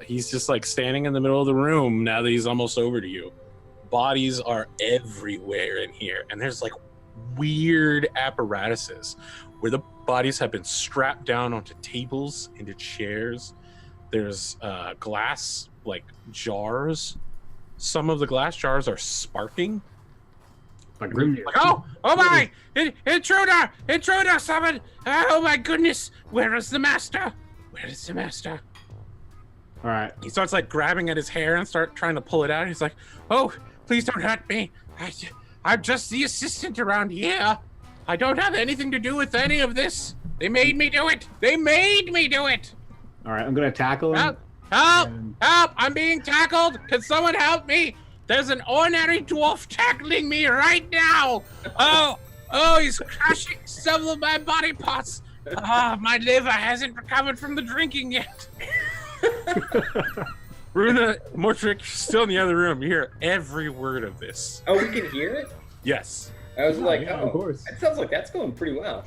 He's just like standing in the middle of the room now that he's almost over to you. Bodies are everywhere in here, and there's like weird apparatuses where the bodies have been strapped down onto tables, into chairs. There's glass like jars. Some of the glass jars are sparking. Like, oh my! Intruder! Someone! Oh my goodness! Where is the master? All right. He starts like grabbing at his hair and start trying to pull it out. He's like, "Oh, please don't hurt me. I'm just the assistant around here. I don't have anything to do with any of this. They made me do it. All right, I'm gonna tackle him. Help! I'm being tackled. Can someone help me? There's an ordinary dwarf tackling me right now. Oh, he's crushing some of my body parts. My liver hasn't recovered from the drinking yet. Runa, Mortrick, still in the other room. You hear every word of this. Oh, we can hear it? Yes. I was like, of course. That sounds like that's going pretty well.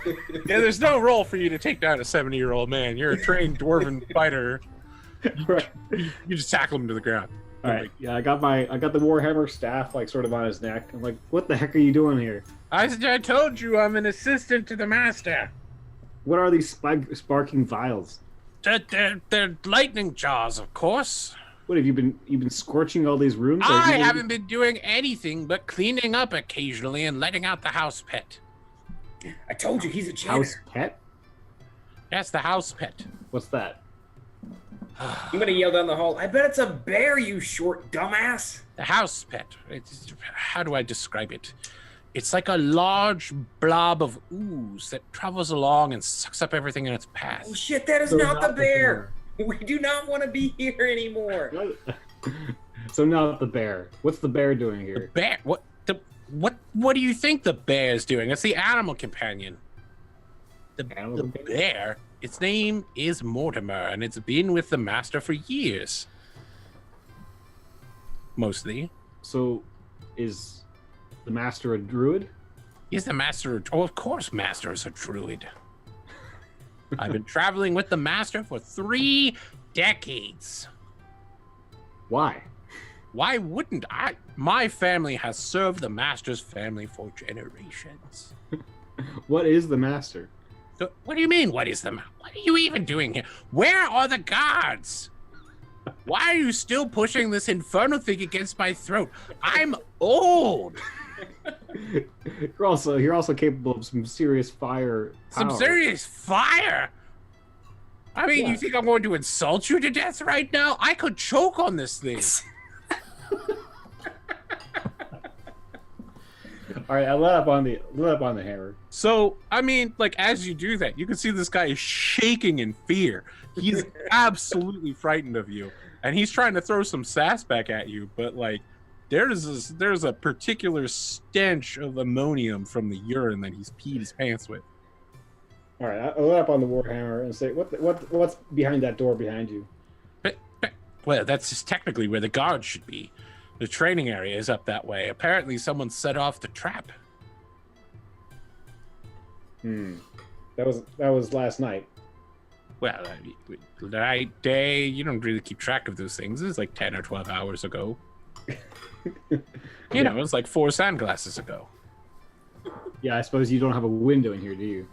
Yeah, there's no role for you to take down a 70-year-old man. You're a trained dwarven fighter. Right. You just tackle him to the ground. All right. Yeah, I got the Warhammer staff like sort of on his neck. I'm like, what the heck are you doing here? I told you I'm an assistant to the master. What are these sparking vials? They're lightning jars, of course. What have you been scorching all these rooms? I haven't been doing anything but cleaning up occasionally and letting out the house pet. I told you, he's a janitor. House pet? That's the house pet. What's that? I'm gonna yell down the hall, I bet it's a bear, you short dumbass. The house pet. How do I describe it? It's like a large blob of ooze that travels along and sucks up everything in its path. Oh shit, that is not the bear. We do not want to be here anymore. So not the bear. What's the bear doing here? The bear? What do you think the bear is doing? It's the animal companion. The bear, its name is Mortimer, and it's been with the master for years. Mostly. So, is the master a druid? Is the master? Oh, of course, master is a druid. I've been traveling with the master for 3 decades. Why? Why wouldn't I? My family has served the master's family for generations. What is the master? So, what do you mean, what is the master? What are you even doing here? Where are the guards? Why are you still pushing this infernal thing against my throat? I'm old. You're also capable of some serious fire Some power. serious fire? I mean, Yeah. you think I'm going to insult you to death right now? I could choke on this thing. All right, I let up on the hammer. So, I mean, like, as you do that, you can see this guy is shaking in fear. He's absolutely frightened of you. And he's trying to throw some sass back at you, but, like, there's a particular stench of ammonium from the urine that he's peed his pants with. All right, I let up on the warhammer and say, what's behind that door behind you? Well, that's just technically where the guards should be. The training area is up that way. Apparently, someone set off the trap. That was last night. Well, night, day, you don't really keep track of those things. It was like 10 or 12 hours ago. You know, it was like 4 sunglasses ago. Yeah, I suppose you don't have a window in here, do you?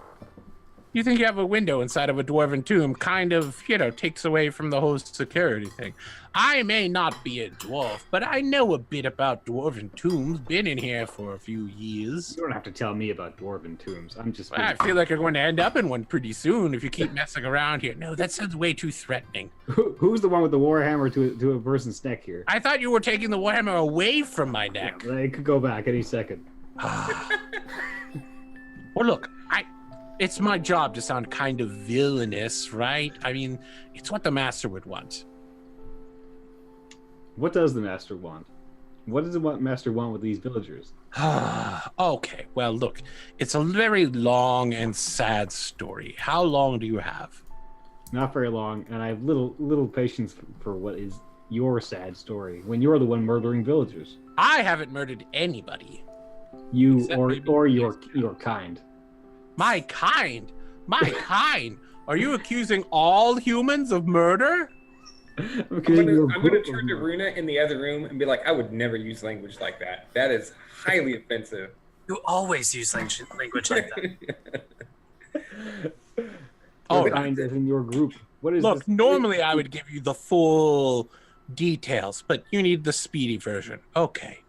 You think you have a window inside of a dwarven tomb kind of, you know, takes away from the whole security thing. I may not be a dwarf, but I know a bit about dwarven tombs. Been in here for a few years. You don't have to tell me about dwarven tombs. I'm just... I feel like you're going to end up in one pretty soon if you keep messing around here. No, that sounds way too threatening. Who's the one with the warhammer to a person's neck here? I thought you were taking the warhammer away from my neck. Yeah, it could go back any second. Well, look, it's my job to sound kind of villainous, right? I mean, it's what the master would want. What does the master want? What does the master want with these villagers? Okay, well, look, it's a very long and sad story. How long do you have? Not very long, and I have little patience for what is your sad story when you're the one murdering villagers. I haven't murdered anybody. You Except or maybe your kind. My kind? My kind? Are you accusing all humans of murder? I'm gonna turn to Runa in the other room and be like, I would never use language like that. That is highly offensive. You always use language like that. Oh, kind as in your group. What is Look, this? normally I would give you the full details, but you need the speedy version. Okay.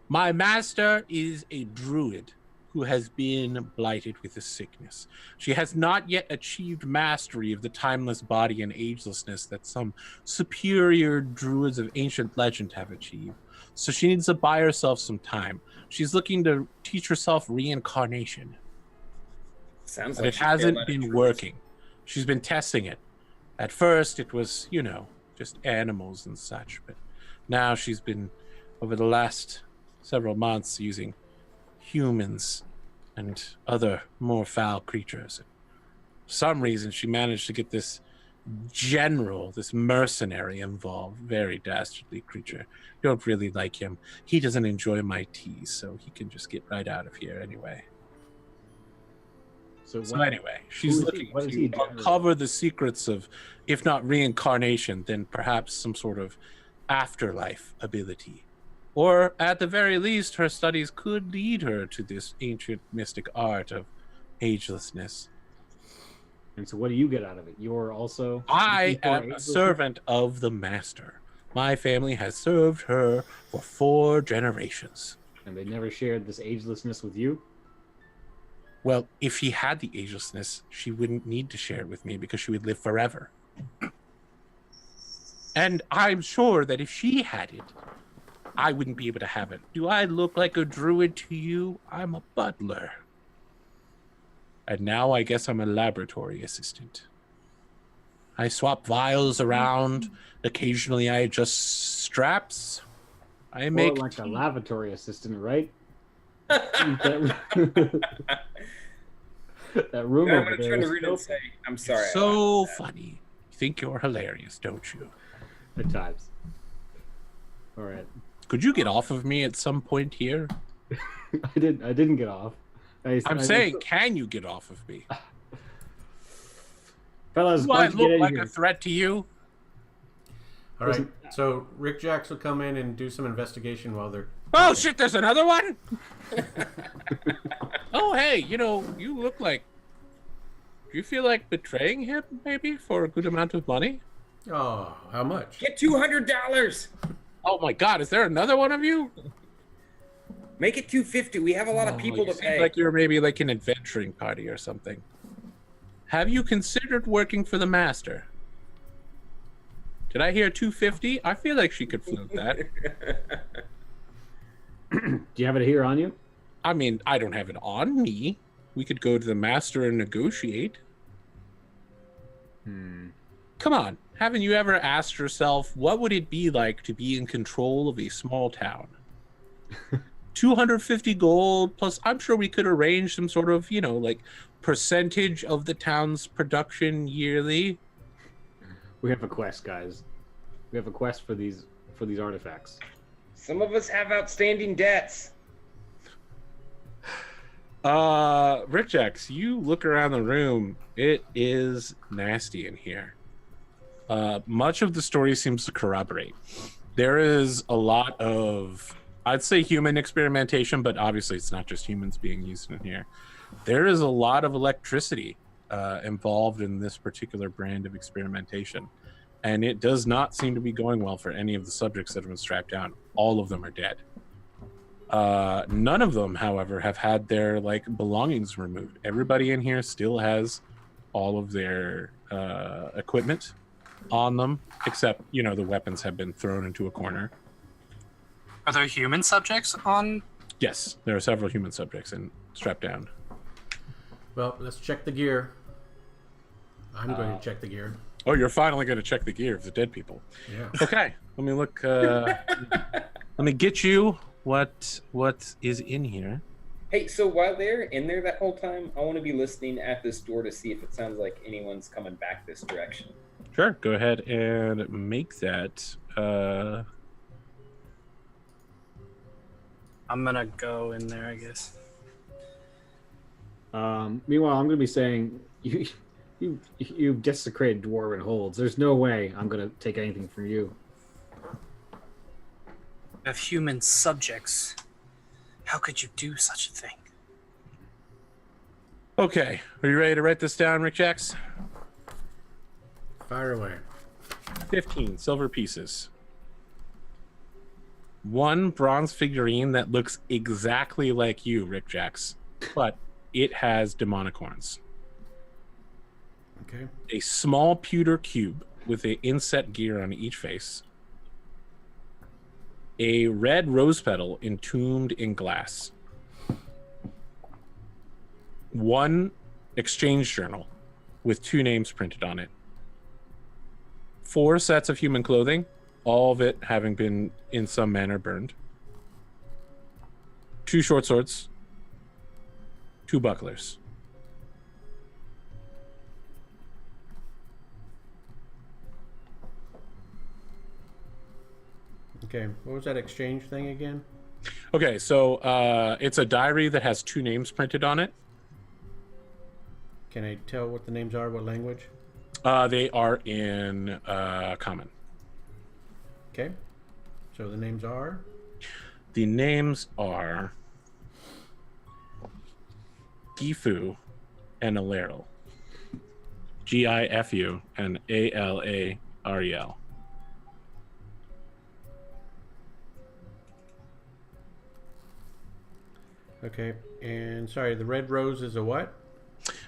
My master is a druid who has been blighted with a sickness. She has not yet achieved mastery of the timeless body and agelessness that some superior druids of ancient legend have achieved. So she needs to buy herself some time. She's looking to teach herself reincarnation. Sounds But like it hasn't been working. She's been testing it. At first, it was, you know, just animals and such. But now she's been, over the last several months, using humans and other more foul creatures. For some reason, she managed to get this general, this mercenary involved. Very dastardly creature. Don't really like him. He doesn't enjoy my tea, so he can just get right out of here anyway. So anyway, she's looking to uncover the secrets of, if not reincarnation, then perhaps some sort of afterlife ability. Or at the very least, her studies could lead her to this ancient mystic art of agelessness. And so what do you get out of it? You're also... I am a servant of the master. My family has served her for 4 generations. And they never shared this agelessness with you? Well, if she had the agelessness, she wouldn't need to share it with me because she would live forever. And I'm sure that if she had it, I wouldn't be able to have it. Do I look like a druid to you? I'm a butler. And now I guess I'm a laboratory assistant. I swap vials around. Occasionally I adjust straps. I make like a lavatory assistant, right? That room I'm over gonna there turn to is Runa and say, I'm sorry. so funny. You think you're hilarious, don't you? at times. All right. Could you get off of me at some point here? I didn't get off. I'm saying, can you get off of me? Fellas, Do I get look in like here. a threat to you? All right. So Rick Jacks will come in and do some investigation while they're. Oh talking. shit! There's another one. Oh hey, you look like. Do you feel like betraying him, maybe, for a good amount of money? Oh, how much? Get $200. Oh my God! Is there another one of you? Make it $250. We have a lot of people you to seem pay. like you're maybe like an adventuring party or something. Have you considered working for the master? Did I hear 250? I feel like she could float that. Do you have it here on you? I mean, I don't have it on me. We could go to the master and negotiate. Come on. Haven't you ever asked yourself, what would it be like to be in control of a small town? 250 gold, plus I'm sure we could arrange some sort of, like percentage of the town's production yearly. We have a quest, guys. We have a quest for these artifacts. Some of us have outstanding debts. Rich X, you look around the room. It is nasty in here. Much of the story seems to corroborate. There is a lot of, I'd say, human experimentation, but obviously it's not just humans being used in here. There is a lot of electricity involved in this particular brand of experimentation, and it does not seem to be going well for any of the subjects that have been strapped down. All of them are dead. None of them, however, have had their belongings removed. Everybody in here still has all of their equipment on them, except the weapons have been thrown into a corner. Are there human subjects on? Yes, there are several human subjects strapped down. Well, let's check the gear. I'm going to check the gear. Oh, you're finally going to check the gear of the dead people. Yeah. Okay, let me look. Let me get you what is in here. Hey, so while they're in there that whole time, I want to be listening at this door to see if it sounds like anyone's coming back this direction. Sure, go ahead and make that. I'm gonna go in there, I guess. Meanwhile, I'm going to be saying, you desecrated dwarven holds. There's no way I'm going to take anything from you. Of human subjects. How could you do such a thing? Okay, are you ready to write this down, Rick Jacks? Fire away. 15 silver pieces. 1 bronze figurine that looks exactly like you, Rick Jacks, but it has demonic horns. Okay. A small pewter cube with an inset gear on each face. A red rose petal entombed in glass. 1 exchange journal with 2 names printed on it. 4 sets of human clothing, all of it having been in some manner burned. 2 short swords. 2 bucklers. Okay. What was that exchange thing again? Okay, so it's a diary that has 2 names printed on it. Can I tell what the names are? What language? They are in common. Okay. So the names are? The names are Gifu and Alarel. Gifu and Alarel. Okay. And sorry, the red rose is a what?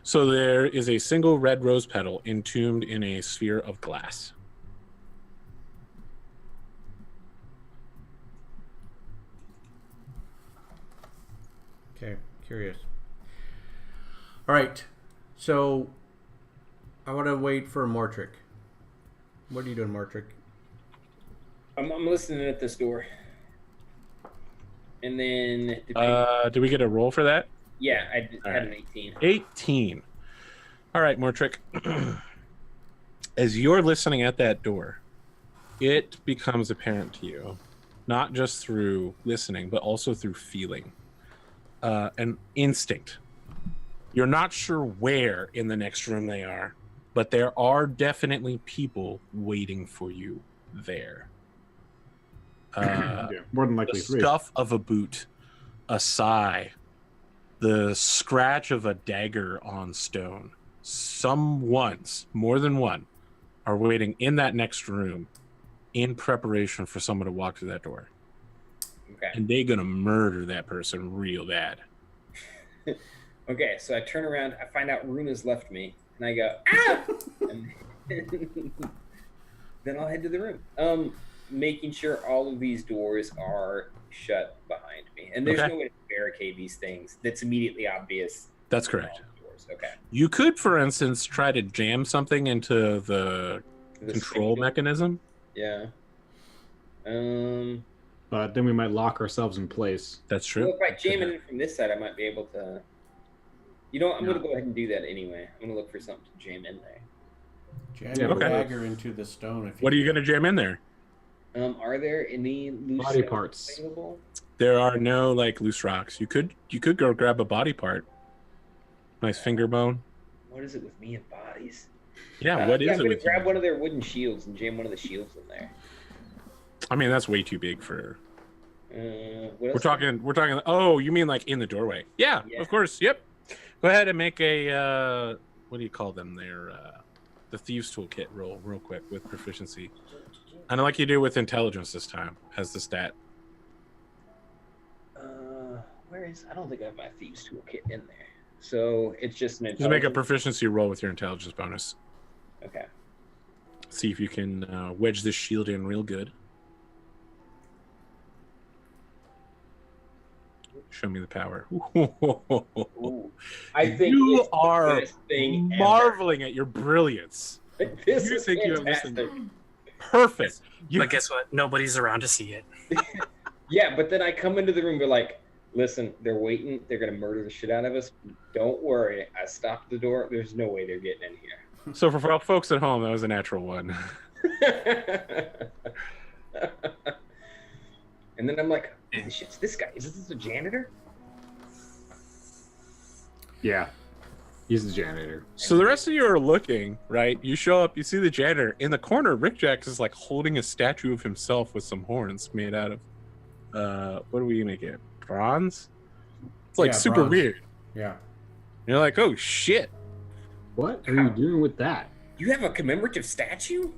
So there is a single red rose petal entombed in a sphere of glass. Okay, curious. All right, so I want to wait for Mortrick. What are you doing, Mortrick? I'm listening at this door. And then... Did we get a roll for that? Yeah, I had an 18. 18. All right, Mortrick. As you're listening at that door, it becomes apparent to you, not just through listening, but also through feeling. An instinct. You're not sure where in the next room they are, but there are definitely people waiting for you there. Yeah, more than The likely three. scuff of a boot, a sigh, the scratch of a dagger on stone. Someone's, more than one, are waiting in that next room in preparation for someone to walk through that door. Okay. And they're gonna murder that person real bad. Okay, so I turn around, I find out Runa's left me, and I go, ah! And then I'll head to the room. Making sure all of these doors are shut behind me. And there's no way to barricade these things that's immediately obvious. That's correct. Doors. Okay. You could, for instance, try to jam something into the control mechanism. Yeah. But then we might lock ourselves in place. That's true. Well, if I jam it in from this side, I might be able to... You know what? I'm going to go ahead and do that anyway. I'm going to look for something to jam in there. Jam your dagger into the stone. What are you going to jam in there? Are there any loose body parts available? There are no like loose rocks. You could go grab a body part. Nice finger bone. What is it with me and bodies? Yeah, what is it? I'm gonna with grab you? one of their wooden shields and jam one of the shields in there. I mean, that's way too big for. What We're talking. Oh, you mean like in the doorway? Yeah, of course. Yep. Go ahead and make a what do you call them? They're the thieves toolkit roll real quick with proficiency. And like you do with intelligence this time as the stat. Where is? I don't think I have my thieves toolkit in there. So it's just an. Just make a proficiency roll with your intelligence bonus. Okay. See if you can wedge this shield in real good. Show me the power. Ooh. I think you are marveling ever. at your brilliance. This you is think fantastic. you have this perfect. But guess what? Nobody's around to see it. Yeah, but then I come into the room, we're like, listen, they're waiting. They're going to murder the shit out of us. Don't worry. I stopped the door. There's no way they're getting in here. So for folks at home, that was a natural one. And then I'm like, holy shit, it's this guy. Is this a janitor? Yeah. He's the janitor. So the rest of you are looking, right? You show up, you see the janitor. In the corner, Rick Jack is like holding a statue of himself with some horns made out of, what do we make it? Bronze? It's like super bronze. weird. Yeah. And you're like, oh shit. What are you doing with that? You have a commemorative statue?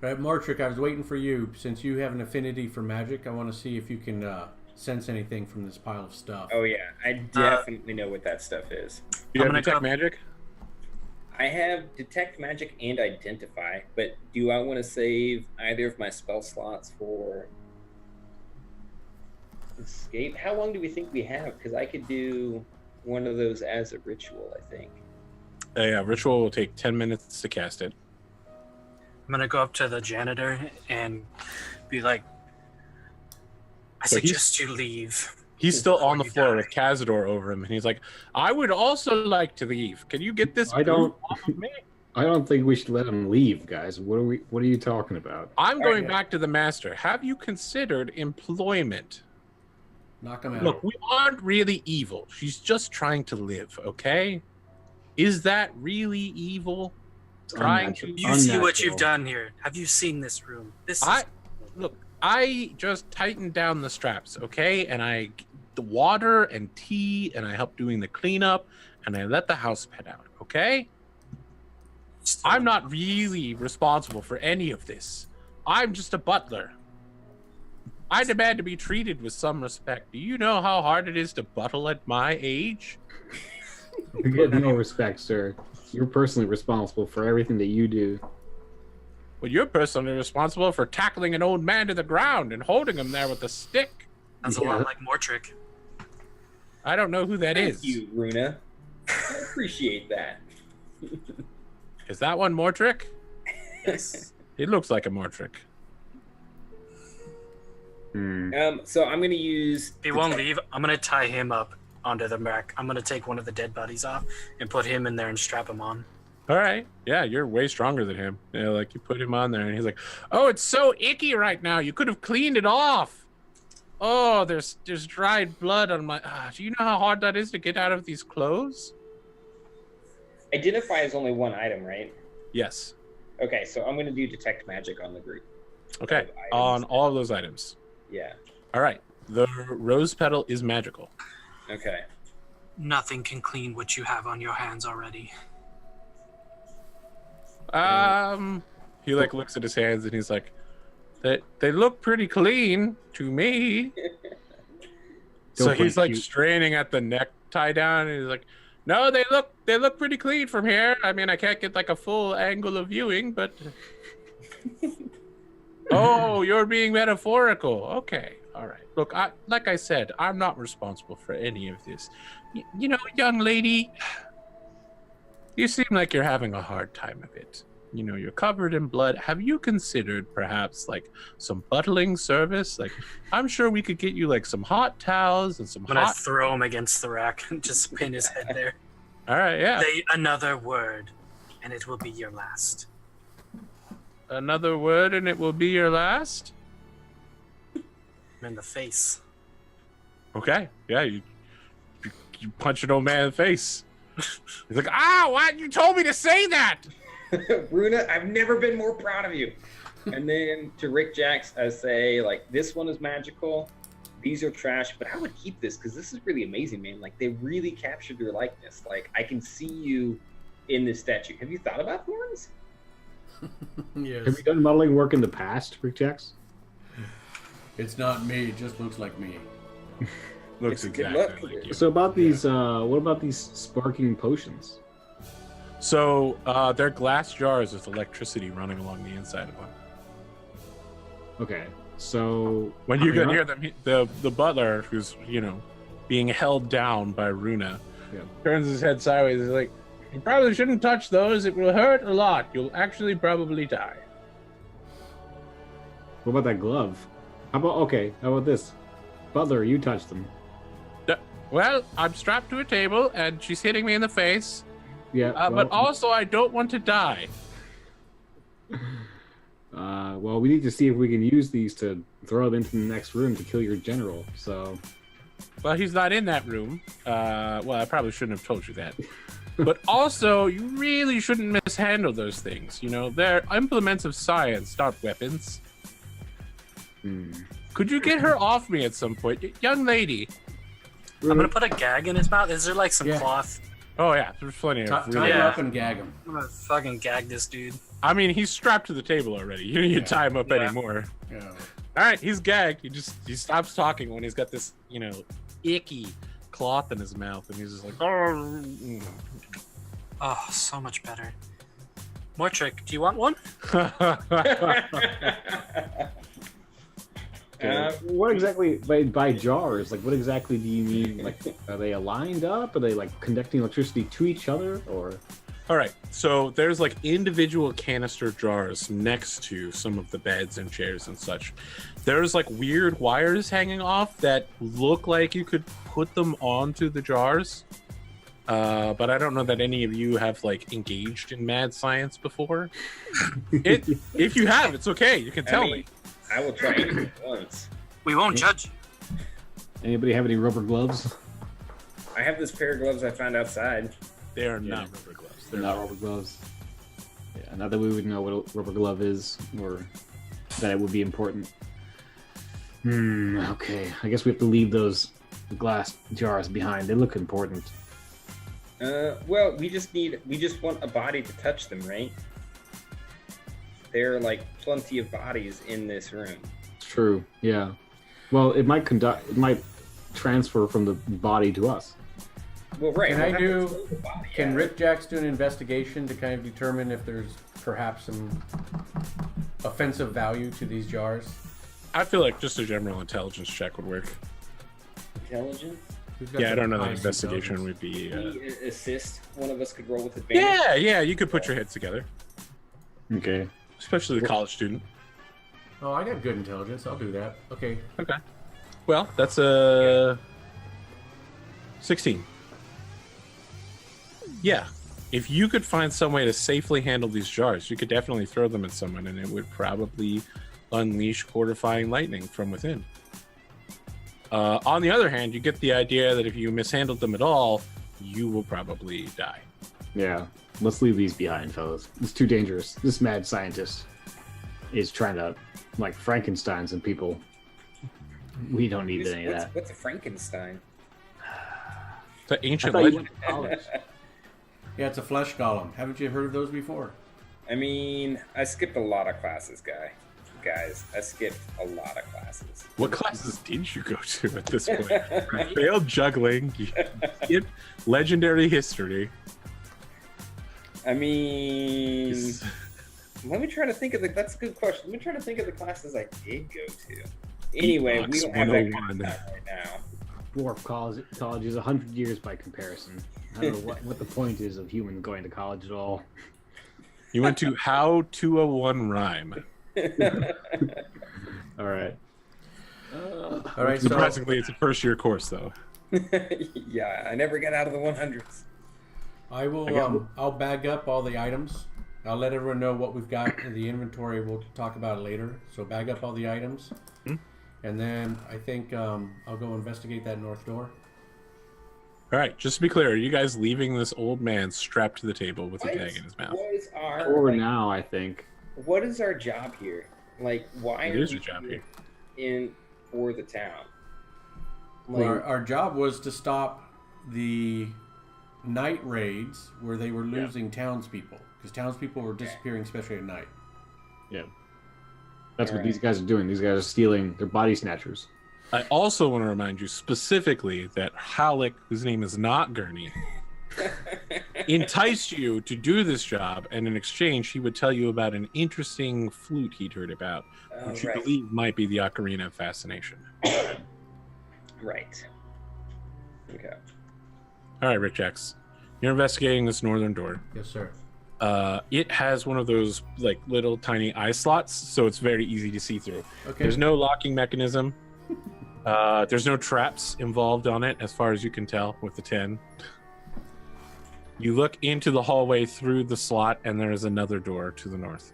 Right, Martrick, I was waiting for you. Since you have an affinity for magic, I want to see if you can sense anything from this pile of stuff. Oh, yeah. I definitely know what that stuff is. You have detect magic? I have detect magic and identify, but do I want to save either of my spell slots for escape? How long do we think we have? Because I could do one of those as a ritual, I think. Yeah, ritual will take 10 minutes to cast it. I'm gonna go up to the janitor and be like, I So suggest you leave. He's still on the you floor die. with Cazador over him, and he's like, I would also like to leave. Can you get this I don't- off of me? I don't think we should let him leave, guys. What are you talking about? I'm going back to the master. Have you considered employment? Knock him out. Look, we aren't really evil. She's just trying to live, okay? Is that really evil? Trying to... You see what you've done here. Have you seen this room? Look, I just tightened down the straps, okay? And I the water and tea, and I help doing the cleanup, and I let the house pet out, okay? I'm not really responsible for any of this. I'm just a butler. I demand to be treated with some respect. Do you know how hard it is to buttle at my age? You get no respect, sir. You're personally responsible for everything that you do. Well, you're personally responsible for tackling an old man to the ground and holding him there with a stick. Sounds a lot like Mortrick. I don't know who that is. Thank you, Runa. I appreciate that. Is that one Mortrick? Yes. It looks like a Mortrick. So I'm going to use... If he won't leave, I'm going to tie him up onto the back. I'm going to take one of the dead bodies off and put him in there and strap him on. All right. Yeah, you're way stronger than him. Yeah, like you put him on there and he's like, oh, it's so icky right now. You could have cleaned it off. Oh, there's dried blood on my... do you know how hard that is to get out of these clothes? identify as only one item, right? Yes. Okay, so I'm going to do detect magic on the group. Okay, on all of those items. Yeah. All right. The rose petal is magical. Okay. Nothing can clean what you have on your hands already. He like looks at his hands and he's like, they look pretty clean to me. So he's like straining at the necktie down and he's like, no, they look pretty clean from here. I mean, I can't get like a full angle of viewing, but oh, you're being metaphorical. Okay. All right. Look, like I said, I'm not responsible for any of this. You know, young lady, you seem like you're having a hard time of it. You know, you're covered in blood. Have you considered perhaps like some buttling service? Like, I'm sure we could get you like some hot towels and some I'm gonna throw him against the rack and just pin his head there. All right, yeah. Say another word, and it will be your last. Another word, and it will be your last? In the face. Okay, yeah, you punch an old man in the face. He's like, why you told me to say that? Runa, I've never been more proud of you. And then to Rick Jacks, I say, like, this one is magical. These are trash, but I would keep this because this is really amazing, man. Like, they really captured your likeness. Like, I can see you in this statue. Have you thought about thorns? Yes. Have you done modeling work in the past, Rick Jacks? It's not me. It just looks like me. Looks exactly like you. So about these, what about these sparking potions? So they're glass jars with electricity running along the inside of them. Okay, so when you can hear them, the butler, who's being held down by Runa, turns his head sideways. He's like, "You probably shouldn't touch those. It will hurt a lot. You'll actually probably die." What about that glove? How about this? Butler, you touched them. Well, I'm strapped to a table and she's hitting me in the face. Yeah. But also I don't want to die. Well, we need to see if we can use these to throw them into the next room to kill your general. So. Well, he's not in that room. Well, I probably shouldn't have told you that. But also, you really shouldn't mishandle those things. You know, they're implements of science, not weapons. Could you get her off me at some point? Young lady. I'm gonna put a gag in his mouth. Is there like some cloth? Oh yeah, there's plenty of tie him up and gag him. I'm gonna fucking gag this dude. I mean, he's strapped to the table already. You don't need to tie him up anymore. Yeah. All right, he's gagged. He stops talking when he's got this, icky cloth in his mouth, and he's just like, oh, so much better. More trick. Do you want one? What exactly by jars? Like, what exactly do you mean? Like, are they aligned up? Are they like conducting electricity to each other, or? All right, so there's like individual canister jars next to some of the beds and chairs and such. There's like weird wires hanging off that look like you could put them onto the jars. But I don't know that any of you have like engaged in mad science before. If you have, it's okay. You can tell me. I will try it once. We won't judge. Anybody have any rubber gloves? I have this pair of gloves I found outside. They are not rubber gloves. They're not rubber gloves. Yeah, not that we would know what a rubber glove is, or that it would be important. Okay. I guess we have to leave those glass jars behind. They look important. Well, we just want a body to touch them, right? There are like plenty of bodies in this room. True. Yeah. Well, it might transfer from the body to us. Well, right. Can Rick Jacks do an investigation to kind of determine if there's perhaps some offensive value to these jars? I feel like just a general intelligence check would work. Intelligence? Yeah, I don't know that investigation would be... assist? One of us could roll with advantage? Yeah, you could put your heads together. Okay. Especially the college student. Oh, I got good intelligence. I'll do that. Okay. Well, that's a 16. Yeah. If you could find some way to safely handle these jars, you could definitely throw them at someone and it would probably unleash fortifying lightning from within. On the other hand, you get the idea that if you mishandled them at all, you will probably die. Yeah, let's leave these behind, fellas. It's too dangerous. This mad scientist is trying to, like, Frankenstein some people. We don't need any of that. What's a Frankenstein? The ancient I thought you legend. went to college. Yeah, it's a flesh golem. Haven't you heard of those before? I mean, I skipped a lot of classes, guys. I skipped a lot of classes. What classes did you go to at this point? You failed juggling. You skipped legendary history. I mean, let me try to think of that's a good question. Let me try to think of the classes I did go to. Anyway, we don't have that kind of time right now. Dwarf college is 100 years by comparison. I don't know what the point is of humans going to college at all. You went to How 201 Rhyme. All right. All right. So Surprisingly, it's a first-year course, though. Yeah, I never get out of the 100s. I will. I'll bag up all the items. I'll let everyone know what we've got in the inventory. We'll talk about it later. So bag up all the items, and then I think I'll go investigate that north door. All right, just to be clear, are you guys leaving this old man strapped to the table with a gag in his mouth? What is our For now, I think. What is our job here? Like, why It are is we your job here. in for the town? Well, Like, our job was to stop the night raids where they were losing townspeople, because townspeople were disappearing, especially at night. Yeah. That's what Alright. these guys are doing. These guys are stealing. They're body snatchers. I also want to remind you specifically that Halleck, whose name is not Gurney, enticed you to do this job, and in exchange, he would tell you about an interesting flute he'd heard about, which you right. believe might be the Ocarina of Fascination. Right. Okay. All right, Rick Jax, you're investigating this northern door. Yes, sir. It has one of those like little tiny eye slots, so it's very easy to see through. Okay. There's no locking mechanism. There's no traps involved on it, as far as you can tell with the 10. You look into the hallway through the slot, and there is another door to the north.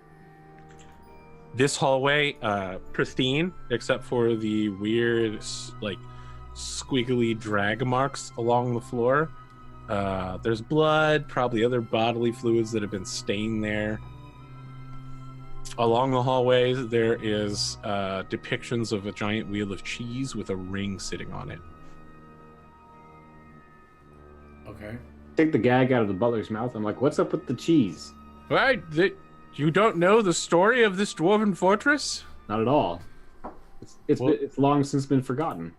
This hallway, pristine, except for the weird, like, squiggly drag marks along the floor. There's blood, probably other bodily fluids that have been stained there. Along the hallways, there is depictions of a giant wheel of cheese with a ring sitting on it. Okay. Take the gag out of the butler's mouth. I'm like, what's up with the cheese? Right? You don't know the story of this dwarven fortress? Not at all. It's long since been forgotten.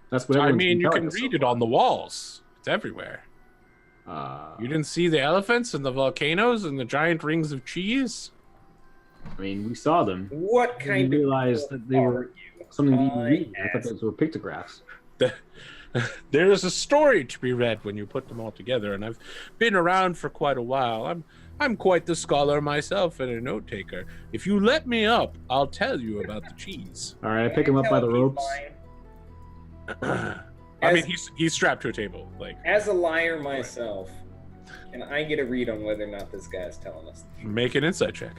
That's what I everyone's mean, been you telling can us read so it on the walls. It's everywhere. far. You didn't see the elephants and the volcanoes and the giant rings of cheese? I mean, we saw them. What We kind of realized that they were something to even read. I thought those were pictographs. There is a story to be read when you put them all together, and I've been around for quite a while. I'm quite the scholar myself and a note taker. If you let me up, I'll tell you about the cheese. All right, I pick him up by the ropes. I mean, he's strapped to a table. Like, As a liar myself, can I get a read on whether or not this guy's telling us the truth? make an insight check.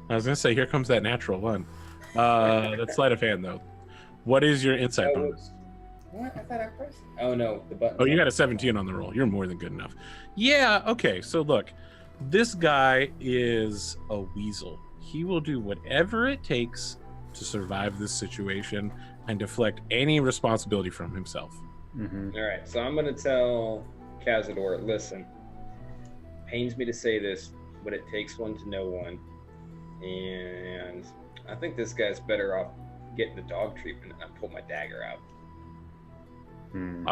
I was gonna say, here comes that natural one. That's sleight of hand, though. What is your insight bonus? What? I thought I pressed. Oh no, the button. Oh, you got a 17 on the roll. You're more than good enough. Yeah, okay. So look, this guy is a weasel. He will do whatever it takes to survive this situation and deflect any responsibility from himself. Mm-hmm. All right, so I'm gonna tell Cazador, listen. Pains me to say this, but it takes one to know one, and I think this guy's better off getting the dog treatment. And I pull my dagger out.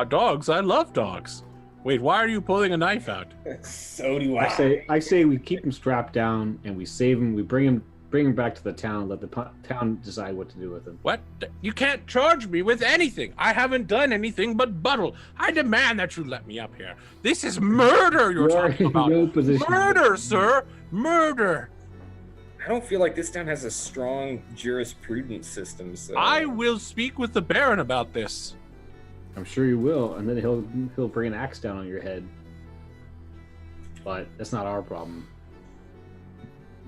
Dogs, I love dogs. Wait, why are you pulling a knife out? So do I. I say we keep him strapped down and we save him. We bring him back to the town. Let the town decide what to do with him. What? You can't charge me with anything. I haven't done anything but buttle. I demand that you let me up here. This is murder you're talking about. No position. Murder, sir. Murder. I don't feel like this town has a strong jurisprudence system. So I will speak with the Baron about this. I'm sure you will, and then he'll bring an axe down on your head. But that's not our problem.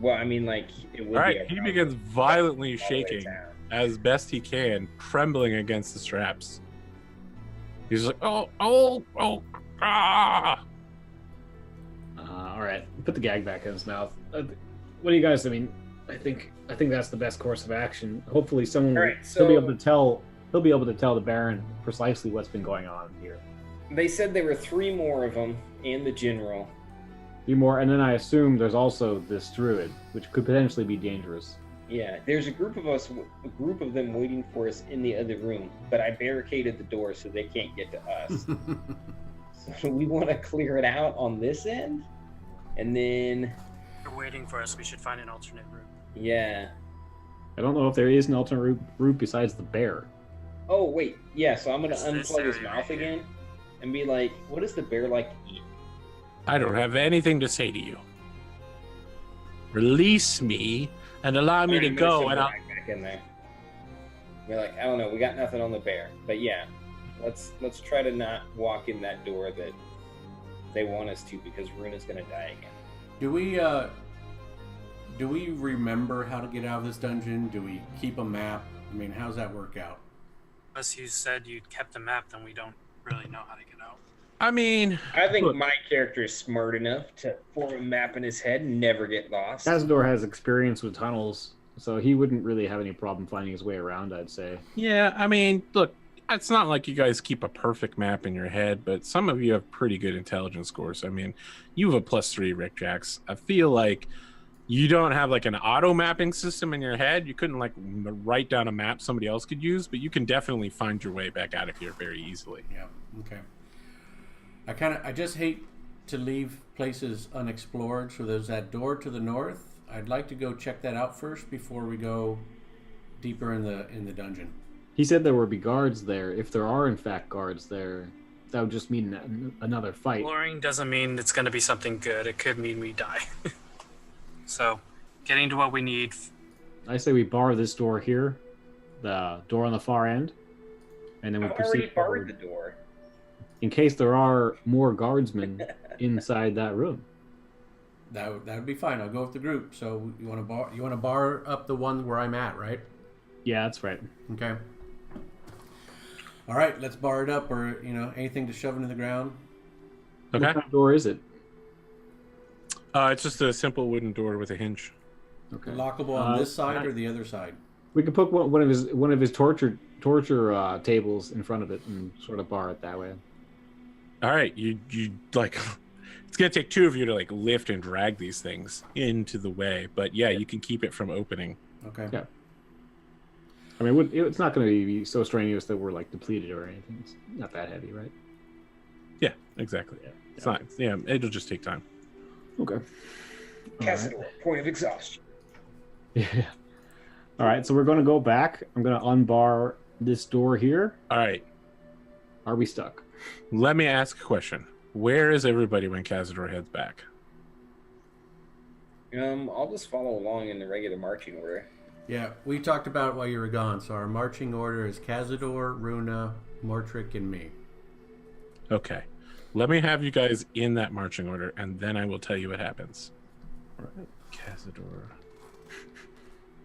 Well, I mean, like it would. All be right, a he problem begins violently all the way shaking down. as best he can, trembling against the straps. He's like, oh, ah. All right, put the gag back in his mouth. What do you guys? I mean, I think that's the best course of action. Hopefully, someone he'll be able to tell. He'll be able to tell the Baron precisely what's been going on here. They said there were 3 more of them, and the general. 3 more, and then I assume there's also this druid, which could potentially be dangerous. Yeah, there's a group of them waiting for us in the other room, but I barricaded the door so they can't get to us. So we want to clear it out on this end, and then... They're waiting for us. We should find an alternate route. Yeah. I don't know if there is an alternate route besides the bear. Oh, wait. Yeah, so I'm going to This unplug his area mouth right here. again and be like, what does the bear like to eat? I don't have anything to say to you. Release me and allow me to I'm gonna go. send And I'll... back in there. We're like, I don't know. We got nothing on the bear. But yeah, let's try to not walk in that door that they want us to, because Runa's going to die again. Do we remember how to get out of this dungeon? Do we keep a map? I mean, how's that work out? Unless you said you kept the map, then we don't really know how to get out. I mean, I think Look. my character is smart enough to form a map in his head and never get lost. Cazador has experience with tunnels, so he wouldn't really have any problem finding his way around, I'd say. yeah, I mean, look, it's not like you guys keep a perfect map in your head, but some of you have pretty good intelligence scores. I mean, you have a +3, Rick Jacks. I feel like you don't have like an auto mapping system in your head. You couldn't like write down a map somebody else could use, but you can definitely find your way back out of here very easily. Yeah. Okay. I just hate to leave places unexplored. So there's that door to the north. I'd like to go check that out first before we go deeper in the dungeon. He said there would be guards there. If there are in fact guards there, that would just mean another fight. Exploring doesn't mean it's going to be something good. It could mean we die. So, getting to what we need. I say we bar this door here, the door on the far end, and then we I've already proceed barred forward the door. in case there are more guardsmen inside that room. That would be fine. I'll go with the group. So you want to bar up the one where I'm at, right? Yeah, that's right. Okay. All right, let's bar it up, or anything to shove into the ground. Okay. What kind of door is it? It's just a simple wooden door with a hinge. Okay. Lockable on this side or the other side? We could put one of his torture tables in front of it and sort of bar it that way. All right, you like, it's gonna take 2 of you to like lift and drag these things into the way, but yeah, you can keep it from opening. Okay. Yeah. I mean, it's not going to be so strenuous that we're like depleted or anything. It's not that heavy, right? Yeah, exactly. Yeah. It's not. Yeah, it'll just take time. Okay. Cazador, point of exhaustion. Yeah. All right, so we're going to go back. I'm going to unbar this door here. All right, Are we stuck? let me ask a question. Where is everybody when Cazador heads back? I'll just follow along in the regular marching order. Yeah, we talked about it while you were gone. So our marching order is Cazador, Runa, Mortrick, and me. Okay, let me have you guys in that marching order, and then I will tell you what happens. All right, Cazador,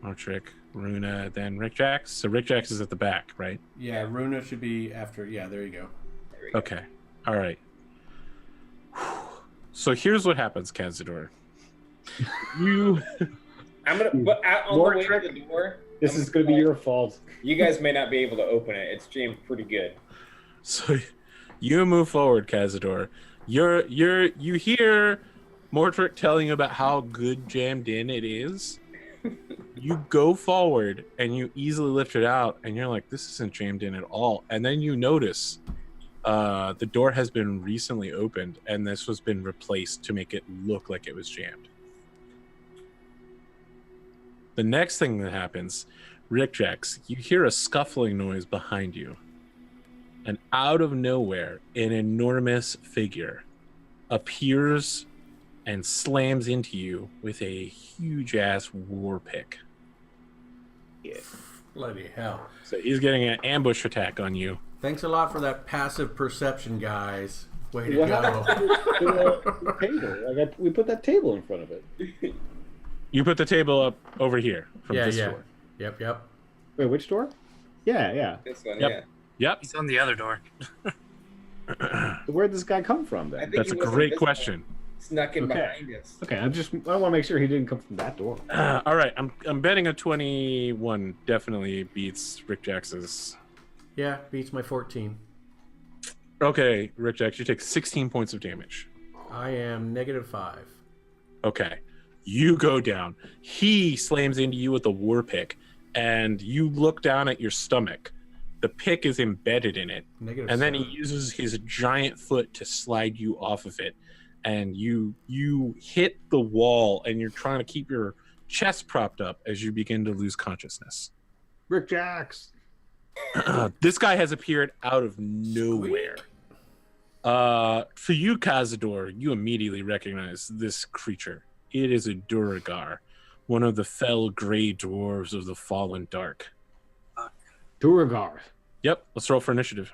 Mortrick, Runa, then Rick Jacks. So Rick Jacks is at the back, right? Yeah, Runa should be after. Yeah, there you go. There we go. Okay. All right. So here's what happens, Cazador. You I'm gonna, but on the way to the door. This is going to be your fault. You guys may not be able to open it. It's jammed pretty good. so you move forward, Cazador. You hear Mortrick telling you about how good jammed in it is. You go forward and you easily lift it out, and you're like, this isn't jammed in at all. And then you notice the door has been recently opened, and this has been replaced to make it look like it was jammed. The next thing that happens, Rick Jacks, you hear a scuffling noise behind you. And out of nowhere, an enormous figure appears and slams into you with a huge-ass war pick. Yeah. Bloody hell. So he's getting an ambush attack on you. Thanks a lot for that passive perception, guys. Way to What go. happened to the table? Like we put that table in front of it. You put the table up over here from Yeah, this yeah. door. Yep. Wait, which door? Yeah. This one, Yep. yeah. Yep. He's on the other door. Where'd this guy come from I then? think That's a he was great invisible. question. Snuck in Okay. behind us. Okay, I want to make sure he didn't come from that door. All right, I'm betting a 21 definitely beats Rick Jax's. Yeah, beats my 14. Okay, Rick Jax, you take 16 points of damage. I am -5. Okay, you go down. He slams into you with a war pick, and you look down at your stomach. The pick is embedded in it, -7. and then he uses his giant foot to slide you off of it. And you hit the wall, and you're trying to keep your chest propped up as you begin to lose consciousness. Rick Jax. This guy has appeared out of nowhere. For you, Cazador, you immediately recognize this creature. It is a Duragar, one of the fell gray dwarves of the Fallen Dark. Duragar. Yep, let's roll for initiative.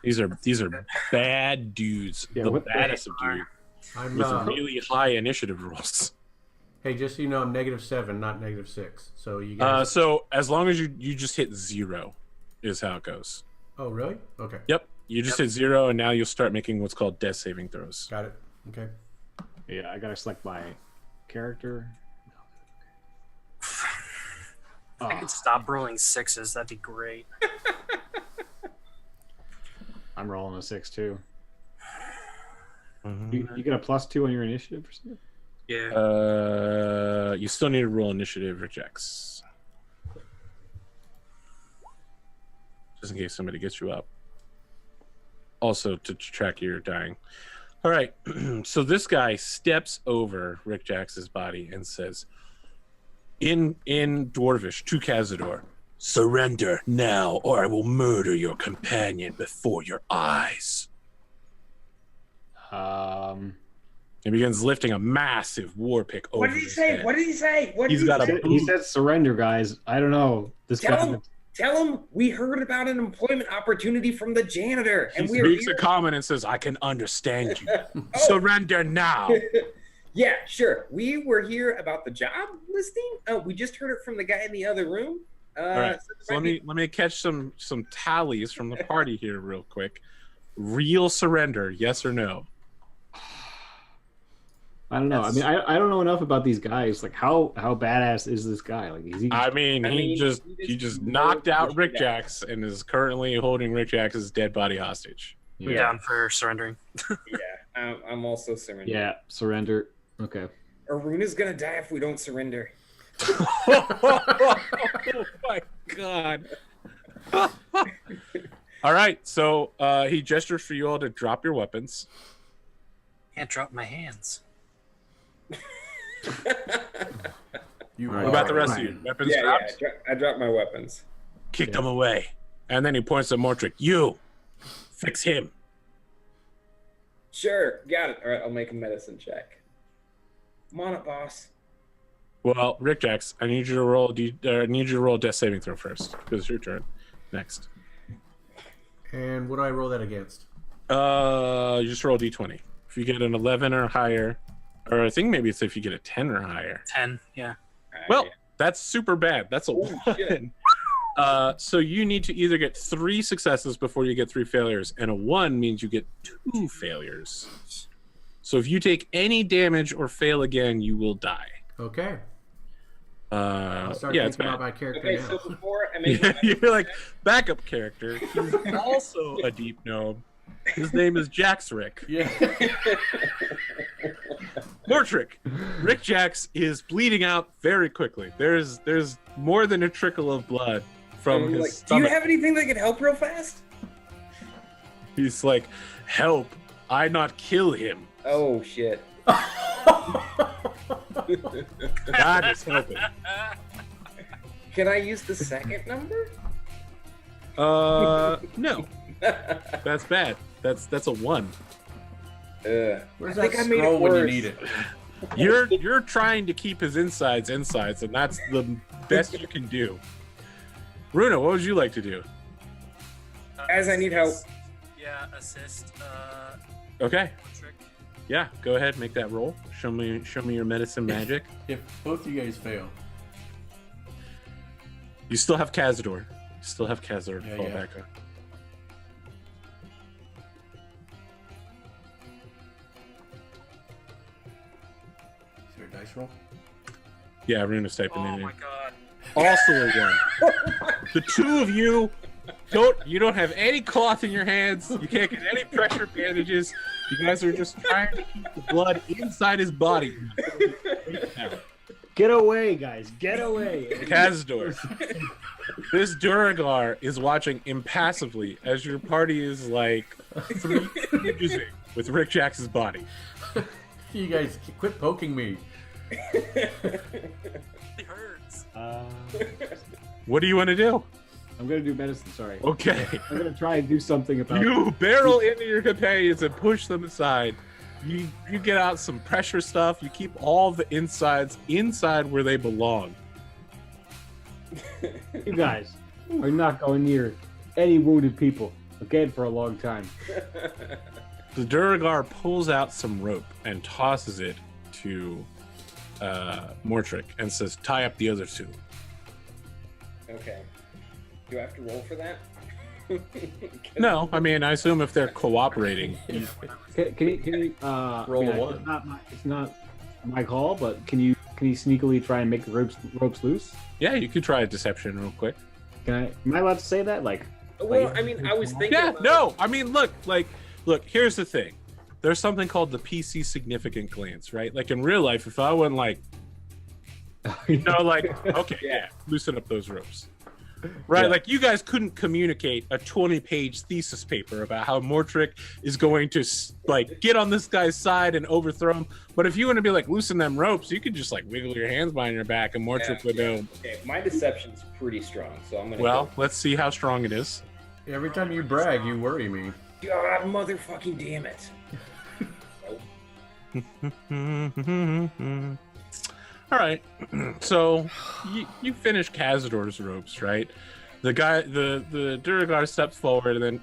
These are bad dudes. Yeah, the what baddest of dudes I'm with really high initiative rolls. Hey, just so you know, I'm -7, not -6. So you guys. So as long as you just hit 0 is how it goes. Oh, really? Okay. Yep. You just hit 0, and now you'll start making what's called death saving throws. Got it. Okay. Yeah, I gotta select my character. If I could stop rolling 6s, that'd be great. I'm rolling a 6 too. Mhm. You get a +2 on your initiative or something? Yeah. You still need to roll initiative rejects. Just in case somebody gets you up. Also to track your dying. All right. So this guy steps over Rick Jax's body and says, in Dwarvish to Cazador, "Surrender now, or I will murder your companion before your eyes." He begins lifting a massive war pick over What did he his say? head. What did he say? What did He's got a He said surrender, guys. I don't know. This guy. Tell him we heard about an employment opportunity from the janitor, and He we're speaks here. a comment and says, "I can understand you. Oh. Surrender now." Yeah, sure. We were here about the job listing. We just heard it from the guy in the other room. All right. So So let me catch some tallies from the party here real quick. Real surrender, yes or no? I don't know. I mean, I don't know enough about these guys. Like, how badass is this guy? Like, is he? He just knocked out Rick Jax and is currently holding Rick Jax's dead body hostage. I'm down for surrendering. Yeah, I'm also surrendering. Yeah, surrender. Okay. Aruna's gonna die if we don't surrender. Oh my god. All right, so he gestures for you all to drop your weapons. Can't drop my hands. What about the rest of you? Weapons dropped? I dropped my weapons. Kick them away. And then he points at Mortrick. You, fix him. Sure, got it. All right, I'll make a medicine check. Come on up, boss. Well, Rick Jax, I need you to roll. I need you to roll a death saving throw first because it's your turn. Next. And what do I roll that against? You just roll d20. If you get an 11 or higher, or I think maybe it's if you get a 10 or higher. 10, yeah. Well, that's super bad. That's a Holy 1. shit. So you need to either get 3 successes before you get 3 failures, and a 1 means you get 2 failures. So if you take any damage or fail again, you will die. Okay. I'll start Yeah, it's thinking bad. about my character Okay, now. so before I make You're like, backup character. He's also a deep gnome. His name is Jaxrick. Yeah. Mortrick. Rick Jax is bleeding out very quickly. There's more than a trickle of blood from his do you stomach. have anything that can help real fast? He's like, "Help! I not kill him. Oh shit. God is helping." Can I use the second number? No. That's bad. That's a 1. Where's I think that I made it scroll when you worse. need it? You're trying to keep his insides, and that's the best you can do. Runa, what would you like to do? As I need help. Yeah, assist. Okay. Trick. Yeah, go ahead, make that roll. Show me your medicine magic. If both you guys fail. You still have Cazador. You still have Cazador to Yeah, fall yeah. back on. dice roll? Yeah, Runa's typing it Oh in. my god. Also a 1. The two of you don't have any cloth in your hands. You can't get any pressure bandages. You guys are just trying to keep the blood inside his body. Get away, guys! Get away! Kazdor. This Duragar is watching impassively as your party is like 3 inches in with Rick Jackson's body. You guys quit poking me. It hurts. What do you want to do? I'm gonna do medicine. Sorry. Okay. I'm gonna try and do something about. You barrel into your companions and push them aside. You get out some pressure stuff. You keep all the insides inside where they belong. You guys are not going near any wounded people again for a long time. The Duragar pulls out some rope and tosses it to Mortrick and says, "Tie up the other 2." Okay. Do I have to roll for that? No, I mean, I assume if they're cooperating. Can you Roll a 1. It's not my call, but can you sneakily try and make the ropes loose? Yeah, you could try a deception real quick. Am I allowed to say that? Well, I mean, I was thinking. Yeah, about no, I mean, look, here's the thing. There's something called the PC significant glance, right? Like in real life, if I went like, okay, yeah, loosen up those ropes. Right, Yeah. like you guys couldn't communicate a 20-page thesis paper about how Mortrick is going to like get on this guy's side and overthrow him. But if you want to be like loosen them ropes, you could just like wiggle your hands behind your back, and Mortrick would know. Okay, my deception's pretty strong, so I'm gonna. Well, let's see how strong it is. Every time you brag, you worry me. God, motherfucking damn it! All right, so you finish Cazador's ropes, right? The Duragar steps forward,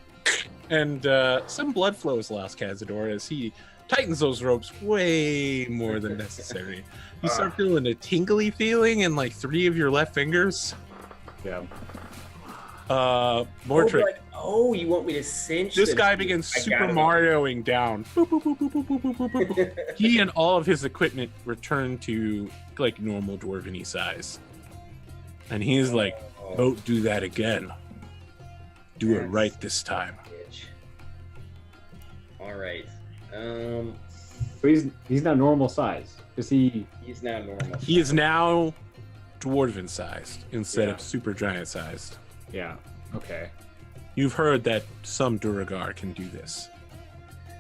and some blood flows lost Cazador as he tightens those ropes way more than necessary. You start feeling a tingly feeling in like 3 of your left fingers. Yeah. Mortrick. You want me to cinch? This guy begins Super Marioing down. Boop, boop, boop, boop, boop, boop, boop, boop, boop. He and all of his equipment return to like normal dwarven size. And he's like, "Don't do that again. Do it right this time." All right. So he's now normal size. He's now normal. He is now dwarven sized instead of super giant sized. Yeah. Okay. You've heard that some Duragar can do this.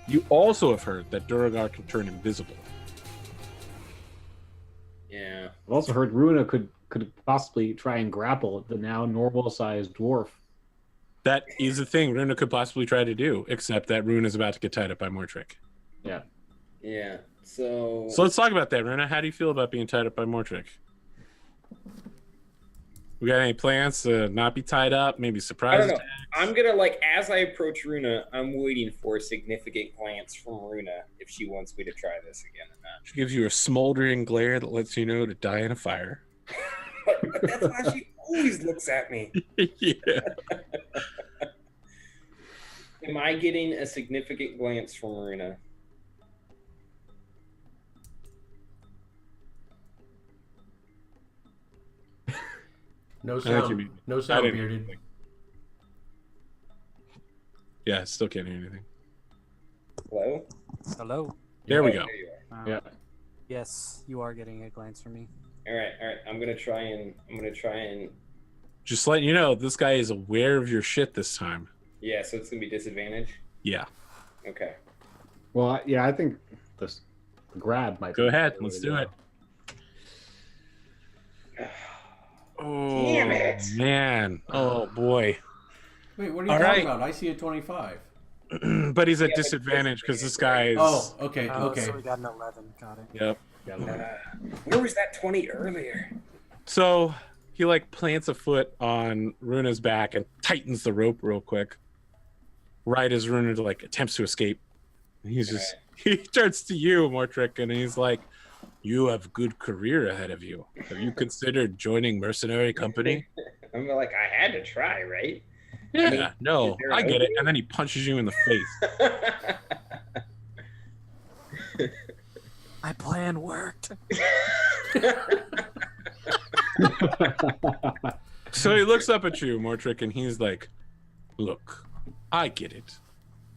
You also have heard that Duragar can turn invisible. Yeah. I've also heard Runa could possibly try and grapple the now normal-sized dwarf. That is a thing Runa could possibly try to do, except that Runa is about to get tied up by Mortrick. Yeah. Yeah. So let's talk about that, Runa. How do you feel about being tied up by Mortrick? We got any plans to not be tied up? Maybe surprise I don't know. attacks? I'm gonna as I approach Runa, I'm waiting for a significant glance from Runa if she wants me to try this again or not. She gives you a smoldering glare that lets you know to die in a fire. But that's why she always looks at me. Yeah. Am I getting a significant glance from Runa? No I think you sound. mean- No I sound, didn't- bearded. Yeah, I still can't hear anything. Hello? Hello. There we Oh, go. there you are. Yeah. Yes, you are getting a glance from me. All right. I'm gonna try and. Just letting you know, this guy is aware of your shit this time. Yeah, so it's gonna be disadvantage. Yeah. Okay. Well, yeah, I think the grab might. Go be ahead. the way Let's to do go. it. Oh, Damn it. man. Oh, boy. Wait, what are you All talking right. about? I see a 25. But he's at Yeah, but disadvantage because this guy is... Oh, okay, okay. So we got an 11. Got it. Yep. Where was that 20 earlier? So he like plants a foot on Runa's back and tightens the rope real quick. Right as Runa like attempts to escape. And he's just he turns to you, Mortrick, and he's like, "You have a good career ahead of you. Have you considered joining mercenary company?" I'm like, I had to try, right? Yeah, I mean, no, is there I an get it. opening? And then he punches you in the face. My plan worked. So he looks up at you, Mortrick, and he's like, look, I get it.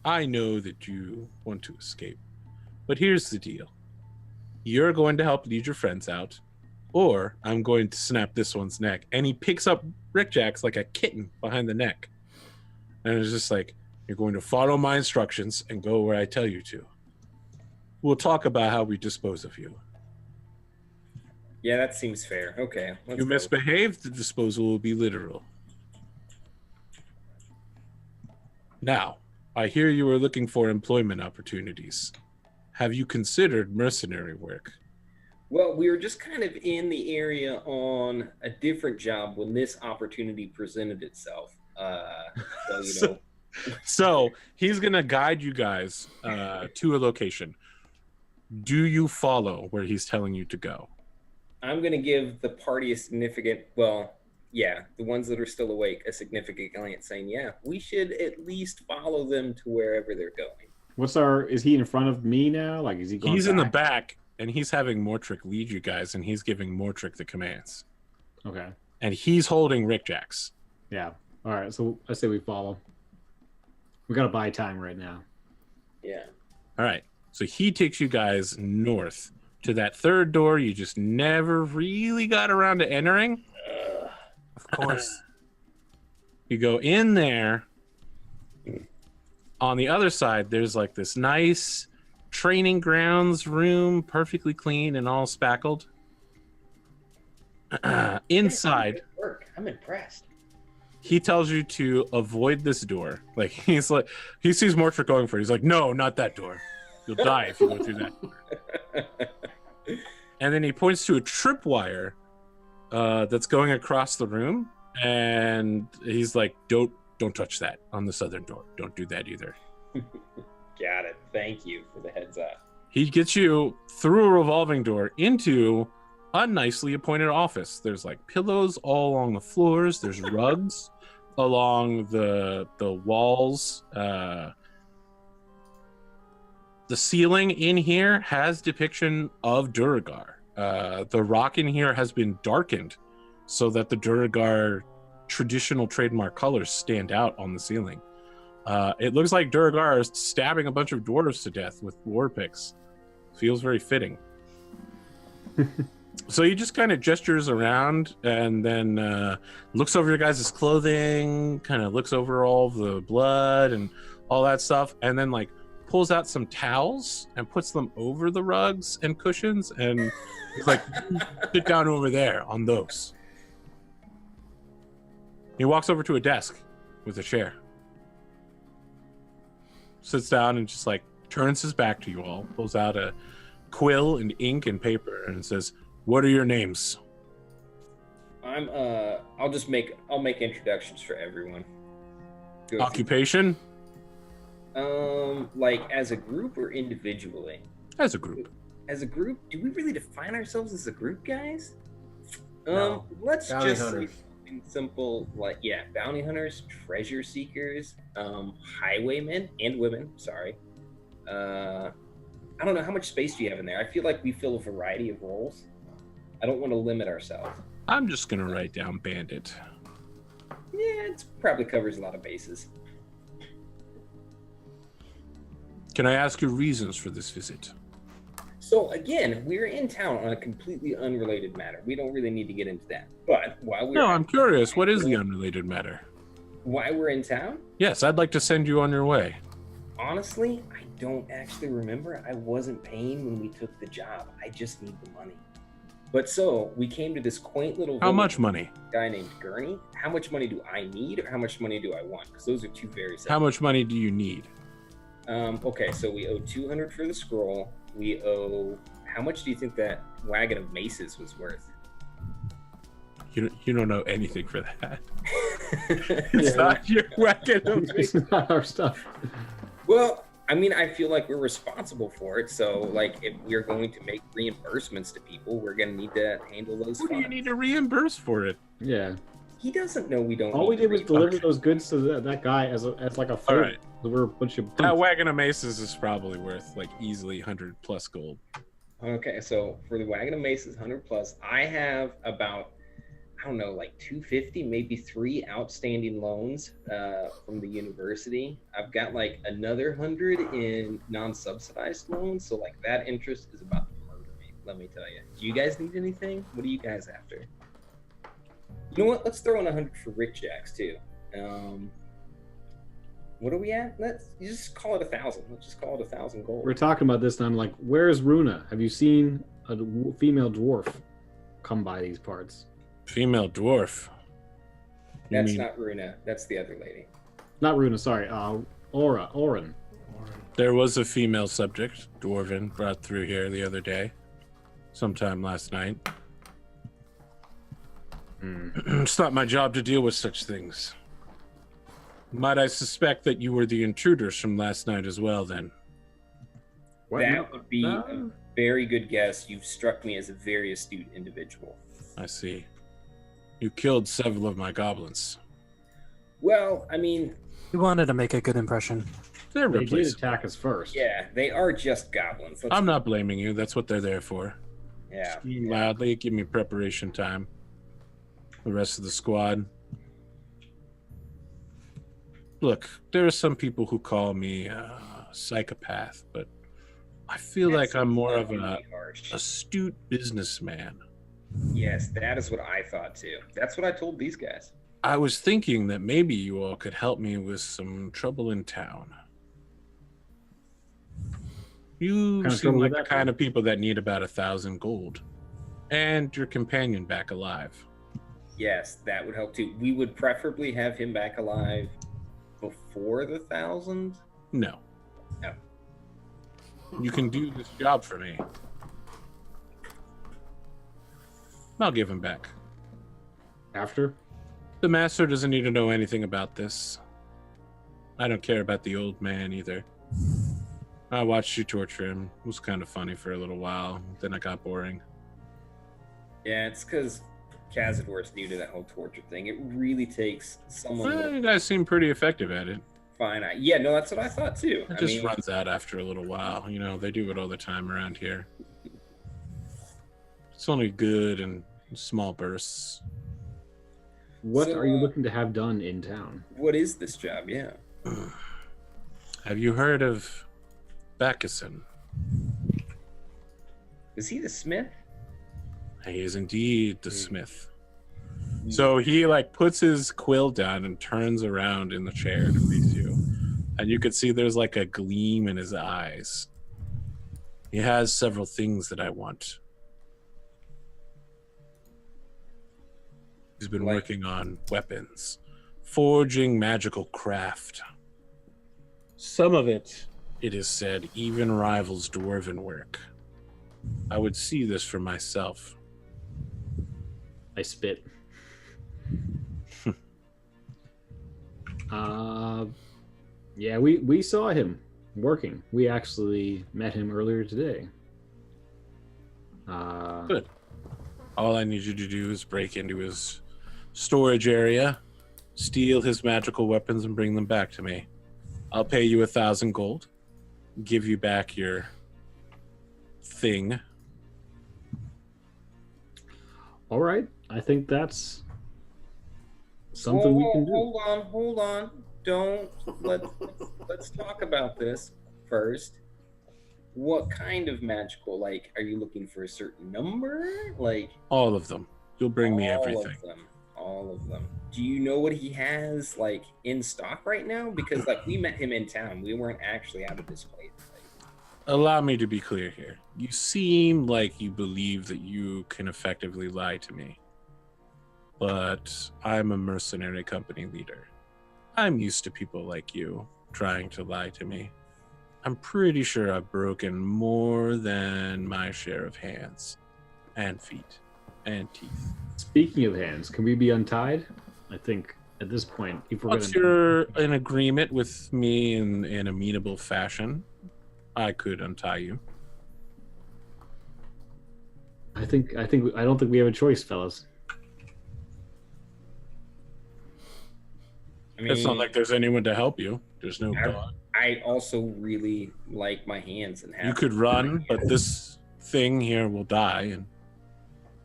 I know that you want to escape. But here's the deal. You're going to help lead your friends out, or I'm going to snap this one's neck. And he picks up Rick Jacks like a kitten behind the neck. And it's just like, you're going to follow my instructions and go where I tell you to. We'll talk about how we dispose of you. Yeah, that seems fair. Okay. You misbehave, the disposal will be literal. Now, I hear you are looking for employment opportunities. Have you considered mercenary work? Well, we were just kind of in the area on a different job when this opportunity presented itself. So he's going to guide you guys to a location. Do you follow where he's telling you to go? I'm going to give the party a significant, the ones that are still awake, a significant glance saying, yeah, we should at least follow them to wherever they're going. Is he in front of me now? Like, is he going He's back? in the back, and he's having Mortrick lead you guys, and he's giving Mortrick the commands. Okay. And he's holding Rick Jacks. Yeah. All right, so I say we follow. We got to buy time right now. Yeah. All right. So he takes you guys north to that third door you just never really got around to entering. Of course. You go in there. On the other side, there's like this nice training grounds room, perfectly clean and all spackled. Inside, I'm impressed. he tells you to avoid this door. Like he sees Mortrick going for it. He's like, no, not that door. You'll die if you go through that door. And then he points to a tripwire that's going across the room, and he's like, don't touch that on the southern door. Don't do that either. Got it. Thank you for the heads up. He gets you through a revolving door into a nicely appointed office. There's like pillows all along the floors. There's rugs along the walls. The ceiling in here has depiction of Duragar. The rock in here has been darkened so that the Duragar traditional trademark colors stand out on the ceiling. It looks like Duragar is stabbing a bunch of dwarves to death with war picks. Feels very fitting. So he just kind of gestures around and then looks over your guys' clothing, kind of looks over all the blood and all that stuff, and then like pulls out some towels and puts them over the rugs and cushions, and he's like, sit down over there on those. He walks over to a desk with a chair, sits down and just like turns his back to you all, pulls out a quill and ink and paper and says, what are your names? I'll make introductions for everyone. Occupation? Like as a group or individually? As a group. As a group? Do we really define ourselves as a group, guys? No. Let's Bounty just hunters. say something simple, like bounty hunters, treasure seekers, highwaymen and women. Sorry. I don't know, how much space do you have in there? I feel like we fill a variety of roles. I don't want to limit ourselves. I'm just gonna write down bandit. Yeah, it probably covers a lot of bases. Can I ask your reasons for this visit? So again, we're in town on a completely unrelated matter. We don't really need to get into that. But while we're No, I'm curious. What is the unrelated matter? Why we're in town? Yes, I'd like to send you on your way. Honestly, I don't actually remember. I wasn't paying when we took the job. I just need the money. But so we came to this quaint little How much money? Guy named Gurney. How much money do I need, or how much money do I want? Because those are two very separate. How much money do you need? Okay, so we owe 200 for the scroll. We owe. How much do you think that wagon of maces was worth? You don't know anything for that. It's not your wagon of maces. It's not our stuff. Well, I mean, I feel like we're responsible for it. So, like, if we're going to make reimbursements to people, we're going to need to handle those Who do funds. you need to reimburse for it? Yeah. He doesn't know we don't. All we need did to was reimburse. deliver those goods to that guy as like a All favor. right. We're a bunch of That wagon of maces is probably worth like easily 100 plus gold. Okay, so for the Wagon of Maces 100 plus, I have about, I don't know, like 250, maybe 3 outstanding loans from the university. I've got like another 100 in non-subsidized loans, so like that interest is about to murder me. Let me tell you. Do you guys need anything? What are you guys after? You know what? Let's throw in 100 for Rick Jacks too. What are we at? Let's just call it 1,000. Let's just call it 1,000 gold. We're talking about this, and I'm like, where's Runa? Have you seen a female dwarf come by these parts? Female dwarf? That's not Runa. That's the other lady. Not Runa, sorry. Oren. There was a female subject, dwarven, brought through here the other day, sometime last night. It's not my job to deal with such things. Might I suspect that you were the intruders from last night as well, then? That would be a very good guess. You've struck me as a very astute individual. I see. You killed several of my goblins. Well, I mean... We wanted to make a good impression. They did attack us first. Yeah, they are just goblins. I'm not blaming you. That's what they're there for. Yeah. Scream loudly, give me preparation time. The rest of the squad. Look, there are some people who call me a psychopath, but I feel like I'm more of an astute businessman. Yes, that is what I thought too. That's what I told these guys. I was thinking that maybe you all could help me with some trouble in town. You seem like the kind of people that need about 1,000 gold. And your companion back alive. Yes, that would help too. We would preferably have him back alive before the 1,000? No. No. You can do this job for me. I'll give him back. After? The master doesn't need to know anything about this. I don't care about the old man either. I watched you torture him. It was kind of funny for a little while. Then it got boring. Yeah, it's because Cazador's new to that whole torture thing. It really takes someone... Well, you guys seem pretty effective at it. Fine. Yeah, no, that's what I thought too. It just runs out after a little while. You know, they do it all the time around here. It's only good in small bursts. What are you looking to have done in town? What is this job? Yeah. Have you heard of Bacchison? Is he the smith? He is indeed the smith. So he like puts his quill down and turns around in the chair to face you. And you could see there's like a gleam in his eyes. He has several things that I want. He's been working on weapons, forging magical craft. Some of it, it is said, even rivals dwarven work. I would see this for myself. I spit. Yeah, we saw him working. We actually met him earlier today. Good. All I need you to do is break into his storage area, steal his magical weapons, and bring them back to me. I'll pay you 1,000 gold, give you back your thing. All right. I think that's something we can do. Hold on. Let's talk about this first. What kind of magical? Like, are you looking for a certain number? Like all of them. You'll bring me everything. All of them. Do you know what he has like in stock right now? Because like we met him in town. We weren't actually out of this place. Allow me to be clear here. You seem like you believe that you can effectively lie to me. But I'm a mercenary company leader. I'm used to people like you trying to lie to me. I'm pretty sure I've broken more than my share of hands and feet and teeth. Speaking of hands, can we be untied? I think at this point, if we're once you're in agreement with me in amenable fashion, I could untie you. I don't think we have a choice, fellas. I mean, it's not like there's anyone to help you. There's no God. I also really like my hands and you could run, but this thing here will die. And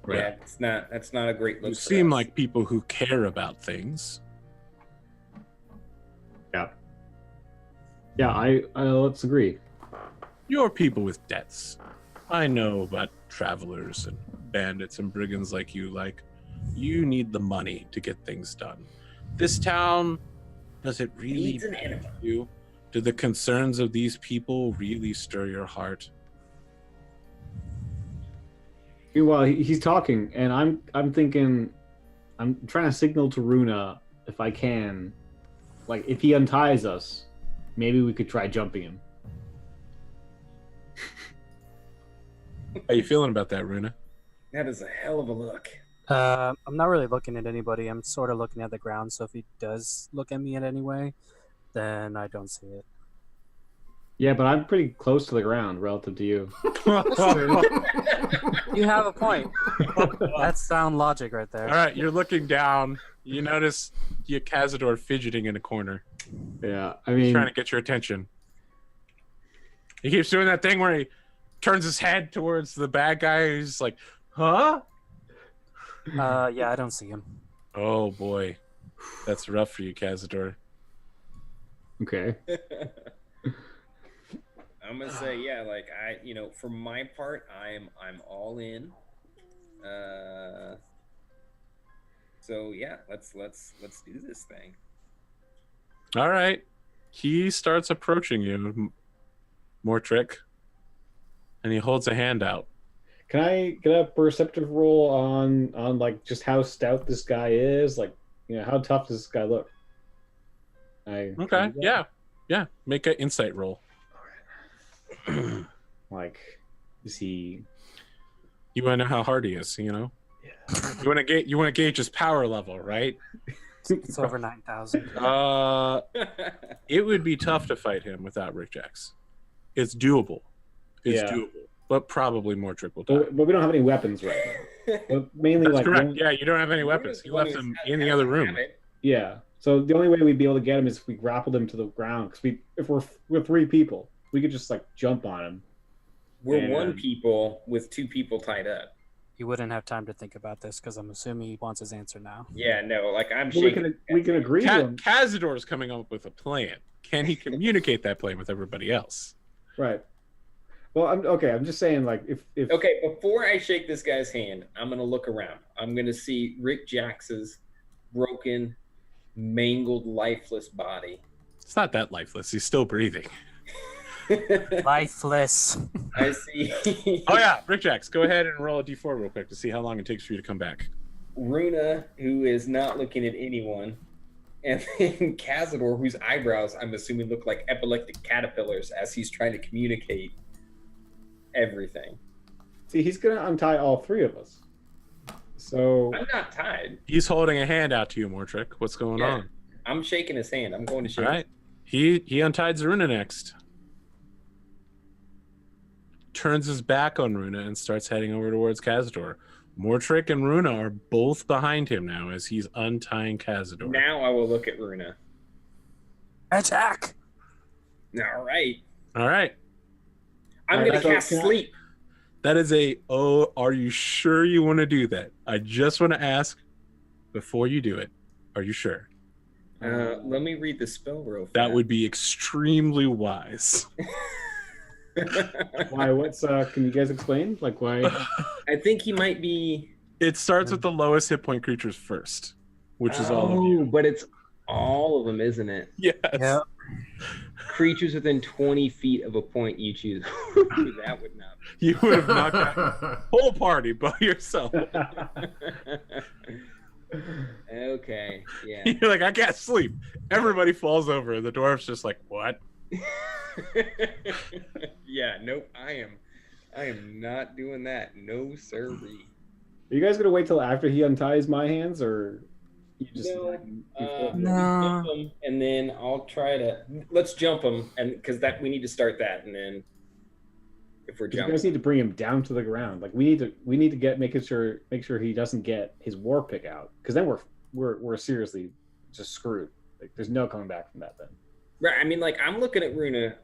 Yeah, that's not a great look. you for seem us. like people who care about things. Yeah. Yeah, I let's agree. You're people with debts. I know about travelers and bandits and brigands like you. Like, you need the money to get things done. This town, does it really Needs an matter enema. to you? Do the concerns of these people really stir your heart? Well, he's talking, and I'm thinking, I'm trying to signal to Runa if I can, like if he unties us, maybe we could try jumping him. How you feeling about that, Runa? That is a hell of a look. I'm not really looking at anybody. I'm sort of looking at the ground. So if he does look at me in any way, then I don't see it. Yeah, but I'm pretty close to the ground relative to you. You have a point. That's sound logic right there. All right, you're looking down. You notice Cazador fidgeting in a corner. Yeah, I He's mean, trying to get your attention. He keeps doing that thing where he turns his head towards the bad guy. He's like, huh? Yeah, I don't see him. Oh, boy. That's rough for you, Cazador. okay. I'm gonna say, yeah, like for my part, I'm all in. So yeah, let's do this thing. All right. He starts approaching you, Mortrick, and he holds a hand out. Can I get a perceptive roll on like just how stout this guy is? Like, how tough does this guy look? Okay. Yeah. Make an insight roll. Like, is he? You want to know how hard he is, Yeah. You want to gauge his power level, right? It's over 9,000. It would be tough to fight him without Rick Jacks. It's doable. It's doable, but probably Mortrick will die. But we don't have any weapons right now. But mainly, That's like, correct. Yeah, you don't have any weapons. You left them in the other room. Yeah. So the only way we'd be able to get him is if we grappled him to the ground. Because if we're 3 people, we could just like jump on him. We're 1 people with 2 people tied up. You wouldn't have time to think about this because I'm assuming he wants his answer now. Yeah, no, like I'm Well, shaking. we can agree to him. Cazador's coming up with a plan. Can he communicate that plan with everybody else? Right. Well, I'm just saying, like, if Okay, before I shake this guy's hand, I'm gonna look around. I'm gonna see Rick Jax's broken, mangled, lifeless body. It's not that lifeless. He's still breathing. Lifeless. I see. Oh yeah, Rick Jacks, go ahead and roll a d4 real quick to see how long it takes for you to come back. Runa, who is not looking at anyone, and then Cazador, whose eyebrows I'm assuming look like epileptic caterpillars as he's trying to communicate everything. see, he's gonna untie all 3 of us. So I'm not tied. He's holding a hand out to you, Mortrick. What's going Yeah. on? I'm shaking his hand. I'm going to shake. All right. He unties Runa next. Turns his back on Runa and starts heading over towards Cazador. Mortrick and Runa are both behind him now as he's untying Cazador. Now I will look at Runa. Attack! All right. All right. I'm All going right, to so cast can I- sleep. That is are you sure you want to do that? I just want to ask before you do it. Are you sure? Let me read the spell real fast. That would be extremely wise. why? What's can you guys explain? Like, why? I think he might be. It starts with the lowest hit point creatures first, which is all of you. But it's all of them, isn't it? Yes. Yeah. Creatures within 20 feet of a point you choose. That would not. You would have knocked out the whole party by yourself. Okay. Yeah. You're like, I can't sleep. Everybody falls over. The dwarf's just like, what? Yeah. Nope. I am not doing that. No sirree. Are you guys gonna wait till after he unties my hands, or you just? No. No. Jump him, and then I'll try to. Let's jump him, and because we need to start that, and then if we're You jumping, guys need to bring him down to the ground. Like, we need to make sure he doesn't get his war pick out, because then we're seriously just screwed. Like, there's no coming back from that then. right? I mean, like I'm looking at Runa.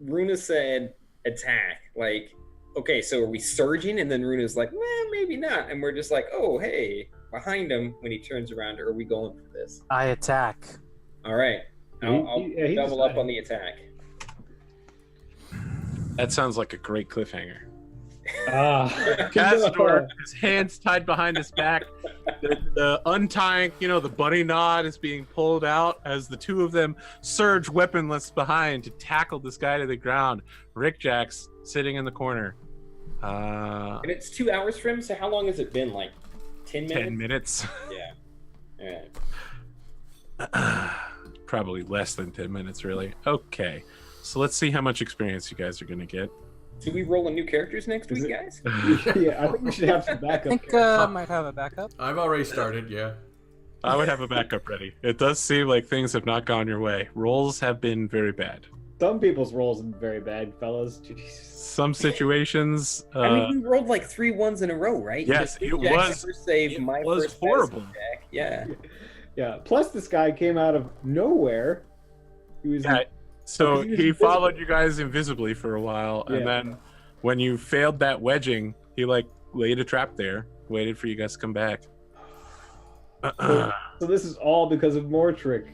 Runa said attack. Like okay, so are we surging? And then Runa's like, maybe not. And we're just like, oh, hey, behind him when he turns around. Or are we going for this? I attack. All right. I'll double up on the attack. That sounds like a great cliffhanger. Castore, his hands tied behind his back, the untying, the bunny knot is being pulled out as the two of them surge weaponless behind to tackle this guy to the ground. Rick Jack's sitting in the corner. And it's 2 hours for him, so how long has it been? Like 10 minutes? 10 minutes. Yeah. All right. Probably less than 10 minutes, really. Okay. So let's see how much experience you guys are going to get. Do we roll new characters next week, guys? Yeah, I think we should have some backup. I think I might have a backup. I've already started, yeah. I would have a backup ready. It does seem like things have not gone your way. Rolls have been very bad. Some people's rolls have been very bad, fellas. Jeez. Some situations. I mean, we rolled like 3 1s in a row, right? Yes, it was. First save, my first horrible. Jack. Yeah. Yeah. Plus, this guy came out of nowhere. He was. Yeah. So he followed you guys invisibly for a while, and then when you failed that wedging, he laid a trap there, waited for you guys to come back. So this is all because of Mortrick.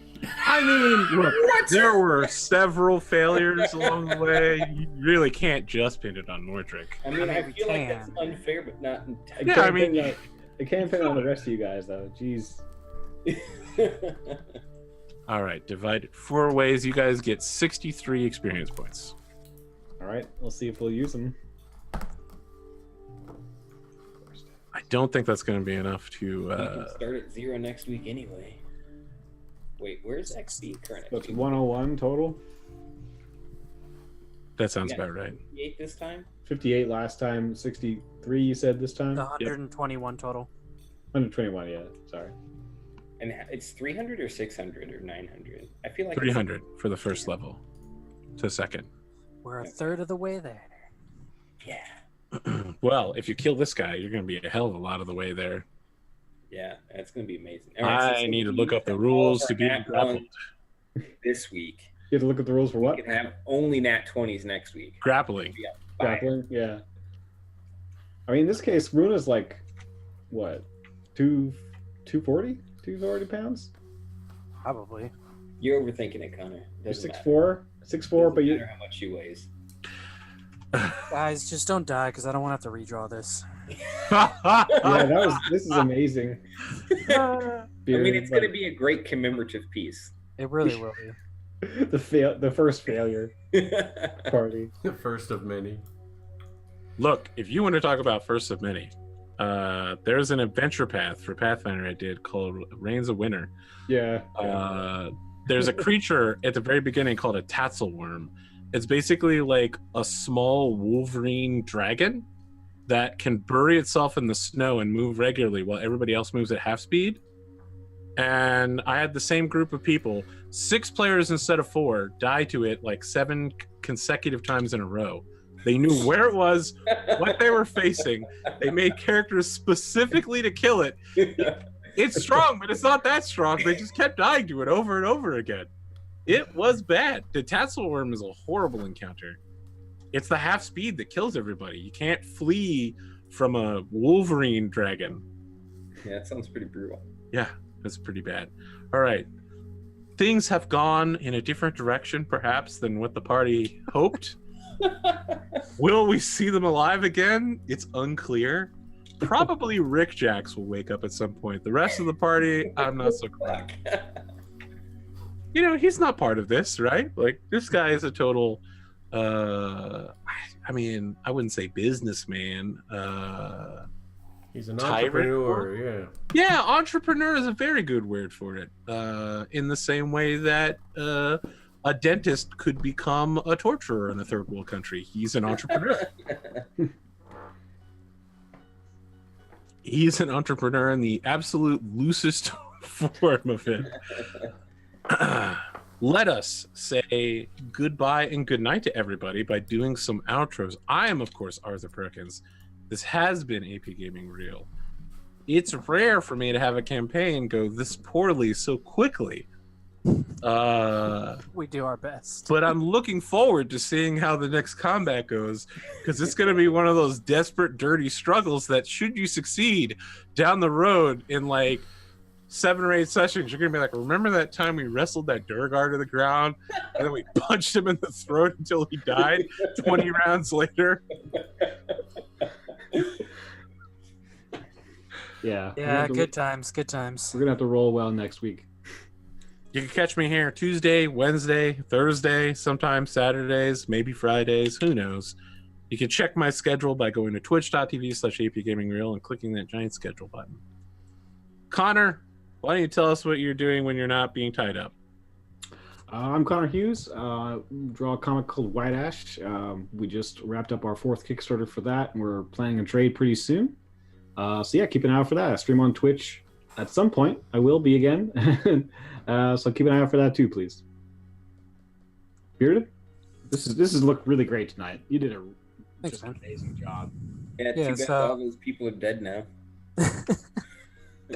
I mean, look, there were several failures along the way. You really can't just pin it on Mortrick. I mean, I feel like that's unfair, but not entirely. Yeah, I mean, I can't pin on the rest of you guys though. Jeez. All right, divide it 4 ways. You guys get 63 experience points. All right, we'll see if we'll use them. I don't think that's going to be enough to. We can start at 0 next week anyway. Wait, where's XP current? So it's 101 total. That sounds about right. 58 this time. 58 last time. 63 you said this time. 121 total. 121, yeah. Sorry. And it's 300 or 600 or 900. I feel like 300 for the first level to second. We're a third of the way there. Yeah. Well, if you kill this guy, you're going to be a hell of a lot of the way there. Yeah, that's going to be amazing. I need to look up the rules to be grappled. This week. You have to look at the rules for what? We can have only nat 20s next week. Grappling. Yeah. Grappling, yeah. I mean, in this case, Runa's like, what, 240? 240 pounds? Probably. You're overthinking it, Connor. You're 6'4", 6'4", but you. How much you weighs? Guys, just don't die because I don't want to have to redraw this. Yeah, this is amazing. I mean, it's going to be a great commemorative piece. It really will be. The first failure party. The first of many. Look, if you want to talk about first of many, there's an adventure path for Pathfinder I did called Reigns of Winter. Yeah. There's a creature at the very beginning called a Tatzelworm. It's basically like a small Wolverine dragon that can bury itself in the snow and move regularly while everybody else moves at half speed. And I had the same group of people, 6 players instead of 4, die to it like 7 consecutive times in a row. They knew where it was, what they were facing. They made characters specifically to kill it. It's strong, but it's not that strong. They just kept dying to it over and over again. It was bad. The Tatzelworm is a horrible encounter. It's the half speed that kills everybody. You can't flee from a Wolverine dragon. Yeah, that sounds pretty brutal. Yeah, that's pretty bad. All right. Things have gone in a different direction, perhaps, than what the party hoped. Will we see them alive again? It's unclear. Probably Rick Jacks will wake up at some point. The rest of the party, I'm not so clear. He's not part of this, right? Like, this guy is a total, I mean, I wouldn't say businessman. He's an entrepreneur, yeah. Yeah, entrepreneur is a very good word for it. In the same way that a dentist could become a torturer in a third world country. He's an entrepreneur. He's an entrepreneur in the absolute loosest form of it. Let us say goodbye and goodnight to everybody by doing some outros. I am, of course, Arthur Perkins. This has been APGamingREAL. It's rare for me to have a campaign go this poorly so quickly. We do our best. But I'm looking forward to seeing how the next combat goes, because it's going to be one of those desperate, dirty struggles that, should you succeed down the road in like 7 or 8 sessions, you're going to be like, remember that time we wrestled that Durgar to the ground and then we punched him in the throat until he died 20 rounds later? Yeah, good times. We're gonna have to roll well next week. You can catch me here Tuesday, Wednesday, Thursday, sometimes Saturdays, maybe Fridays, who knows. You can check my schedule by going to twitch.tv/APGamingREAL and clicking that giant schedule button. Connor, why don't you tell us what you're doing when you're not being tied up? I'm Conor Hughes. Draw a comic called White Ash. We just wrapped up our 4th Kickstarter for that, and we're planning a trade pretty soon. So yeah, keep an eye out for that. I stream on Twitch at some point. I will be again. So keep an eye out for that too, please. Bearded, this is looked really great tonight. You did an amazing job. Yeah, too bad all those people are dead now.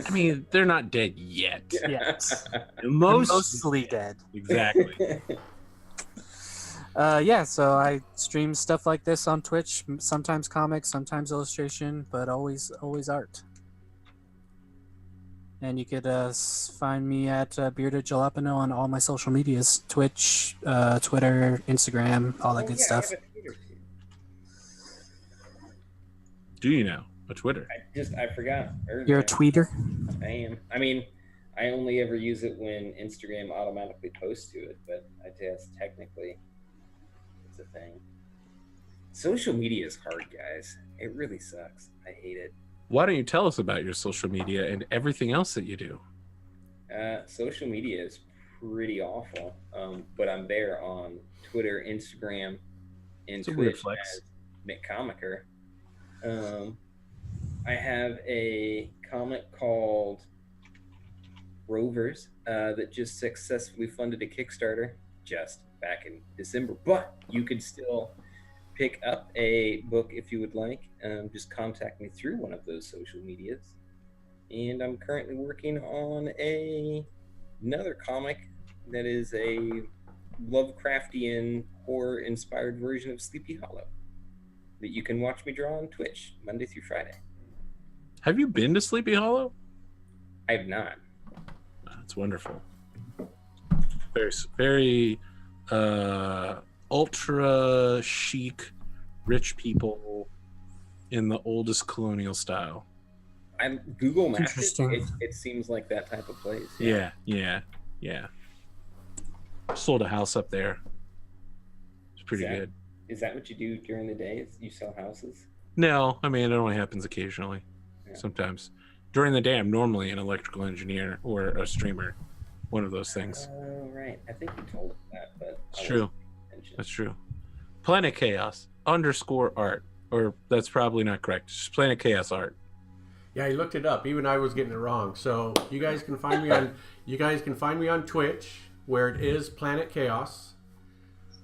I mean, they're not dead yet. Yes. Mostly dead. Exactly. So I stream stuff like this on Twitch, sometimes comics, sometimes illustration, but always art. And you could find me at Bearded Jalapeno on all my social medias, Twitch, Twitter, Instagram, all that good stuff. Do you know a Twitter? I forgot earlier. You're a tweeter? I am. I mean, I only ever use it when Instagram automatically posts to it, but I guess technically it's a thing. Social media is hard, guys. It really sucks. I hate it. Why don't you tell us about your social media and everything else that you do? Social media is pretty awful, but I'm there on Twitter, Instagram, and Twitch as McComicer. I have a comic called Rovers that just successfully funded a Kickstarter just back in December, but you could still pick up a book if you would like. Just contact me through one of those social medias. And I'm currently working on another comic that is a Lovecraftian horror-inspired version of Sleepy Hollow that you can watch me draw on Twitch Monday through Friday. Have you been to Sleepy Hollow? I have not. That's wonderful. Very ultra chic, rich people in the oldest colonial style. I Google Maps it seems like that type of place. Yeah. Sold a house up there. It's pretty good. Is that what you do during the day? You sell houses? No, I mean, it only happens occasionally. Yeah. Sometimes. During the day, I'm normally an electrical engineer or a streamer. One of those things. Oh, right. I think you told us that, but... It's true. That's true. Planet Chaos _art. Or that's probably not correct. Just Planet Chaos art. Yeah, you looked it up. Even I was getting it wrong. So you guys can find me on Twitch, where it is Planet Chaos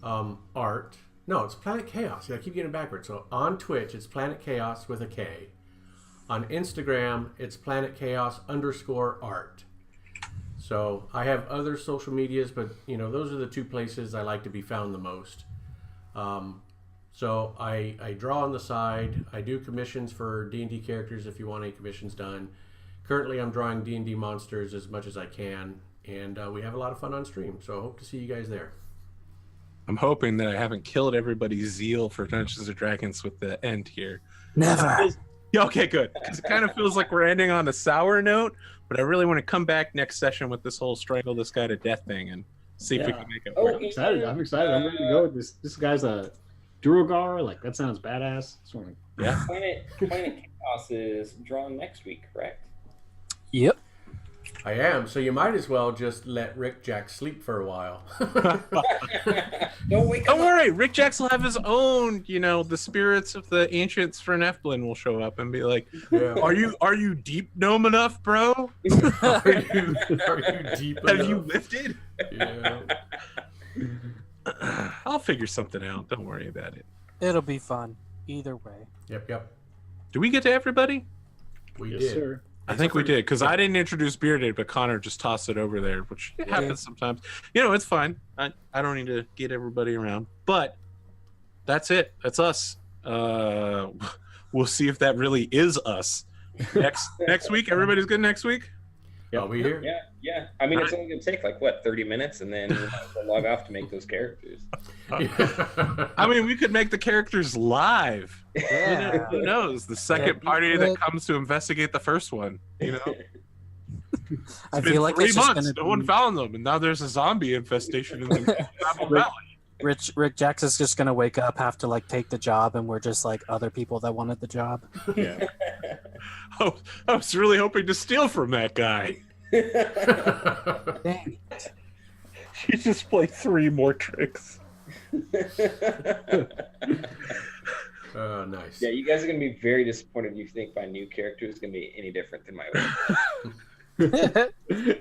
art. No, it's Planet Chaos. I keep getting it backwards. So on Twitch, it's Planet Chaos with a K. On Instagram, it's Planet Chaos _art. So I have other social medias, but those are the two places I like to be found the most. So I draw on the side. I do commissions for D&D characters if you want any commissions done. Currently, I'm drawing D&D monsters as much as I can, and we have a lot of fun on stream. So I hope to see you guys there. I'm hoping that I haven't killed everybody's zeal for Dungeons & Dragons with the end here. Never. Yeah, okay, good. Because it kind of feels like we're ending on a sour note, but I really want to come back next session with this whole strangle this guy to death thing and see if we can make it work. I'm excited. I'm ready to go with this. This guy's a Durogar. Like, that sounds badass. Yeah. Planet Chaos is drawn next week, correct? Yep. I am, so you might as well just let Rick Jack sleep for a while. Don't worry, Rick Jax will have his own, the spirits of the ancients for Nephilim will show up and be like, are you deep gnome enough, bro? Are you deep enough? Have you lifted? Yeah. I'll figure something out. Don't worry about it. It'll be fun. Either way. Yep. Do we get to everybody? We yes, did. Sir. I think we did, because I didn't introduce Bearded, but Connor just tossed it over there, which happens sometimes. It's fine. I don't need to get everybody around. But that's it. That's us. We'll see if that really is us. Next week, everybody's good next week? I'll be here. Yeah. I mean, it's only going to take 30 minutes, and then we'll log off to make those characters. I mean, we could make the characters live. Yeah. Who knows? The second party that comes to investigate the first one. I feel like 3 it's just months. gonna No one found them, and now there's a zombie infestation in the valley. Rick Jax is just gonna wake up, have to take the job, and we're just other people that wanted the job. Yeah. I was really hoping to steal from that guy. Dang. You just play 3 more tricks. Oh, nice. Yeah, you guys are going to be very disappointed if you think my new character is going to be any different than my old.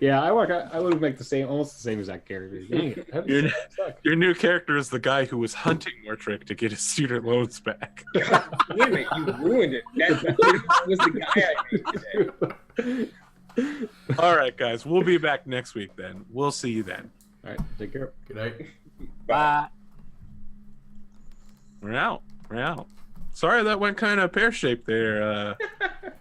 Yeah, I would make almost the same exact character. Dang it. Your new character is the guy who was hunting Mortrick to get his student loans back. God damn it, you ruined it. That was the guy I made today. All right, guys, we'll be back next week then. We'll see you then. All right, take care. Good night. Bye. We're out. Sorry that went kind of pear-shaped there.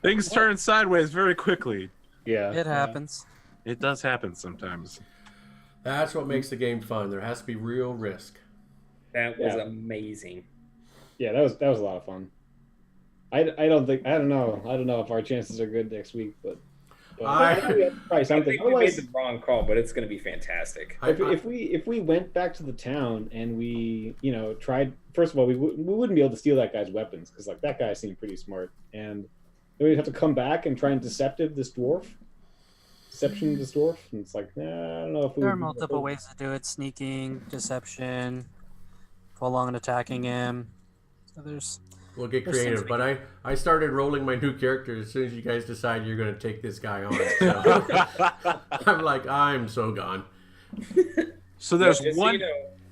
Things turn sideways very quickly. Yeah. It happens. It does happen sometimes. That's what makes the game fun. There has to be real risk. That was amazing. Yeah, that was a lot of fun. I don't know if our chances are good next week, but I probably something. I think we made the wrong call, but it's going to be fantastic. If we went back to the town and we tried, first of all, we wouldn't be able to steal that guy's weapons because that guy seemed pretty smart, and then we'd have to come back and try and deception this dwarf, and it's I don't know if There are multiple ways to do it: sneaking, deception, full on attacking him. So We'll get creative, but I started rolling my new character as soon as you guys decide you're going to take this guy on. So I'm so gone. So there's one. So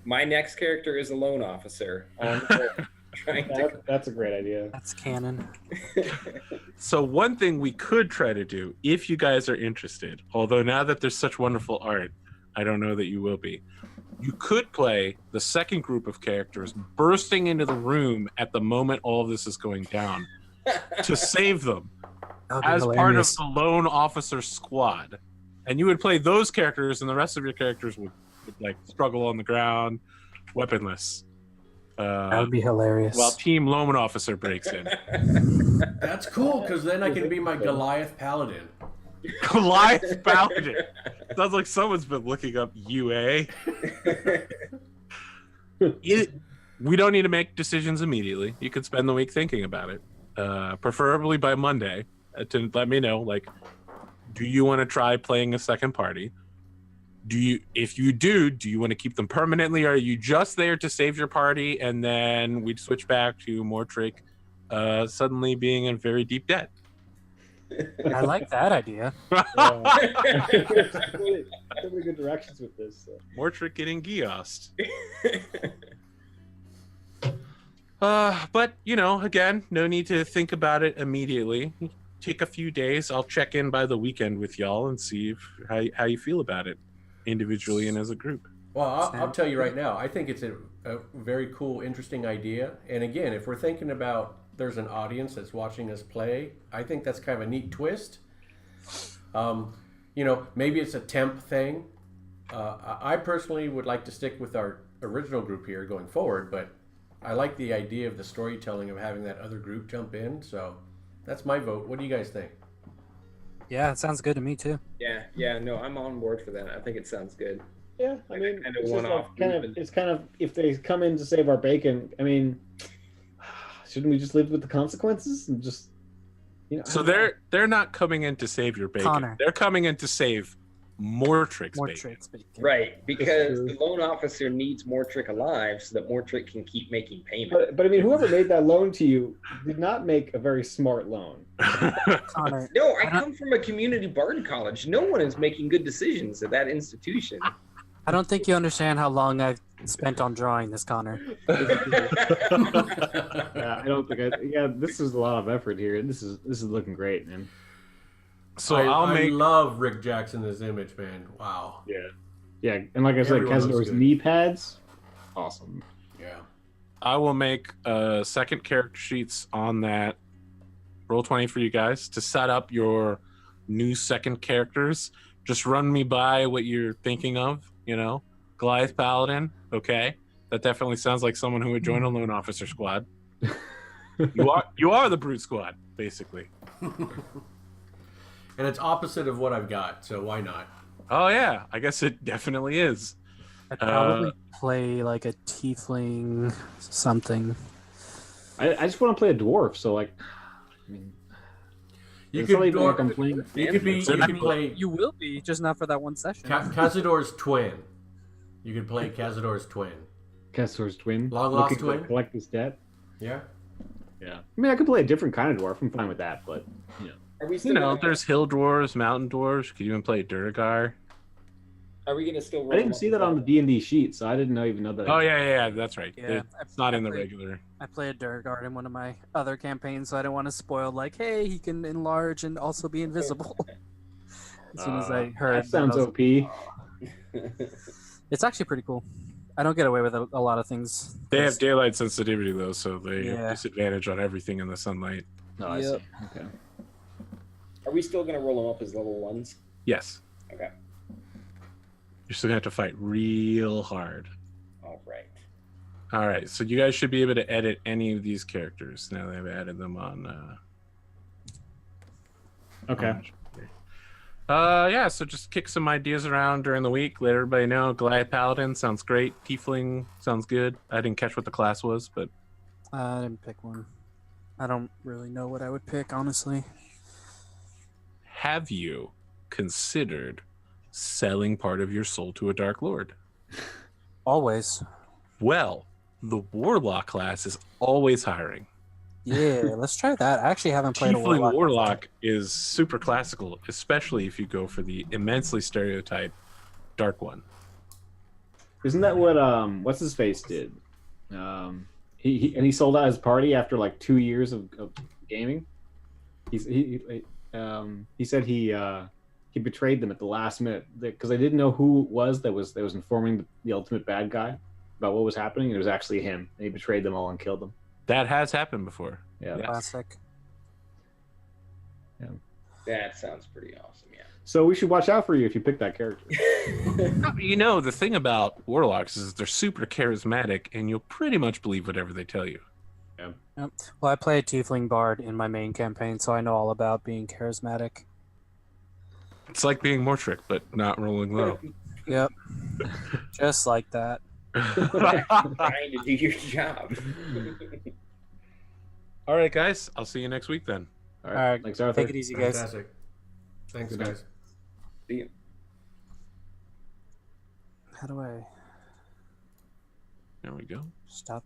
my next character is a loan officer. That's a great idea. That's canon. So one thing we could try to do, if you guys are interested, although now that there's such wonderful art, I don't know that you will be. You could play the second group of characters bursting into the room at the moment all of this is going down to save them as part of the lone officer squad. And you would play those characters, and the rest of your characters would struggle on the ground, weaponless. That would be hilarious. While Team Lone Officer breaks in. That's cool, because then I can be my Goliath Paladin. Goliath Paladin. Sounds like someone's been looking up UA. We don't need to make decisions immediately. You can spend the week thinking about it, preferably by Monday, to let me know. Do you want to try playing a second party? If you do you want to keep them permanently? Or are you just there to save your party, and then we'd switch back to Mortrick suddenly being in very deep debt? I like that idea. So many good directions with this. Mortrick getting Geost. But again, no need to think about it immediately. Take a few days. I'll check in by the weekend with y'all and see how you feel about it, individually and as a group. Well, I'll tell you right now. I think it's a very cool, interesting idea. And again, if we're thinking about there's an audience that's watching us play, I think that's kind of a neat twist. Maybe it's a temp thing. I personally would like to stick with our original group here going forward, but I like the idea of the storytelling of having that other group jump in. So that's my vote. What do you guys think? Yeah, it sounds good to me too. Yeah, no, I'm on board for that. I think it sounds good. Yeah, I mean, kind of it's, one-off it's kind of if they come in to save our bacon. I mean, shouldn't we just live with the consequences and just, So they're not coming in to save your bacon. Connor. They're coming in to save Mortrick's bacon. Bacon. Right, because the loan officer needs Mortrick alive so that Mortrick can keep making payments. But I mean, whoever made that loan to you did not make a very smart loan. Connor, No, I come from a community bard college. No one is making good decisions at that institution. I don't think you understand how long I've spent on drawing this, Connor. Yeah, I don't think. This is a lot of effort here. This is looking great, man. So I love Rick Jackson's image, man. Wow. Yeah, and like I said, Everyone looks Cazador's good. knee pads, awesome. Yeah. I will make second character sheets on that Roll20 for you guys to set up your new second characters. Just run me by what you're thinking of, Goliath Paladin, okay? That definitely sounds like someone who would join a Lone Officer squad. You are the Brute Squad, basically. And it's opposite of what I've got, so why not? Oh yeah, I guess it definitely is. I'd probably play like a tiefling something. I just want to play a dwarf, so like, I mean, You it's not could even like I'm playing. play You will be, just not for that one session. Cazador's twin. You could play Cazador's twin. Cazador's twin, Long lost looking to twin? collect his debt. Yeah. Yeah, I mean, I could play a different kind of dwarf. I'm fine with that, but Are we still There's hill dwarves, mountain dwarves. You could even play Durgar. Are we gonna still? I didn't see that on the D&D sheet, so I didn't even know that. Oh yeah, that's right. Yeah, It's not in the regular. I played Durgard in one of my other campaigns, so I didn't want to spoil. Like, hey, he can enlarge and also be invisible. As soon as I heard that sounds I was OP. like, it's actually pretty cool. I don't get away with a lot of things. They have daylight sensitivity though, so they have Yeah. disadvantage on everything in the sunlight. No, I see. Okay. Are we still gonna roll them up as level 1s? Yes, Okay. you're still gonna have to fight real hard. All right. All right, so you guys should be able to edit any of these characters now that I've added them on. Okay. Yeah, so just kick some ideas around during the week. Let everybody know. Goliath Paladin sounds great. Tiefling sounds good. I didn't catch what the class was, but I didn't pick one. I don't really know what I would pick, honestly. have you considered selling part of your soul to a Dark Lord? Always. Well, the Warlock class is always hiring. Yeah, let's try that. I actually haven't played a Tiefling Warlock. Warlock is super classical, especially if you go for the immensely stereotyped Dark one. Isn't that what what's his face did? He sold out his party after like 2 years of gaming. He said he betrayed them at the last minute because they didn't know who it was that was informing the ultimate bad guy about what was happening. It was actually him. And he betrayed them all and killed them. That has happened before. Yeah. Classic. Yeah. That sounds pretty awesome, yeah. So we should watch out for you if you pick that character. You know, the thing about Warlocks is they're super charismatic, and you'll pretty much believe whatever they tell you. Yeah. Yep. Well, I play a Tiefling Bard in my main campaign, so I know all about being charismatic. It's like being Mortrick, but not rolling low. Yep. Just like that. Trying to do your job. All right, guys. I'll see you next week then. All All right. Thanks, Arthur. Take it easy, guys. Fantastic. Thanks, Good night. guys. See you. How do I There we go. stop?